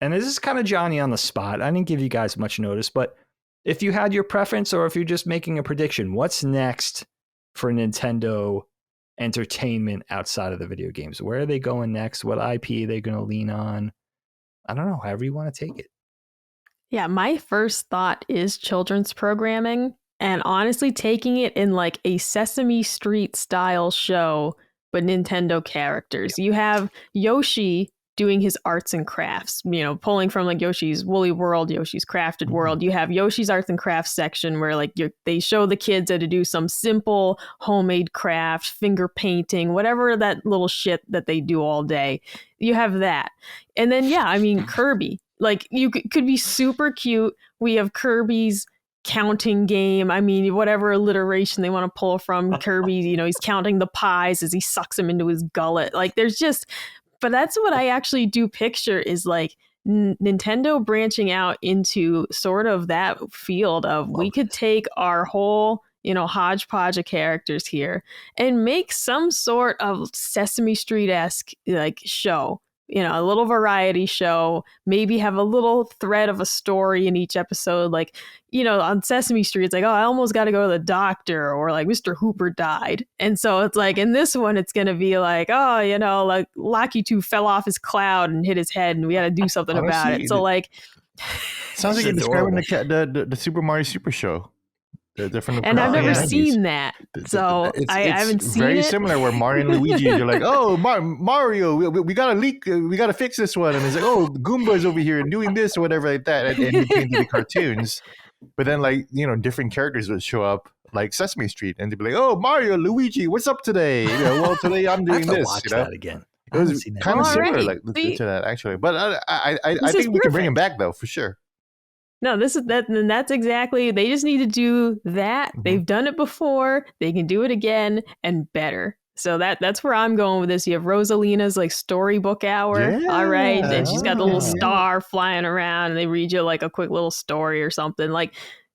and this is kind of Johnny on the spot. I didn't give you guys much notice, but if you had your preference or if you're just making a prediction, what's next for Nintendo Entertainment outside of the video games? Where are they going next? What IP are they going to lean on? I don't know, however you want to take it. Yeah, my first thought is children's programming, and honestly taking it in like a Sesame Street style show, but Nintendo characters. You have Yoshi doing his arts and crafts, pulling from like Yoshi's Woolly World, Yoshi's Crafted World. You have Yoshi's arts and crafts section where like they show the kids how to do some simple homemade craft, finger painting, whatever that little shit that they do all day. You have that. And then, Kirby. Like, you could be super cute. We have Kirby's counting game. I mean, whatever alliteration they want to pull from Kirby, he's counting the pies as he sucks them into his gullet. Like, but that's what I actually do picture is like Nintendo branching out into sort of that field of we could take our whole, hodgepodge of characters here and make some sort of Sesame Street-esque like show. A little variety show, maybe have a little thread of a story in each episode. Like, on Sesame Street, it's like, oh, I almost got to go to the doctor, or like Mr. Hooper died. And so it's like, in this one, it's going to be like, oh, like Lucky 2 fell off his cloud and hit his head and we got to do something about it. So like, sounds like you're describing the Super Mario Super Show. And I've never seen that, so I haven't seen it. Very similar where Mario and Luigi, you're like, oh, Mario, we got to leak, we got to fix this one. And it's like, oh, Goomba's over here and doing this or whatever like that. And it came to the cartoons. But then like, different characters would show up like Sesame Street and they'd be like, oh, Mario, Luigi, what's up today? Well, today I'm doing this. Watch that again. It was kind of similar to that actually. But I think we can bring him back though, for sure. No, that's exactly. They just need to do that. Mm-hmm. They've done it before. They can do it again and better. So that's where I'm going with this. You have Rosalina's like storybook hour. Yeah. All right. And she's got the little star flying around and they read you like a quick little story or something. Like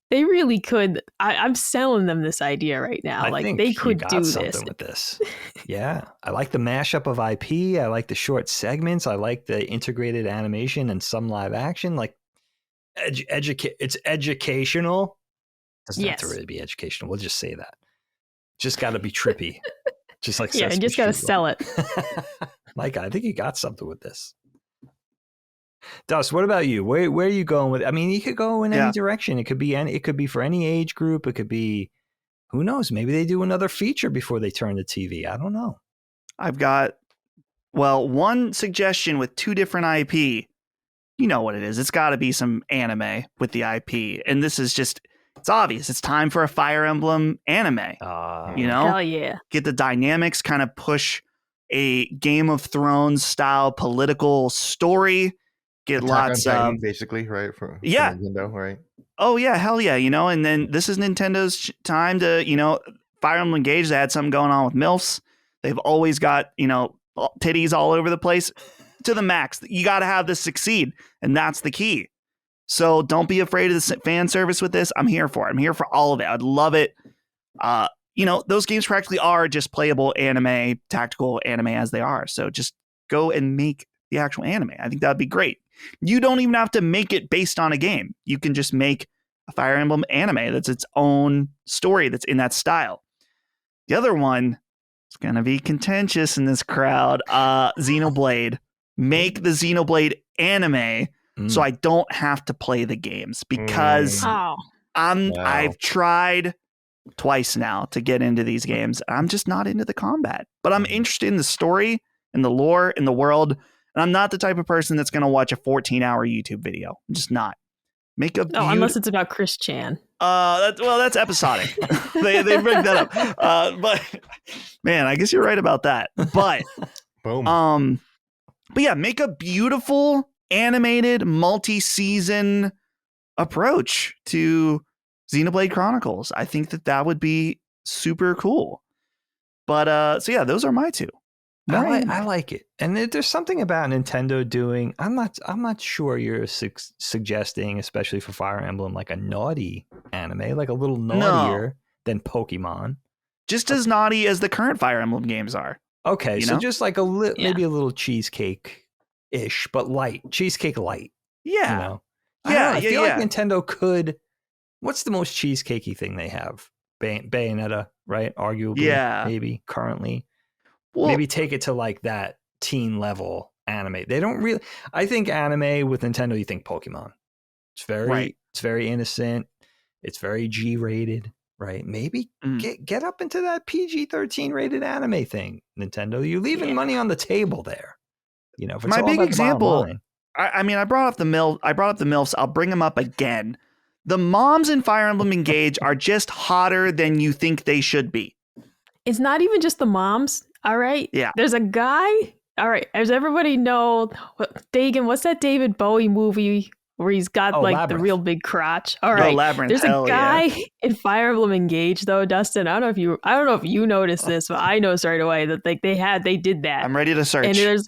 they really could. I'm selling them this idea right now. Like they could do this. With this. Yeah. I like the mashup of IP. I like the short segments. I like the integrated animation and some live action. Like, it's educational. Doesn't have to really be educational. We'll just say that. Just got to be trippy. Just like you just got to sell it. Mike, I think you got something with this. Dust, what about you? Where are you going with? I mean, you could go in any direction. It could be for any age group. It could be, who knows? Maybe they do another feature before they turn to TV. I don't know. I've got one suggestion with 2 different IP. You know what it is. It's got to be some anime with the IP. And this is just, it's obvious. It's time for a Fire Emblem anime. Hell yeah. Get the dynamics, kind of push a Game of Thrones style political story get Attack on lots Titan, of basically, right? For yeah. Nintendo, right? Oh yeah, hell yeah, and then this is Nintendo's time to, Fire Emblem Engage. They had something going on with MILFs. They've always got, titties all over the place to the max. You got to have this succeed, and that's the key. So don't be afraid of the fan service with this. I'm here for it. I'm here for all of it. I'd love it. Those games practically are just playable anime, tactical anime as they are. So just go and make the actual anime. I think that'd be great. You don't even have to make it based on a game. You can just make a Fire Emblem anime that's its own story that's in that style. The other one is going to be contentious in this crowd. Xenoblade. Make the Xenoblade anime so I don't have to play the games, because I've tried twice now to get into these games. I'm just not into the combat, but I'm interested in the story and the lore and the world. And I'm not the type of person that's going to watch a 14-hour YouTube video. I'm just not. Make a unless it's about Chris Chan. That's episodic. they bring that up. But man, I guess you're right about that. But Boom. But yeah, make a beautiful animated multi-season approach to Xenoblade Chronicles. I think that would be super cool. But so yeah, those are my two. I like it, and there's something about Nintendo doing. I'm not sure you're suggesting, especially for Fire Emblem, like a naughty anime, like a little naughtier than Pokemon, just as naughty as the current Fire Emblem games are. Okay, so just like maybe a little cheesecake-ish, but light, cheesecake light. Yeah, I feel like Nintendo could. What's the most cheesecakey thing they have? Bayonetta, right? Arguably, maybe currently. Well, maybe take it to like that teen level anime. They don't really. I think anime with Nintendo, you think Pokemon. It's very innocent. It's very G rated, right? Maybe get up into that PG-13 rated anime thing, Nintendo. You're leaving money on the table there. If it's my all big about the example. line. I brought up the MILFs. I'll bring them up again. The moms in Fire Emblem Engage are just hotter than you think they should be. It's not even just the moms. All right. Yeah. There's a guy. All right. As everybody know, Dagan, what's that David Bowie movie where he's got Labyrinth. The real big crotch? All right. Labyrinth. There's a guy in Fire Emblem Engage though, Dustin. I don't know if you noticed this, but I noticed right away that they did that. I'm ready to search. And there's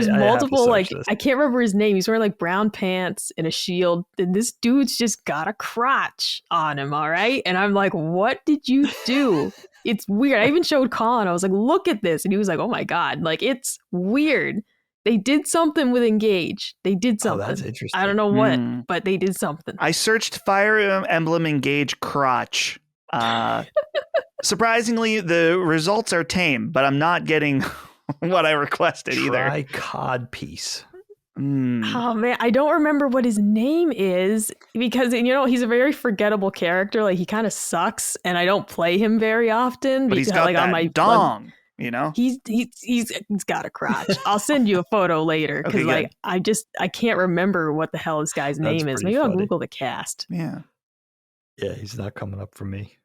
multiple I can't remember his name. He's wearing like brown pants and a shield. And this dude's just got a crotch on him. All right. And I'm like, what did you do? It's weird. I even showed Colin. I was like, look at this. And he was like, oh my God. Like, it's weird. They did something with Engage. They did something. Oh, that's interesting. I don't know what, but they did something. I searched Fire Emblem Engage crotch. Surprisingly, the results are tame, but I'm not getting what I requested either. Try cod piece. Oh man, I don't remember what his name is because he's a very forgettable character. Like he kind of sucks, and I don't play him very often. But he's got that on my dong. He's got a crotch. I'll send you a photo later because I can't remember what the hell this guy's name is. Maybe I'll Google the cast. Yeah, he's not coming up for me.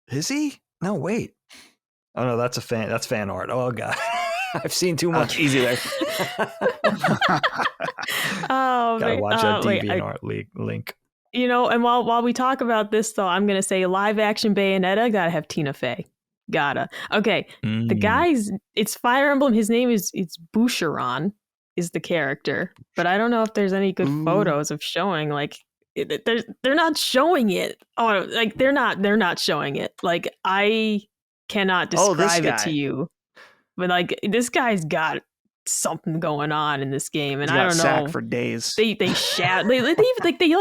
Is he? No, wait. Oh no, that's fan art. Oh God. I've seen too much. Easy there. Gotta watch that DeviantArt link. And while we talk about this, though, I'm gonna say live action Bayonetta gotta have Tina Fey. Gotta. Okay, the guy's it's Fire Emblem. His name is Boucheron is the character, but I don't know if there's any good photos of showing they're not showing it. Oh, like they're not showing it. Like I cannot describe it to you. But like this guy's got something going on in this game, and I don't know. Sack for days. They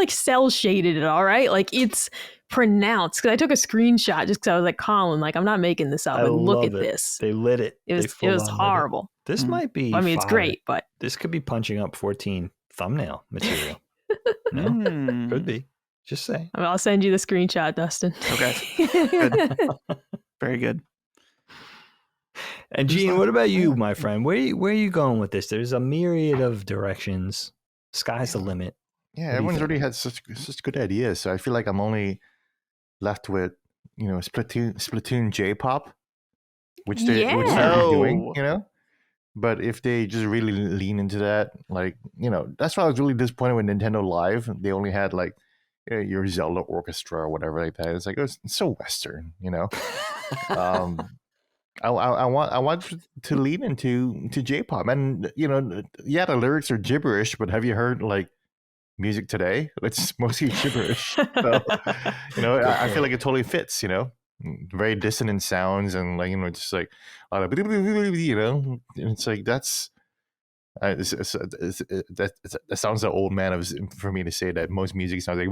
cell shaded it. All right, like it's pronounced. Because I took a screenshot just because I was like, Colin, like I'm not making this up. And look at this. They lit it. It was horrible. This might be. I mean, it's great, but this could be punching up 14 thumbnail material. No, could be. Just say. I mean, I'll send you the screenshot, Dustin. Okay. Good. Very good. And Gene, what about you, my friend? Where are you going with this? There's a myriad of directions. Sky's the limit. Yeah, everyone's already had such good ideas. So I feel like I'm only left with Splatoon J-pop, which they're doing. But if they just really lean into that, like, that's why I was really disappointed with Nintendo Live. They only had like your Zelda orchestra or whatever like that. It's like it's so Western, um, I want to lean into J-pop, and yeah, the lyrics are gibberish, but have you heard like music today? It's mostly gibberish. So I feel like it totally fits. Very dissonant sounds and like just like a lot of and it's like that's. That sounds so old man for me to say that most music sounds like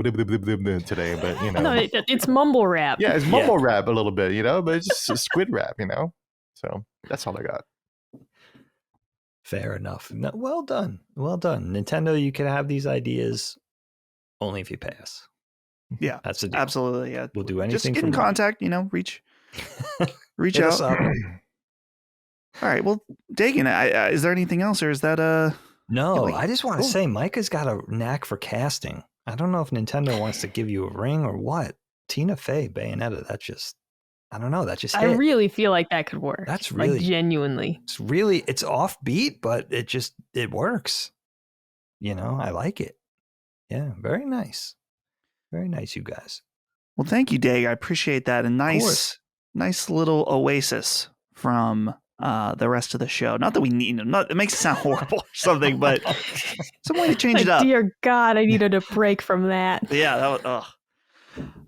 today, but No, it's mumble rap. Yeah, it's mumble rap a little bit, but it's just squid rap, So that's all I got. Fair enough. No, well done. Nintendo, you can have these ideas only if you pay us. Yeah, that's the deal. Absolutely. Yeah, we'll do anything. Just get in contact. Reach Hit out. Us up. All right. Well, Dagan, is there anything else, or is that No, I just want to say Micah's got a knack for casting. I don't know if Nintendo wants to give you a ring or what. Tina Fey, Bayonetta, I don't know. That just hit. I really feel like that could work. That's really genuinely. It's offbeat, but it works. I like it. Yeah, very nice. Very nice, you guys. Well, thank you, Dag. I appreciate that. A nice little oasis from the rest of the show. Not that we need it makes it sound horrible or something, but some way to change it up. Dear God, I needed a break from that. Yeah, that was.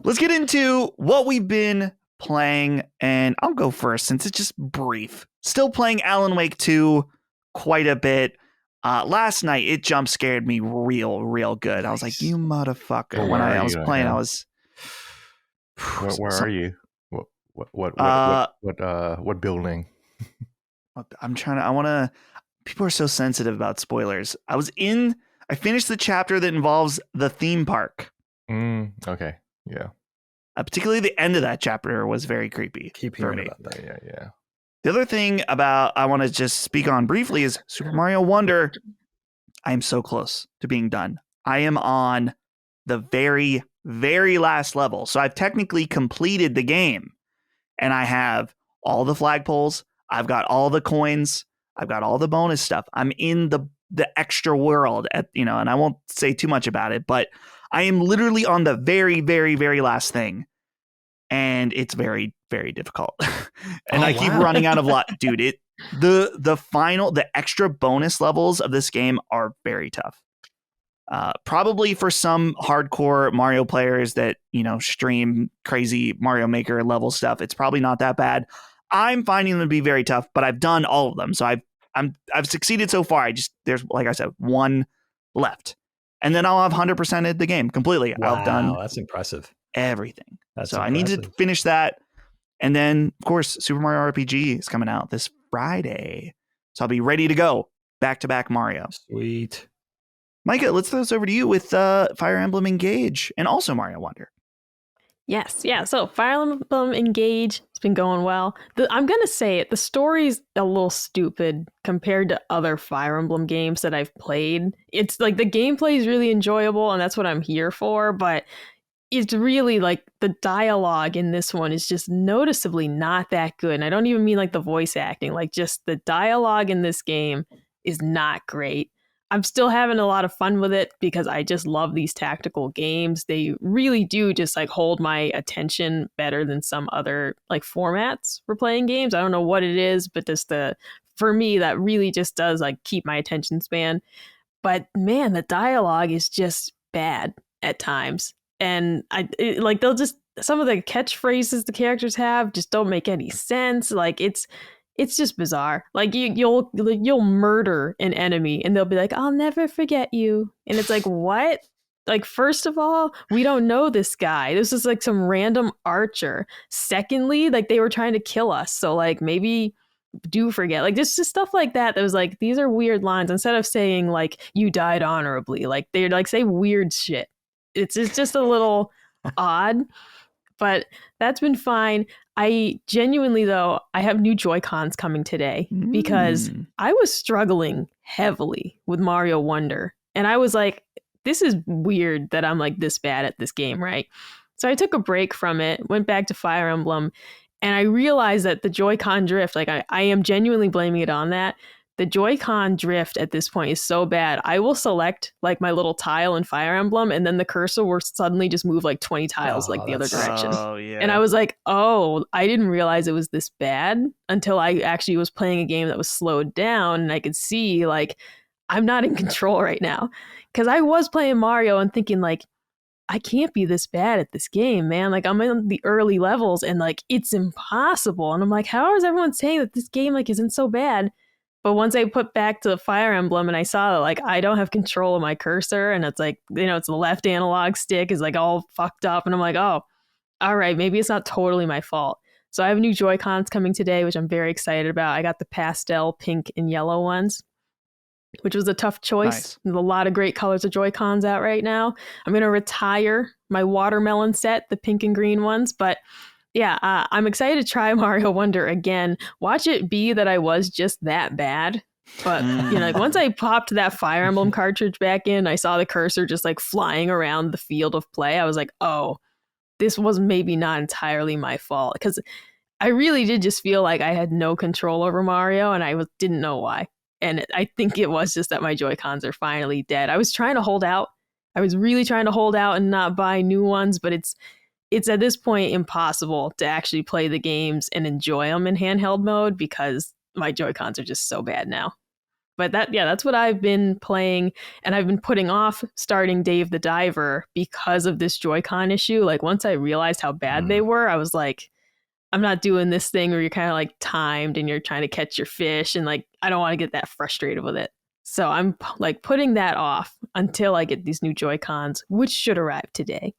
Let's get into what we've been playing, and I'll go first since it's just brief. Still playing Alan Wake 2 quite a bit. Last night it jump scared me real good. I was like, you motherfucker. When I was playing, I was. Where are you? What building? People are so sensitive about spoilers. I finished the chapter that involves the theme park. Okay. Yeah. Particularly the end of that chapter was very creepy. Keep hearing about that. Yeah. The other thing I want to just speak on briefly is Super Mario Wonder. I am so close to being done. I am on the very, very last level. So I've technically completed the game, and I have all the flagpoles. I've got all the coins. I've got all the bonus stuff. I'm in the extra world and I won't say too much about it, but I am literally on the very, very, very last thing. And it's very, very difficult. And I keep running out of luck. Dude, the extra bonus levels of this game are very tough. Probably for some hardcore Mario players that, stream crazy Mario Maker level stuff, it's probably not that bad. I'm finding them to be very tough, but I've done all of them. So I've succeeded so far. There's, like I said, one left. And then I'll have 100%ed the game completely. Wow, I've done that's impressive. Everything. That's impressive. I need to finish that. And then, of course, Super Mario RPG is coming out this Friday. So I'll be ready to go. Back-to-back Mario. Sweet. Micah, let's throw this over to you with Fire Emblem Engage and also Mario Wonder. Yes, yeah. So Fire Emblem Engage, it's been going well. I'm going to say it, the story's a little stupid compared to other Fire Emblem games that I've played. It's like the gameplay is really enjoyable, and that's what I'm here for, but it's really like the dialogue in this one is just noticeably not that good. And I don't even mean like the voice acting, like just the dialogue in this game is not great. I'm still having a lot of fun with it because I just love these tactical games. They really do just like hold my attention better than some other like formats for playing games. I don't know what it is, but for me, that really just does like keep my attention span. But man, the dialogue is just bad at times. And some of the catchphrases the characters have just don't make any sense. Like it's just bizarre. Like you'll murder an enemy and they'll be like, "I'll never forget you." And it's like, what? Like, first of all, we don't know this guy. This is like some random archer. Secondly, like they were trying to kill us. So like maybe do forget. Like just stuff like that was like, these are weird lines. Instead of saying like you died honorably, like they like say weird shit. It's just a little odd. But that's been fine. I genuinely, though, I have new Joy-Cons coming today because I was struggling heavily with Mario Wonder. And I was like, this is weird that I'm like this bad at this game, right? So I took a break from it, went back to Fire Emblem, and I realized that the Joy-Con drift, like I am genuinely blaming it on that the Joy-Con drift at this point is so bad. I will select like my little tile in Fire Emblem, and then the cursor will suddenly just move like 20 tiles like the other direction. Oh, yeah. And I was like, oh, I didn't realize it was this bad until I actually was playing a game that was slowed down, and I could see like I'm not in control right now. Because I was playing Mario and thinking like, I can't be this bad at this game, man. Like I'm in the early levels and like it's impossible. And I'm like, how is everyone saying that this game like isn't so bad? But once I put back to the Fire Emblem and I saw that like I don't have control of my cursor and it's like, you know, it's the left analog stick is like all fucked up. And I'm like, oh, all right, maybe it's not totally my fault. So I have new Joy-Cons coming today, which I'm very excited about. I got the pastel pink and yellow ones, which was a tough choice. Nice. There's a lot of great colors of Joy-Cons out right now. I'm going to retire my watermelon set, the pink and green ones. But yeah, I'm excited to try Mario Wonder again. Watch it be that I was just that bad. But, you know, like once I popped that Fire Emblem cartridge back in, I saw the cursor just like flying around the field of play. I was like, oh, this was maybe not entirely my fault. Because I really did just feel like I had no control over Mario and I didn't know why. And I think it was just that my Joy-Cons are finally dead. I was trying to hold out. I was really trying to hold out and not buy new ones, but it's at this point impossible to actually play the games and enjoy them in handheld mode because my Joy-Cons are just so bad now. But that's what I've been playing, and I've been putting off starting Dave the Diver because of this Joy-Con issue. Like once I realized how bad they were, I was like, I'm not doing this thing where you're kind of like timed and you're trying to catch your fish, and like I don't want to get that frustrated with it. So I'm like putting that off until I get these new Joy-Cons, which should arrive today.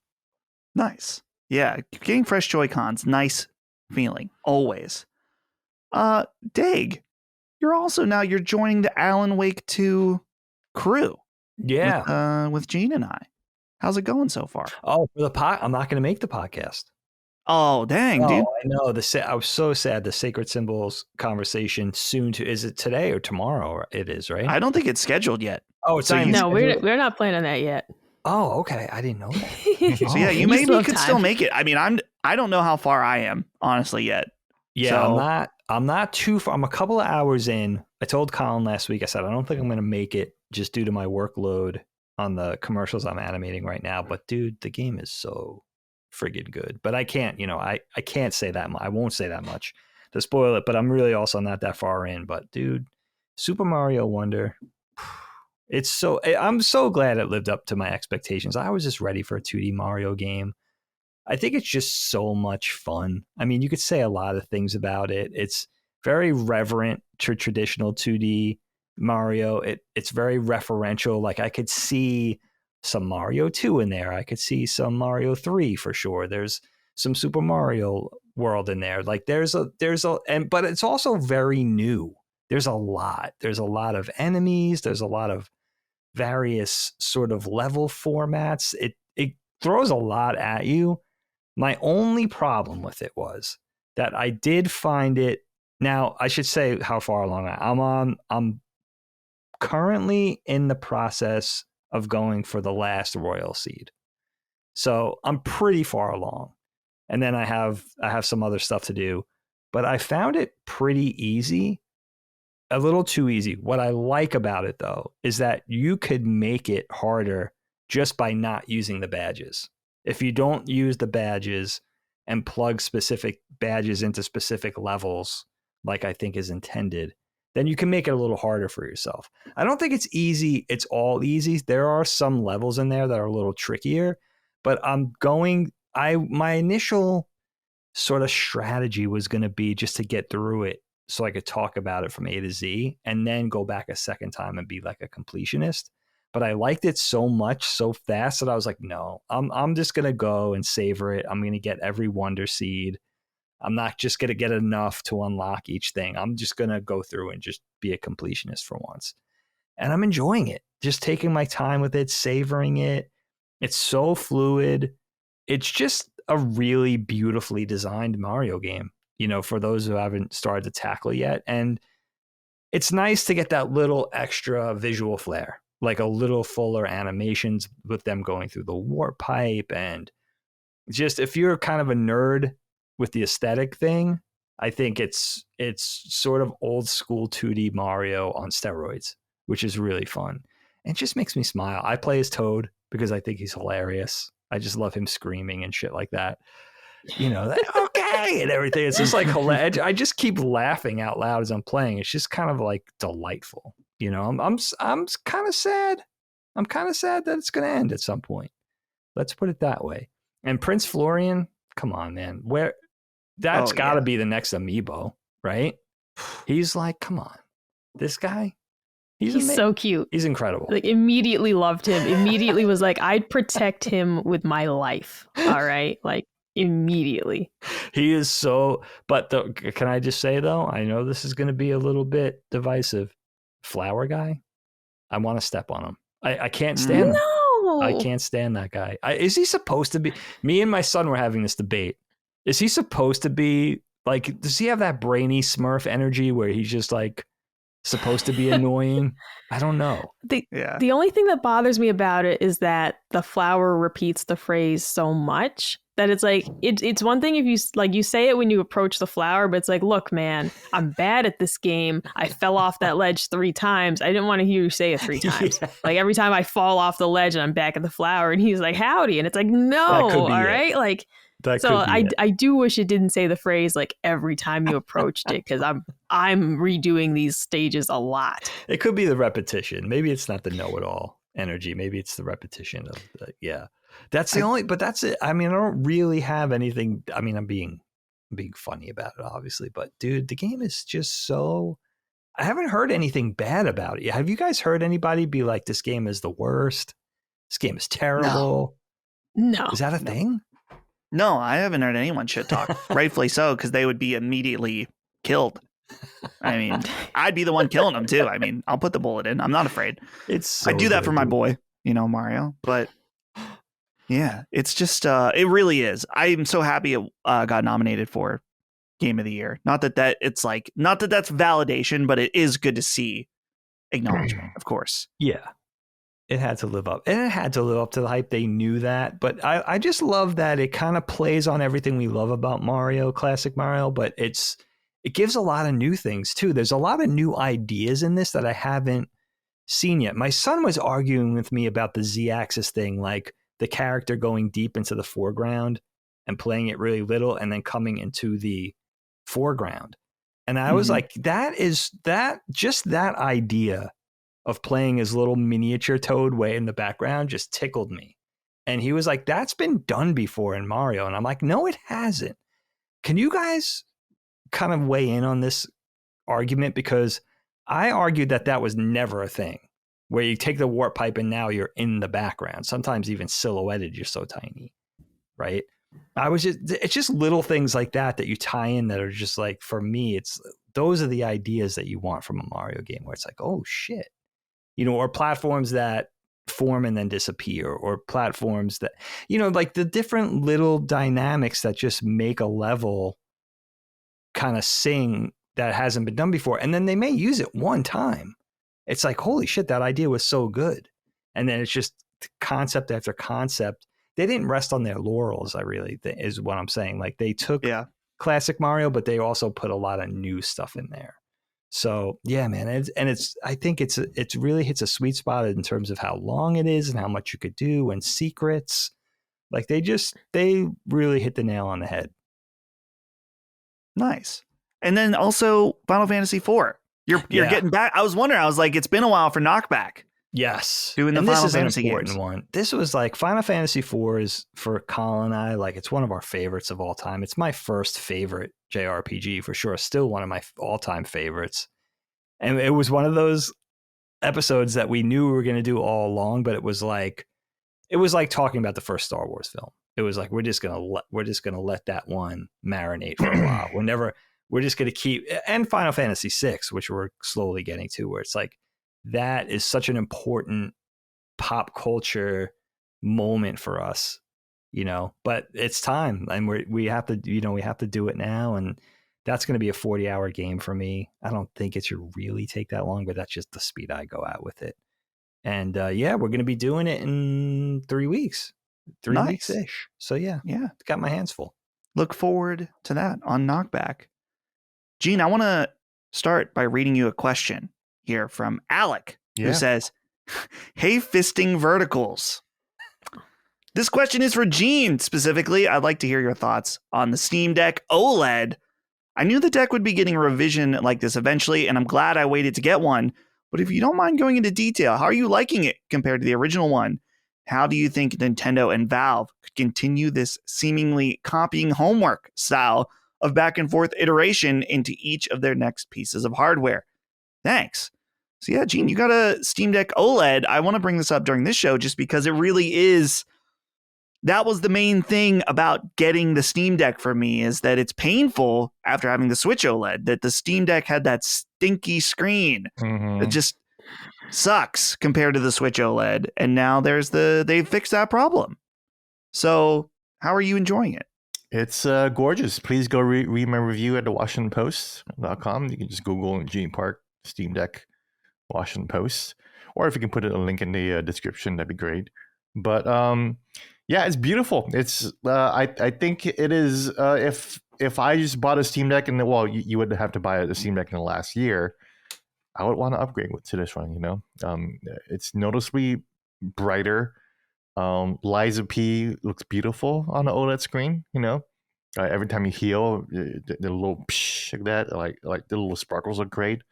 Nice. Yeah, getting fresh Joy-Cons, nice feeling, always. Dag, you're joining the Alan Wake 2 crew. Yeah. With Gene and I. How's it going so far? Oh, for the I'm not going to make the podcast. Oh, dang, dude. I know. I was so sad. The Sacred Symbols conversation is it today or tomorrow? It is, right? I don't think it's scheduled yet. Oh, it's not. No, we're not planning on that yet. Oh, okay. I didn't know that. So yeah, you could still make it. I mean, I don't know how far I am, honestly, yet. Yeah, so, I'm not too far. I'm a couple of hours in. I told Colin last week, I said, I don't think I'm going to make it just due to my workload on the commercials I'm animating right now. But dude, the game is so friggin' good. But I can't, I can't say that much. I won't say that much to spoil it, but I'm really also not that far in. But dude, Super Mario Wonder, I'm so glad it lived up to my expectations. I was just ready for a 2D Mario game. I think it's just so much fun. I mean, you could say a lot of things about it. It's very reverent to traditional 2D Mario. It's very referential. Like I could see some Mario 2 in there. I could see some Mario 3 for sure. There's some Super Mario World in there. Like but it's also very new. There's a lot of enemies. There's a lot of various sort of level formats. It throws a lot at you. My only problem with it was that I did find it. Now I should say how far along I'm currently in the process of going for the last Royal Seed. So I'm pretty far along. And then I have some other stuff to do, but I found it pretty easy, a little too easy. What I like about it though, is that you could make it harder just by not using the badges. If you don't use the badges and plug specific badges into specific levels, like I think is intended, then you can make it a little harder for yourself. I don't think it's easy. It's all easy. There are some levels in there that are a little trickier, but my initial sort of strategy was going to be just to get through it so I could talk about it from A to Z and then go back a second time and be like a completionist. But I liked it so much, so fast that I was like, no, I'm just going to go and savor it. I'm going to get every Wonder Seed. I'm not just going to get enough to unlock each thing. I'm just going to go through and just be a completionist for once. And I'm enjoying it, just taking my time with it, savoring it. It's so fluid. It's just a really beautifully designed Mario game, for those who haven't started to tackle it yet. And it's nice to get that little extra visual flair, like a little fuller animations with them going through the warp pipe. And just if you're kind of a nerd with the aesthetic thing, I think it's sort of old school 2D Mario on steroids, which is really fun. And it just makes me smile. I play as Toad because I think he's hilarious. I just love him screaming and shit like that. You know, okay, and everything. It's just like hilarious. I just keep laughing out loud as I'm playing. It's just kind of like delightful. You know, I'm kind of sad. I'm kind of sad that it's going to end at some point. Let's put it that way. And Prince Florian, come on, man. That's got to be the next amiibo, right? He's like, come on. This guy, he's so cute. He's incredible. Like, immediately loved him. Immediately was like, I'd protect him with my life. All right? Like, immediately. He is so, but can I just say though, I know this is going to be a little bit divisive. Flower guy, I want to step on him. I can't stand him. I can't stand that guy. Is he supposed to be? Me and my son were having this debate. Is he supposed to be like, does he have that brainy Smurf energy where he's just like supposed to be annoying? I don't know. The only thing that bothers me about it is that the flower repeats the phrase so much that it's like, it's one thing if you say it when you approach the flower, but it's like, look, man, I'm bad at this game. I fell off that ledge 3 times. I didn't want to hear you say it 3 times. Yeah. Like every time I fall off the ledge and I'm back at the flower and he's like, howdy. And it's like, no, all right. Like, so I do wish it didn't say the phrase like every time you approached it, because I'm redoing these stages a lot. It could be the repetition. Maybe it's not the know-it-all energy. Maybe it's the repetition of the, That's the only, but that's it. I mean, I don't really have anything. I mean, I'm being funny about it, obviously, but dude, the game is just so. I haven't heard anything bad about it. Have you guys heard anybody be like, "This game is the worst. This game is terrible"? No. Is that a thing? No, I haven't heard anyone shit talk. Rightfully so, because they would be immediately killed. I mean, I'd be the one killing them too. I mean, I'll put the bullet in. I'm not afraid. I do that for my boy, Mario. But yeah, it's just, it really is. I'm so happy it got nominated for Game of the Year. Not that that's validation, but it is good to see acknowledgement, of course. Yeah. It had to live up. And it had to live up to the hype. They knew that. But I just love that it kind of plays on everything we love about Mario, classic Mario, but it gives a lot of new things too. There's a lot of new ideas in this that I haven't seen yet. My son was arguing with me about the Z-axis thing, like the character going deep into the foreground and playing it really little and then coming into the foreground. And I was like, that idea of playing his little miniature Toad way in the background just tickled me. And he was like, that's been done before in Mario. And I'm like, no, it hasn't. Can you guys kind of weigh in on this argument? Because I argued that was never a thing, where you take the warp pipe and now you're in the background, sometimes even silhouetted, you're so tiny, right? It's just little things like that you tie in that are just like, for me, those are the ideas that you want from a Mario game, where it's like, oh shit. Or platforms that form and then disappear, or platforms that, like the different little dynamics that just make a level kind of sing that hasn't been done before. And then they may use it one time. It's like, holy shit, that idea was so good. And then it's just concept after concept. They didn't rest on their laurels, I really think, is what I'm saying. Like they took classic Mario, but they also put a lot of new stuff in there. So yeah, man, I think it really hits a sweet spot in terms of how long it is and how much you could do and secrets. Like they really hit the nail on the head. Nice. And then also Final Fantasy IV. You're getting back. I was wondering. I was like, it's been a while for Knockback. Yes, doing the and Final this is Fantasy an important games. one. This was like Final Fantasy IV is, for Colin and I, like it's one of our favorites of all time. It's my first favorite JRPG for sure. Still one of my all-time favorites. And it was one of those episodes that we knew we were going to do all along, but it was like talking about the first Star Wars film. It was like, we're just going to let that one marinate for a while. We're just going to keep, and Final Fantasy VI, which we're slowly getting to, where it's like, that is such an important pop culture moment for us, but it's time, and we have to do it now. And that's going to be a 40-hour game for me. I don't think it should really take that long, but that's just the speed I go at with it. And we're going to be doing it in 3 weeks, 3 weeks ish. So yeah, got my hands full. Look forward to that on Knockback. Gene, I want to start by reading you a question here from Alec, who says, "Hey, fisting verticals. This question is for Gene specifically. I'd like to hear your thoughts on the Steam Deck OLED. I knew the deck would be getting a revision like this eventually, and I'm glad I waited to get one. But if you don't mind going into detail, how are you liking it compared to the original one? How do you think Nintendo and Valve could continue this seemingly copying homework style of back and forth iteration into each of their next pieces of hardware? Thanks." So yeah, Gene, you got a Steam Deck OLED. I want to bring this up during this show just because it really is. That was the main thing about getting the Steam Deck for me, is that it's painful after having the Switch OLED, that the Steam Deck had that stinky screen. It just sucks compared to the Switch OLED. And now they've fixed that problem. So how are you enjoying it? It's gorgeous. Please go read my review at the WashingtonPost.com. You can just Google Gene Park Steam Deck Washington Post, or if you can put a link in the description, that'd be great. But yeah, it's beautiful. It's I think it is. If I just bought a Steam Deck, and you would have to buy a Steam Deck in the last year, I would want to upgrade to this one. It's noticeably brighter. Liza P looks beautiful on the OLED screen. Every time you heal, the little psh like that, like the little sparkles look great.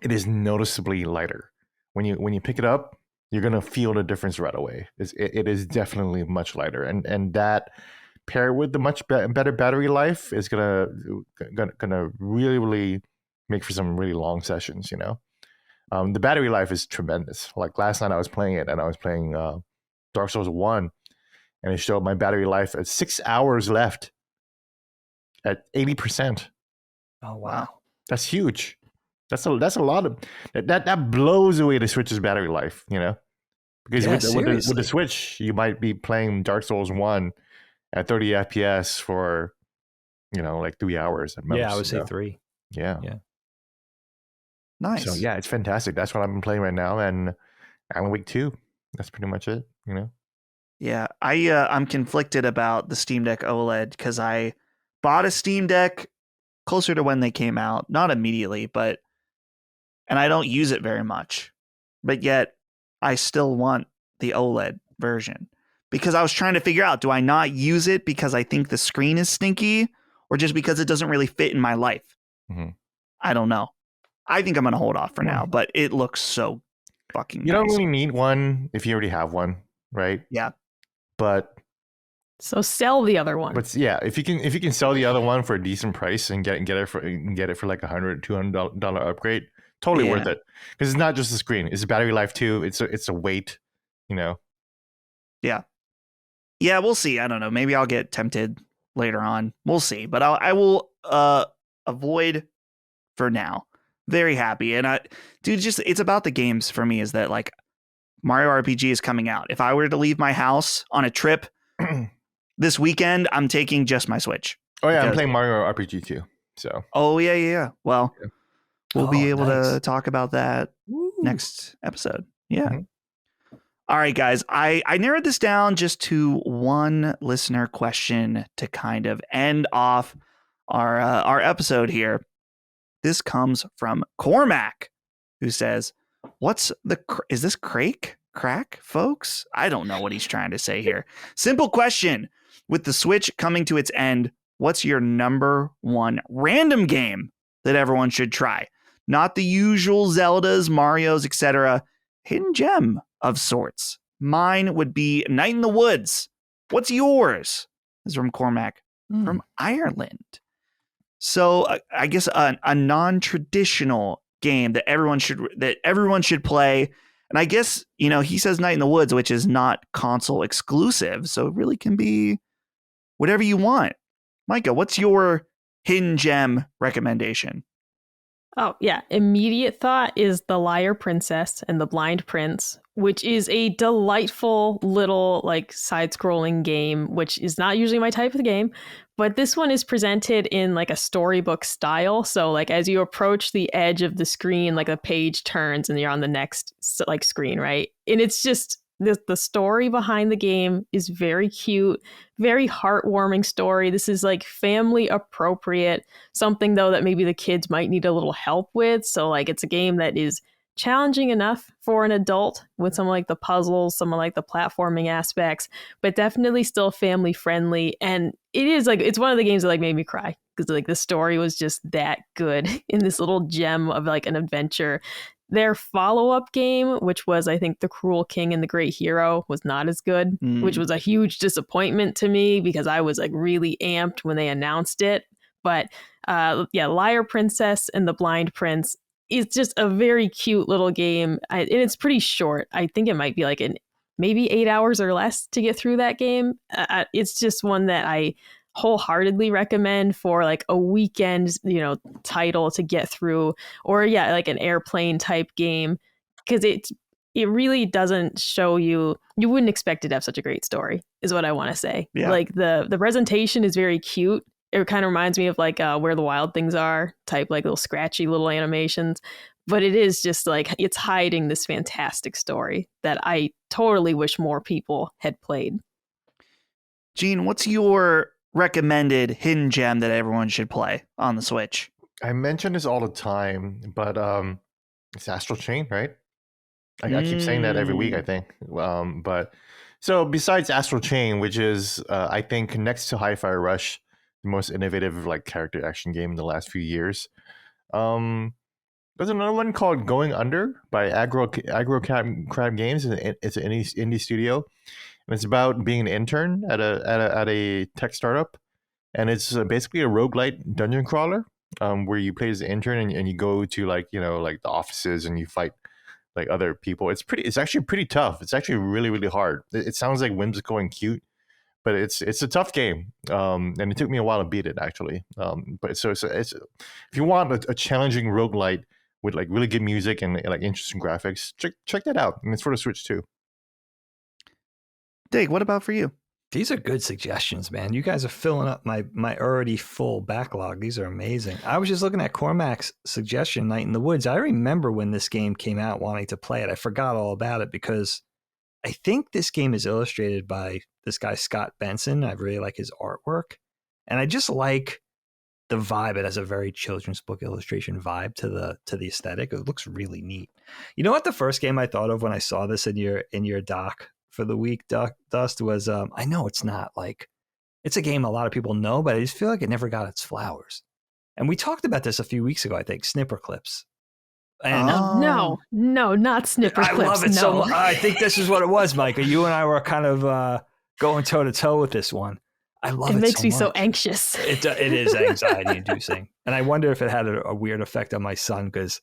It is noticeably lighter when you pick it up. You're gonna feel the difference right away. It is definitely much lighter, and that paired with the much better battery life is gonna really make for some really long sessions. The battery life is tremendous. Like last night I was playing it, and I was playing Dark Souls 1, and it showed my battery life at 6 hours left at 80%. Oh wow, that's huge. That's a lot of that blows away the Switch's battery life. Because with the Switch, you might be playing Dark Souls 1 at 30 FPS for like 3 hours at most. Yeah, I would say 3. Yeah. Nice. So yeah, it's fantastic. That's what I've been playing right now, and Alan Wake 2. That's pretty much it. Yeah, I'm conflicted about the Steam Deck OLED because I bought a Steam Deck closer to when they came out, not immediately, and I don't use it very much, but yet I still want the OLED version because I was trying to figure out, do I not use it because I think the screen is stinky or just because it doesn't really fit in my life? Mm-hmm. I don't know. I think I'm going to hold off for now, but it looks so fucking nice. You don't really need one if you already have one, right? Yeah. But so sell the other one. But yeah, if you can sell the other one for a decent price and get it for like $100-$200 upgrade, totally worth it. Because it's not just the screen; it's the battery life too. It's a weight, Yeah, we'll see. I don't know. Maybe I'll get tempted later on. We'll see. But I will avoid for now. Very happy, and it's about the games for me. Is that like Mario RPG is coming out? If I were to leave my house on a trip this weekend, I'm taking just my Switch. Oh yeah, I'm playing Mario RPG too. So. Oh yeah. Well, we'll be able to talk about that next episode. Yeah. Mm-hmm. All right, guys. I narrowed this down just to one listener question to kind of end off our episode here. This comes from Cormac, who says, is this crack, folks? I don't know what he's trying to say here. Simple question. With the Switch coming to its end, what's your number one random game that everyone should try? Not the usual Zeldas, Marios, etc. Hidden gem of sorts. Mine would be Night in the Woods. What's yours? This is from Cormac from Ireland. So I guess a non-traditional game that everyone should play. And I guess, he says Night in the Woods, which is not console exclusive. So it really can be whatever you want. Micah, what's your hidden gem recommendation? Oh, yeah. Immediate thought is The Liar Princess and the Blind Prince, which is a delightful little side-scrolling game, which is not usually my type of game. But this one is presented in a storybook style. So as you approach the edge of the screen, a page turns and you're on the next screen, right? And it's just the story behind the game is very cute, very heartwarming story. This is like family appropriate, something though that maybe the kids might need a little help with. So like it's a game that is challenging enough for an adult with some like the puzzles, some of like the platforming aspects, but definitely still family friendly. And it is like, it's one of the games that like made me cry because like the story was just that good in this little gem of like an adventure. Their follow-up game, which was I think The Cruel King and the Great Hero, was not as good, which was a huge disappointment to me because I was like really amped when they announced it. But Liar Princess and The Blind Prince is just a very cute little game. And it's pretty short. I think it might be like maybe 8 hours or less to get through that game. It's just one that I wholeheartedly recommend for like a weekend, title to get through, or like an airplane type game, because it really doesn't show you wouldn't expect it to have such a great story, is what I want to say. Yeah. Like the presentation is very cute. It kind of reminds me of like Where the Wild Things Are type, like little scratchy little animations, but it is just like it's hiding this fantastic story that I totally wish more people had played. Gene, what's your recommended hidden gem that everyone should play on the Switch? I mention this all the time, but it's Astral Chain, right? I keep saying that every week, I think. But so besides Astral Chain, which is I think next to Hi-Fi Rush, the most innovative like character action game in the last few years. There's another one called Going Under by Aggro Crab Games. It's an indie studio, and it's about being an intern at a tech startup, and it's basically a roguelite dungeon crawler, where you play as an intern and you go to like the offices and you fight like other people. It's actually pretty tough. It's actually really, really hard. It sounds like whimsical and cute, but it's a tough game. And it took me a while to beat it actually. But so it's if you want a challenging roguelite with like really good music and like interesting graphics, check that out. And it's for the Switch too. Dig, what about for you? These are good suggestions, man. You guys are filling up my already full backlog. These are amazing. I was just looking at Cormac's suggestion, Night in the Woods. I remember when this game came out wanting to play it. I forgot all about it because I think this game is illustrated by this guy, Scott Benson. I really like his artwork. And I just like the vibe. It has a very children's book illustration vibe to the aesthetic. It looks really neat. You know what the first game I thought of when I saw this in your doc for the week, Dust, was I know it's not like it's a game a lot of people know, but I just feel like it never got its flowers. And we talked about this a few weeks ago, I think, Snipper Clips. And No, not Snipper I Clips. love it so much. I think this is what it was, Micah. You and I were kind of going toe to toe with this one. I love it. It makes so me much. so anxious. It is anxiety inducing, and I wonder if it had a weird effect on my son because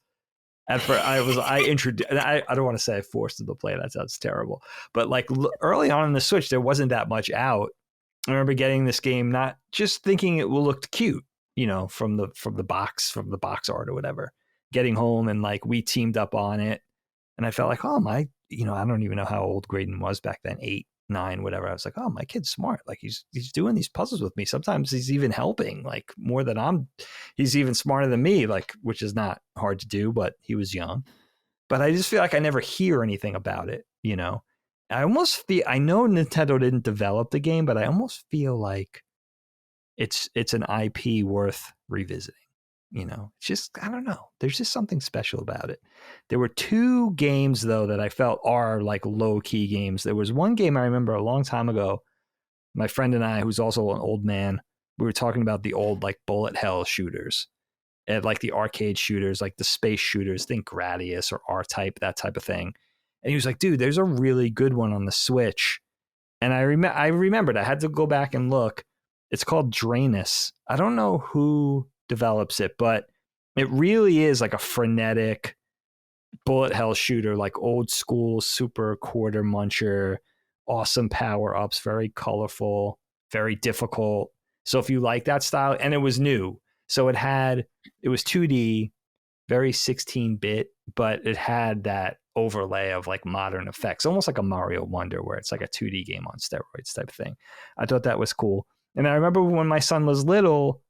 at first I don't want to say I forced him to play. That sounds terrible, but like early on in the Switch, there wasn't that much out. I remember getting this game, not just thinking it looked cute, from the box art or whatever. Getting home and like we teamed up on it, and I felt like, oh my, I don't even know how old Graydon was back then, 8, 9, whatever. I was like, oh, my kid's smart. Like he's doing these puzzles with me. Sometimes he's even helping like more than he's even smarter than me, like, which is not hard to do, but he was young. But I just feel like I never hear anything about it. I almost feel, I know Nintendo didn't develop the game, but I almost feel like it's an IP worth revisiting. It's just, I don't know. There's just something special about it. There were 2 games, though, that I felt are like low-key games. There was one game I remember a long time ago. My friend and I, who's also an old man, we were talking about the old like bullet hell shooters. And like the arcade shooters, like the space shooters, think Gradius or R-Type, that type of thing. And he was like, dude, there's a really good one on the Switch. And I remembered, I had to go back and look. It's called Drainus. I don't know who develops it, but it really is like a frenetic bullet hell shooter, like old school super quarter muncher, awesome power ups, very colorful, very difficult. So if you like that style, and it was new, so it was 2D, very 16-bit, but it had that overlay of like modern effects, almost like a Mario Wonder, where it's like a 2D game on steroids type of thing. I thought that was cool. And I remember when my son was little,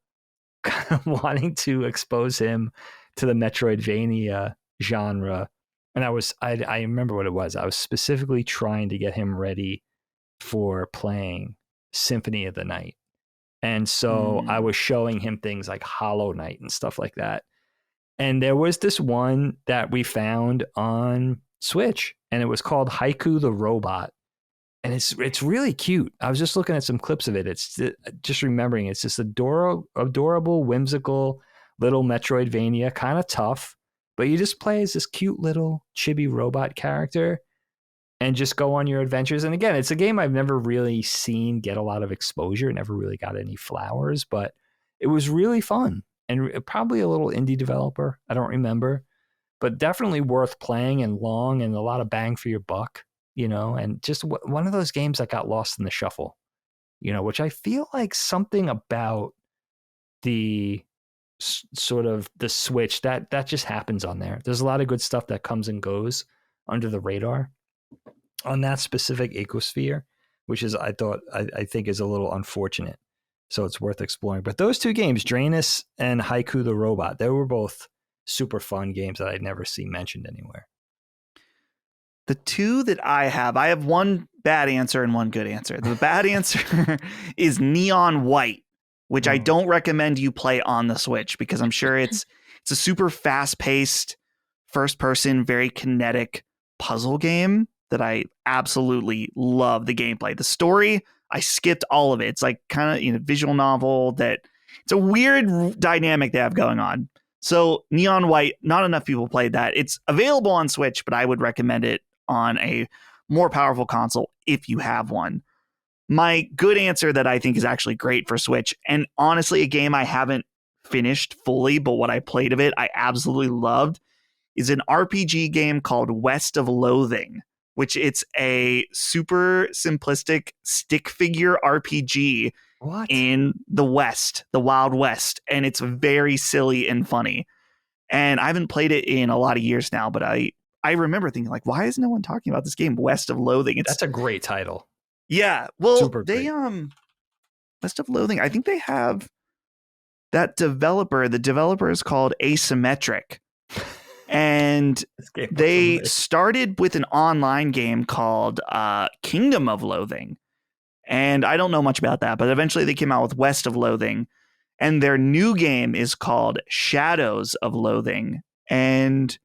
kind of wanting to expose him to the Metroidvania genre. And I remember what it was. I was specifically trying to get him ready for playing Symphony of the Night. And so I was showing him things like Hollow Knight and stuff like that. And there was this one that we found on Switch, and it was called Haiku the Robot. And it's really cute. I was just looking at some clips of it. It's just remembering it's this adorable, whimsical little Metroidvania, kind of tough, but you just play as this cute little chibi robot character and just go on your adventures. And again, it's a game I've never really seen get a lot of exposure, never really got any flowers, but it was really fun and probably a little indie developer. I don't remember, but definitely worth playing and long and a lot of bang for your buck, you know, and just one of those games that got lost in the shuffle, you know, which I feel like something about the sort of the Switch that just happens on there. There's a lot of good stuff that comes and goes under the radar on that specific ecosphere, which is I think is a little unfortunate. So it's worth exploring. But those two games, Drainus and Haiku the Robot, they were both super fun games that I'd never seen mentioned anywhere. The two that I have one bad answer and one good answer. The bad answer is Neon White, which I don't recommend you play on the Switch because I'm sure it's a super fast-paced, first-person, very kinetic puzzle game that I absolutely love the gameplay. The story, I skipped all of it. It's like kind of, you know, visual novel that it's a weird dynamic they have going on. So Neon White, not enough people played that. It's available on Switch, but I would recommend it on a more powerful console if you have one. My good answer that I think is actually great for Switch, and honestly a game I haven't finished fully, but what I played of it I absolutely loved, is an RPG game called West of Loathing, which it's a super simplistic stick figure RPG in the West, the Wild West, and it's very silly and funny. And I haven't played it in a lot of years now, but I remember thinking like, why is no one talking about this game, West of Loathing? That's a great title. Yeah, well, Super they great. West of Loathing, I think they have that developer. The developer is called Asymmetric. And they started with an online game called Kingdom of Loathing. And I don't know much about that, but eventually they came out with West of Loathing. And their new game is called Shadows of Loathing. And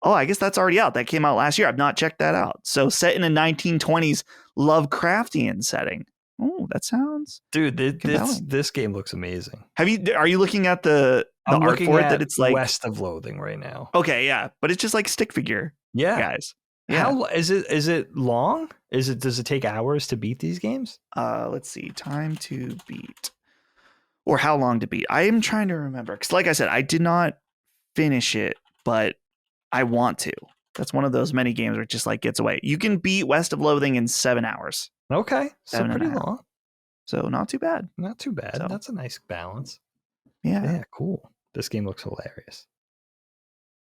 I guess that's already out. That came out last year. I've not checked that out. So set in a 1920s Lovecraftian setting. Oh, that sounds this game looks amazing. Are you looking at the art for it that it's like West of Loathing right now? Okay, yeah, but it's just like stick figure. Yeah, guys. Yeah. How is it? Is it long? Does it take hours to beat these games? Let's see. Time to beat, or how long to beat? I am trying to remember because, like I said, I did not finish it, but I want to. That's one of those many games where it just like gets away. You can beat West of Loathing in 7 hours. Okay, so pretty long. So not too bad. Not too bad. So, that's a nice balance. Yeah, cool. This game looks hilarious.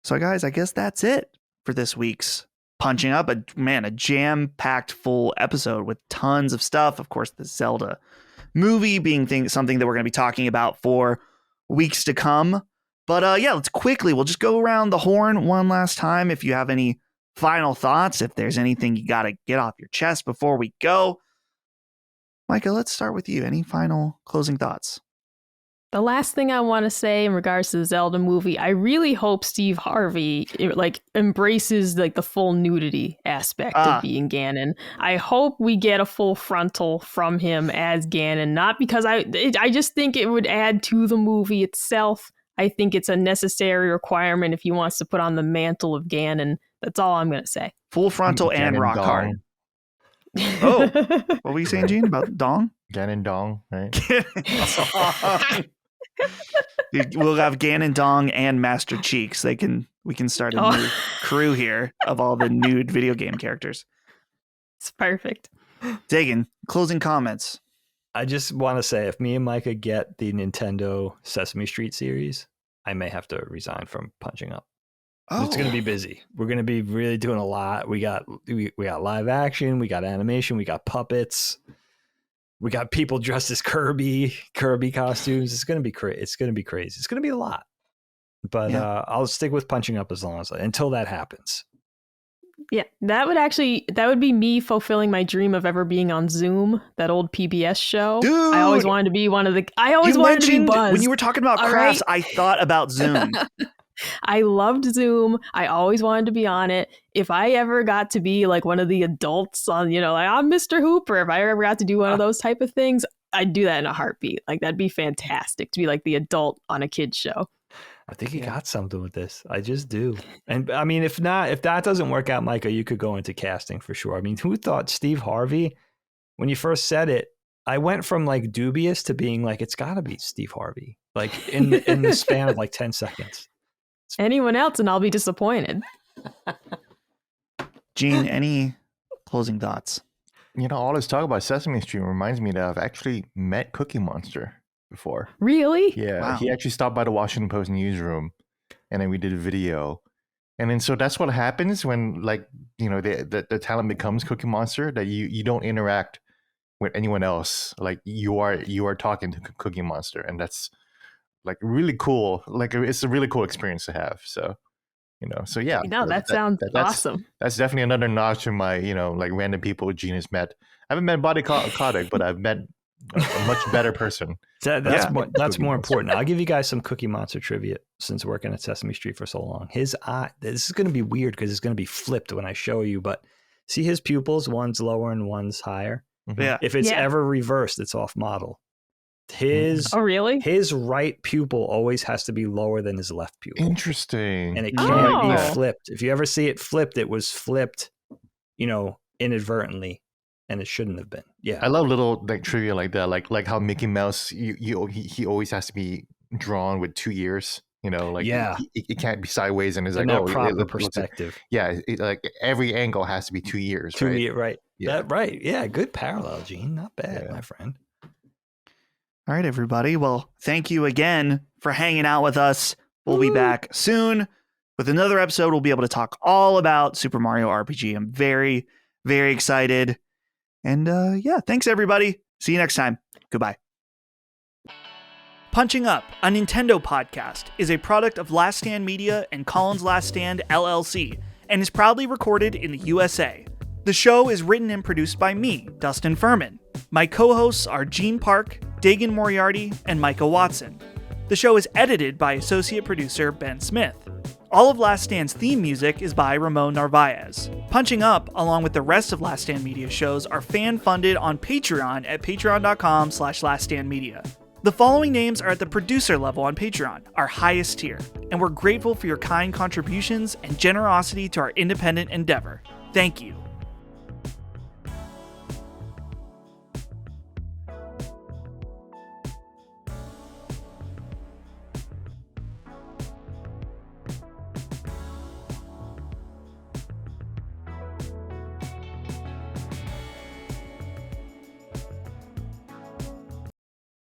So guys, I guess that's it for this week's Punching Up. A jam-packed full episode with tons of stuff. Of course, the Zelda movie being something that we're going to be talking about for weeks to come. But we'll just go around the horn one last time. If you have any final thoughts, if there's anything you got to get off your chest before we go. Micah, let's start with you. Any final closing thoughts? The last thing I want to say in regards to the Zelda movie, I really hope Steve Harvey embraces like the full nudity aspect of being Ganon. I hope we get a full frontal from him as Ganon, not because I just think it would add to the movie itself. I think it's a necessary requirement if he wants to put on the mantle of Ganon. That's all I'm going to say. Full frontal and rock hard. Oh, what were you saying, Gene, about Dong? Ganon Dong, right? We'll have Ganon Dong and Master Cheeks. We can start a new crew here of all the nude video game characters. It's perfect. Dagan, closing comments. I just want to say, if me and Micah get the Nintendo Sesame Street series, I may have to resign from Punching Up. Oh. It's going to be busy. We're going to be really doing a lot. We got live action, we got animation, we got puppets, we got people dressed as Kirby costumes. It's going to be crazy. It's going to be crazy. It's going to be a lot. But I'll stick with Punching Up until that happens. Yeah, that would be me fulfilling my dream of ever being on Zoom, that old PBS show. Dude! I always wanted to be I always wanted to be Buzz. When you were talking about All crafts, right? I thought about Zoom. I loved Zoom. I always wanted to be on it. If I ever got to be like one of the adults on, like I'm Mr. Hooper, if I ever got to do one of those type of things, I'd do that in a heartbeat. Like that'd be fantastic to be like the adult on a kid's show. I think you got something with this. I just do. And I mean, if that doesn't work out, Micah, you could go into casting for sure. I mean, who thought Steve Harvey, when you first said it, I went from like dubious to being like, it's got to be Steve Harvey, like in the span of like 10 seconds. Anyone else and I'll be disappointed. Gene, any closing thoughts? All this talk about Sesame Street reminds me that I've actually met Cookie Monster before. Really? Yeah, Wow. he actually stopped by the Washington Post newsroom, and then we did a video. And then so that's what happens when the talent becomes Cookie Monster, that you don't interact with anyone else. Like you are talking to Cookie Monster, and that's like really cool. Like it's a really cool experience to have. So so yeah. No, that sounds awesome. That's definitely another notch in my like random people Gene has met. I haven't met Body Kotick, but I've met a much better person. That's more important. I'll give you guys some Cookie Monster trivia since working at Sesame Street for so long. His eye, this is going to be weird because it's going to be flipped when I show you, but see his pupils, one's lower and one's higher. Mm-hmm. Yeah. If it's ever reversed, it's off model. Oh, really? His right pupil always has to be lower than his left pupil. Interesting. And it can't be Oh. flipped. If you ever see it flipped, it was flipped, inadvertently, and it shouldn't have been. Yeah. I love little like trivia like that, like how Mickey Mouse, he always has to be drawn with 2 ears. It can't be sideways, and it's In like that proper looks- perspective. like every angle has to be 2 years, right? Right. Yeah. Right. Yeah. Good parallel, Gene. Not bad, Yeah. my friend. All right, everybody. Well, thank you again for hanging out with us. We'll be back soon with another episode. We'll be able to talk all about Super Mario RPG. I'm very, very excited. And thanks, everybody. See you next time. Goodbye. Punching Up, a Nintendo podcast, is a product of Last Stand Media and Collins Last Stand LLC, and is proudly recorded in the USA. The show is written and produced by me, Dustin Furman. My co-hosts are Gene Park, Dagan Moriarty, and Micah Watson. The show is edited by associate producer Ben Smith. All of Last Stand's theme music is by Ramon Narvaez. Punching Up, along with the rest of Last Stand Media shows, are fan-funded on Patreon at patreon.com/laststandmedia. The following names are at the producer level on Patreon, our highest tier, and we're grateful for your kind contributions and generosity to our independent endeavor. Thank you.